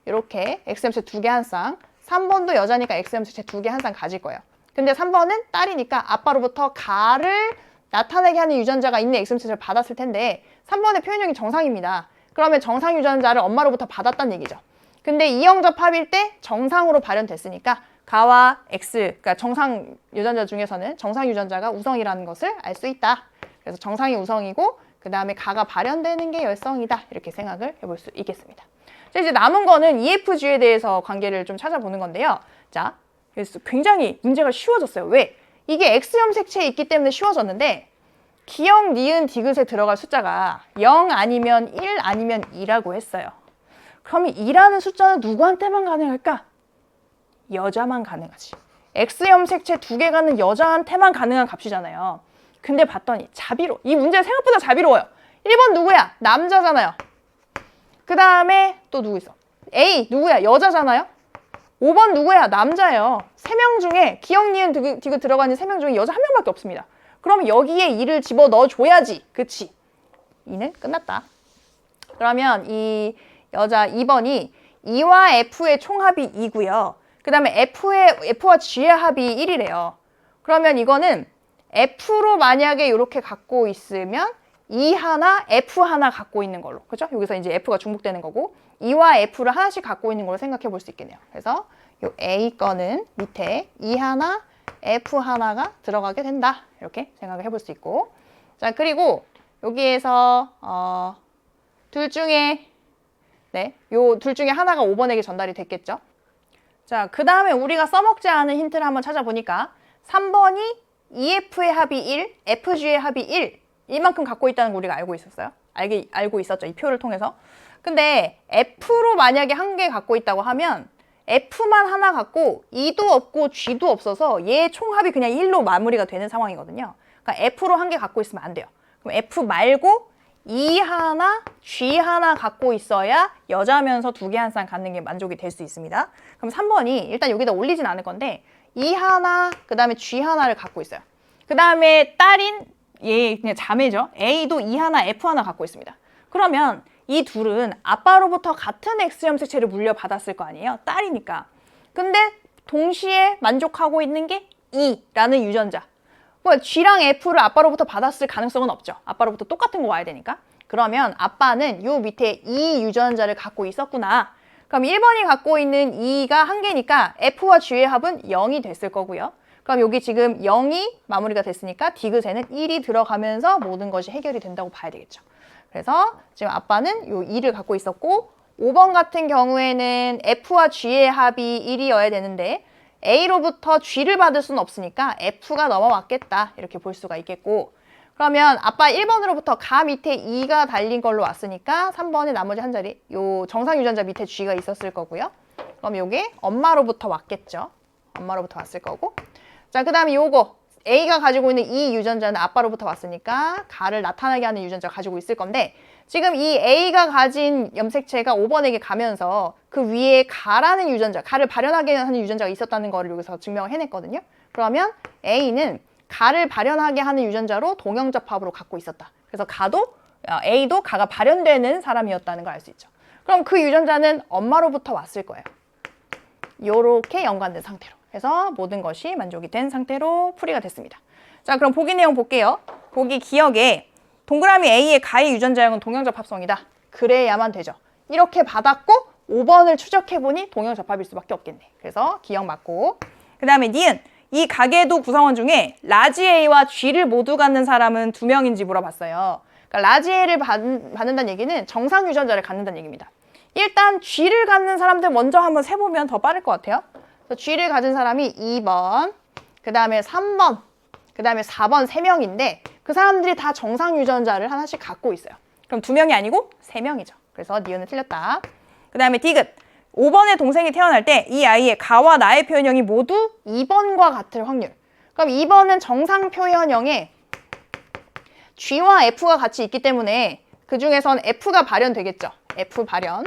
이렇게 X염색 2개 한 쌍 3번도 여자니까 X염색 2개 한 쌍 가질 거예요. 근데 3번은 딸이니까 아빠로부터 가를 나타내게 하는 유전자가 있는 X염색을 받았을 텐데 3번의 표현형이 정상입니다. 그러면 정상 유전자를 엄마로부터 받았다는 얘기죠. 근데 이형접합일 때 정상으로 발현됐으니까 가와 X, 그러니까 정상 유전자 중에서는 정상 유전자가 우성이라는 것을 알 수 있다. 그래서 정상이 우성이고 그 다음에 가가 발현되는 게 열성이다. 이렇게 생각을 해볼 수 있겠습니다. 자, 이제 남은 거는 EFG에 대해서 관계를 좀 찾아보는 건데요. 자, 그래서 굉장히 문제가 쉬워졌어요. 왜? 이게 X염색체에 있기 때문에 쉬워졌는데 기역, 니은, 디귿에 들어갈 숫자가 0 아니면 1 아니면 2라고 했어요. 그러면 2라는 숫자는 누구한테만 가능할까? 여자만 가능하지. X염색체 2개 가는 여자한테만 가능한 값이잖아요. 근데 봤더니 자비로. 이 문제 생각보다 자비로워요. 1번 누구야? 남자잖아요. 그 다음에 또 누구 있어? A 누구야? 여자잖아요. 5번 누구야? 남자예요. 3명 중에 기역, 니은, 디귿 들어가는 3명 중에 여자 1명밖에 없습니다. 그럼 여기에 2를 집어넣어줘야지. 그치? 2는 끝났다. 그러면 이 여자 2번이 E와 F의 총합이 2고요. 그 다음에 F와 G의 합이 1이래요. 그러면 이거는 F로 만약에 이렇게 갖고 있으면 E 하나, F 하나 갖고 있는 걸로. 그죠? 여기서 이제 F가 중복되는 거고 E와 F를 하나씩 갖고 있는 걸로 생각해 볼 수 있겠네요. 그래서 이 A 거는 밑에 E 하나, F 하나가 들어가게 된다. 이렇게 생각을 해볼 수 있고. 자, 그리고 여기에서 둘 중에 요 둘 중에 하나가 5번에게 전달이 됐겠죠. 자, 그 다음에 우리가 써먹지 않은 힌트를 한번 찾아보니까 3번이 EF의 합이 1, FG의 합이 1 이만큼 갖고 있다는 거 우리가 알고 있었어요. 알고 있었죠. 이 표를 통해서. 근데 F로 만약에 한 개 갖고 있다고 하면 F만 하나 갖고 E도 없고 G도 없어서 얘 총합이 그냥 1로 마무리가 되는 상황이거든요. 그러니까 F로 한 개 갖고 있으면 안 돼요. 그럼 F 말고 E 하나, G 하나 갖고 있어야 여자면서 2개 한 쌍 갖는 게 만족이 될 수 있습니다. 그럼 3번이 일단 여기다 올리진 않을 건데 E 하나, 그 다음에 G 하나를 갖고 있어요. 그 다음에 딸인 얘 그냥 자매죠. A도 E 하나, F 하나 갖고 있습니다. 그러면 이 둘은 아빠로부터 같은 X염색체를 물려받았을 거 아니에요? 딸이니까. 근데 동시에 만족하고 있는 게 E라는 유전자. 뭐 G랑 F를 아빠로부터 받았을 가능성은 없죠. 아빠로부터 똑같은 거 와야 되니까. 그러면 아빠는 요 밑에 E 유전자를 갖고 있었구나. 그럼 1번이 갖고 있는 E가 한 개니까 F와 G의 합은 0이 됐을 거고요. 그럼 여기 지금 0이 마무리가 됐으니까 디귿에는 1이 들어가면서 모든 것이 해결이 된다고 봐야 되겠죠. 그래서 지금 아빠는 요 2를 갖고 있었고 5번 같은 경우에는 F와 G의 합이 1이어야 되는데 A로부터 G를 받을 수는 없으니까 F가 넘어왔겠다. 이렇게 볼 수가 있겠고 그러면 아빠 1번으로부터 가 밑에 2가 달린 걸로 왔으니까 3번의 나머지 한 자리 요 정상 유전자 밑에 G가 있었을 거고요. 그럼 요게 엄마로부터 왔겠죠. 엄마로부터 왔을 거고 자, 그 다음에 요거 A가 가지고 있는 이 유전자는 아빠로부터 왔으니까 가를 나타나게 하는 유전자가 가지고 있을 건데 지금 이 A가 가진 염색체가 5번에게 가면서 그 위에 가라는 유전자, 가를 발현하게 하는 유전자가 있었다는 거를 여기서 증명을 해냈거든요. 그러면 A는 가를 발현하게 하는 유전자로 동형접합으로 갖고 있었다. 그래서 A도 가가 발현되는 사람이었다는 걸 알 수 있죠. 그럼 그 유전자는 엄마로부터 왔을 거예요. 요렇게 연관된 상태로. 그래서 모든 것이 만족이 된 상태로 풀이가 됐습니다. 자, 그럼 보기 내용 볼게요. 보기 기억에 동그라미 A의 가의 유전자형은 동형접합성이다. 그래야만 되죠. 이렇게 받았고 5번을 추적해보니 동형접합일 수밖에 없겠네. 그래서 기억 맞고 그 다음에 니은 이 가계도 구성원 중에 라지 A와 G를 모두 갖는 사람은 2명인지 물어봤어요. 그러니까 라지 A를 받는다는 얘기는 정상 유전자를 갖는다는 얘기입니다. 일단 G를 갖는 사람들 먼저 한번 세보면 더 빠를 것 같아요. G를 가진 사람이 2번, 그 다음에 3번, 그 다음에 4번 3명인데 그 사람들이 다 정상 유전자를 하나씩 갖고 있어요. 그럼 2명이 아니고 3명이죠. 그래서 니은은 틀렸다. 그 다음에 디귿. 5번의 동생이 태어날 때 이 아이의 가와 나의 표현형이 모두 2번과 같을 확률. 그럼 2번은 정상 표현형에 G와 F가 같이 있기 때문에 그 중에선 F가 발현되겠죠. F 발현.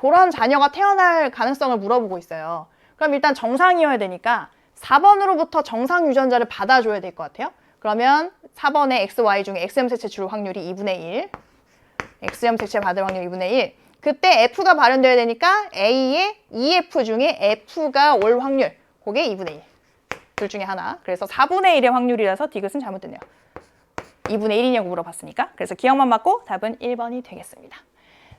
그런 자녀가 태어날 가능성을 물어보고 있어요. 그럼 일단 정상이어야 되니까 4번으로부터 정상 유전자를 받아줘야 될 것 같아요. 그러면 4번에 XY 중에 X형 색채 줄 확률이 2분의 1. X형 색채 받을 확률 2분의 1. 그때 F가 발현돼야 되니까 A의 EF 중에 F가 올 확률. 그게 2분의 1. 둘 중에 하나. 그래서 4분의 1의 확률이라서 디귿은 잘못됐네요. 2분의 1이냐고 물어봤으니까. 그래서 기억만 맞고 답은 1번이 되겠습니다.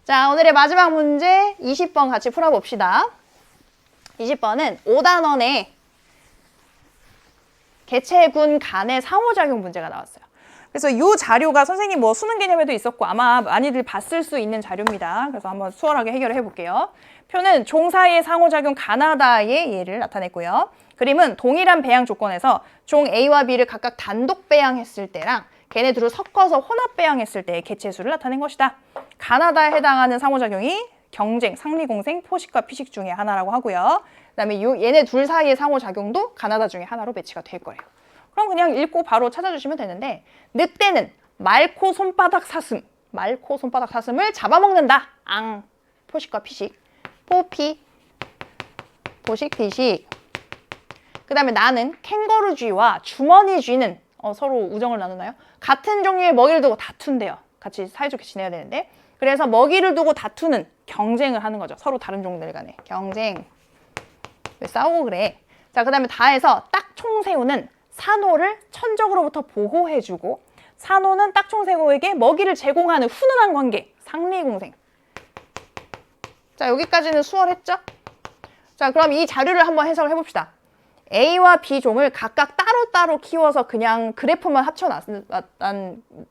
자, 오늘의 마지막 문제 20번 같이 풀어봅시다. 20번은 5단원에 개체군 간의 상호작용 문제가 나왔어요. 그래서 이 자료가 선생님 뭐 수능 개념에도 있었고 아마 많이들 봤을 수 있는 자료입니다. 그래서 한번 수월하게 해결을 해볼게요. 표는 종 사이의 상호작용 가나다의 예를 나타냈고요. 그림은 동일한 배양 조건에서 종 A와 B를 각각 단독 배양했을 때랑 걔네 둘을 섞어서 혼합 배양했을 때의 개체수를 나타낸 것이다. 가나다에 해당하는 상호작용이 경쟁, 상리공생, 포식과 피식 중에 하나라고 하고요. 그다음에 얘네 둘 사이의 상호작용도 가나다 중에 하나로 배치가 될 거예요. 그럼 그냥 읽고 바로 찾아주시면 되는데 늑대는 말코 손바닥 사슴, 말코 손바닥 사슴을 잡아먹는다. 앙, 포식과 피식, 포피, 포식, 피식. 그 다음에 나는 캥거루 쥐와 주머니 쥐는 서로 우정을 나누나요? 같은 종류의 먹이를 두고 다툰대요. 같이 사이좋게 지내야 되는데 그래서 먹이를 두고 다투는 경쟁을 하는 거죠. 서로 다른 종들 간에 경쟁. 왜 싸우고 그래? 자, 그 다음에 다해서 딱총새우는 산호를 천적으로부터 보호해주고 산호는 딱총새우에게 먹이를 제공하는 훈훈한 관계, 상리공생. 자, 여기까지는 수월했죠? 자, 그럼 이 자료를 한번 해석을 해봅시다. A와 B 종을 각각 따로따로 키워서 그냥 그래프만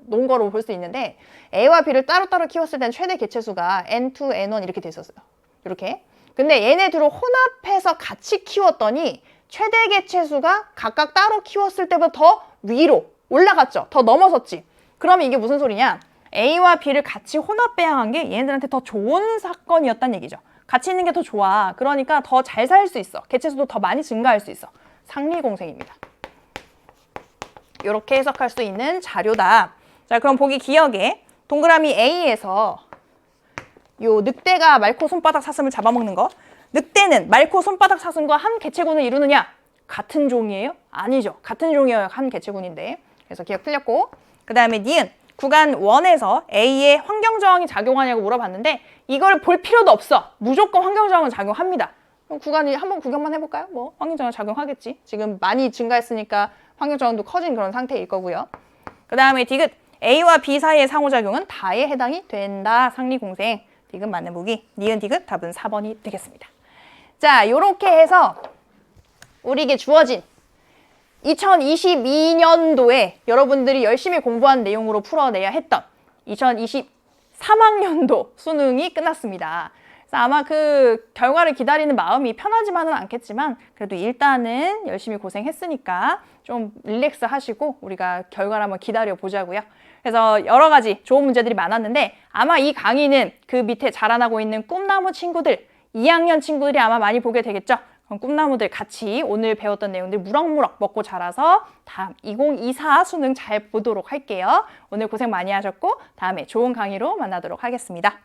놓은 거로 볼 수 있는데 A와 B를 따로따로 키웠을 땐 최대 개체수가 N2, N1 이렇게 돼 있었어요. 이렇게. 근데 얘네 둘을 혼합해서 같이 키웠더니 최대 개체수가 각각 따로 키웠을 때보다 더 위로 올라갔죠. 더 넘어섰지. 그러면 이게 무슨 소리냐? A와 B를 같이 혼합 배양한 게 얘네들한테 더 좋은 사건이었다는 얘기죠. 같이 있는 게 더 좋아. 그러니까 더 잘 살 수 있어. 개체수도 더 많이 증가할 수 있어. 상리공생입니다. 이렇게 해석할 수 있는 자료다. 자, 그럼 보기 기억에 동그라미 A에서 요 늑대가 말코 손바닥 사슴을 잡아먹는 거. 늑대는 말코 손바닥 사슴과 한 개체군을 이루느냐? 같은 종이에요? 아니죠. 같은 종이어야 한 개체군인데. 그래서 기억 틀렸고. 그 다음에 니은 구간 1에서 A의 환경저항이 작용하냐고 물어봤는데 이걸 볼 필요도 없어. 무조건 환경저항은 작용합니다. 그럼 구간이 한번 구경만 해볼까요? 뭐 환경저항 작용하겠지. 지금 많이 증가했으니까 환경저항도 커진 그런 상태일 거고요. 그 다음에 디귿 A와 B 사이의 상호작용은 다에 해당이 된다. 상리공생. 디귿 맞는 보기. 니은 디귿 답은 4번이 되겠습니다. 자, 요렇게 해서 우리에게 주어진 2022년도에 여러분들이 열심히 공부한 내용으로 풀어내야 했던 2023학년도 수능이 끝났습니다. 그래서 아마 그 결과를 기다리는 마음이 편하지만은 않겠지만 그래도 일단은 열심히 고생했으니까 좀 릴렉스 하시고 우리가 결과를 한번 기다려 보자고요. 그래서 여러 가지 좋은 문제들이 많았는데 아마 이 강의는 그 밑에 자라나고 있는 꿈나무 친구들 2학년 친구들이 아마 많이 보게 되겠죠. 그럼 꿈나무들 같이 오늘 배웠던 내용들 무럭무럭 먹고 자라서 다음 2024 수능 잘 보도록 할게요. 오늘 고생 많이 하셨고 다음에 좋은 강의로 만나도록 하겠습니다.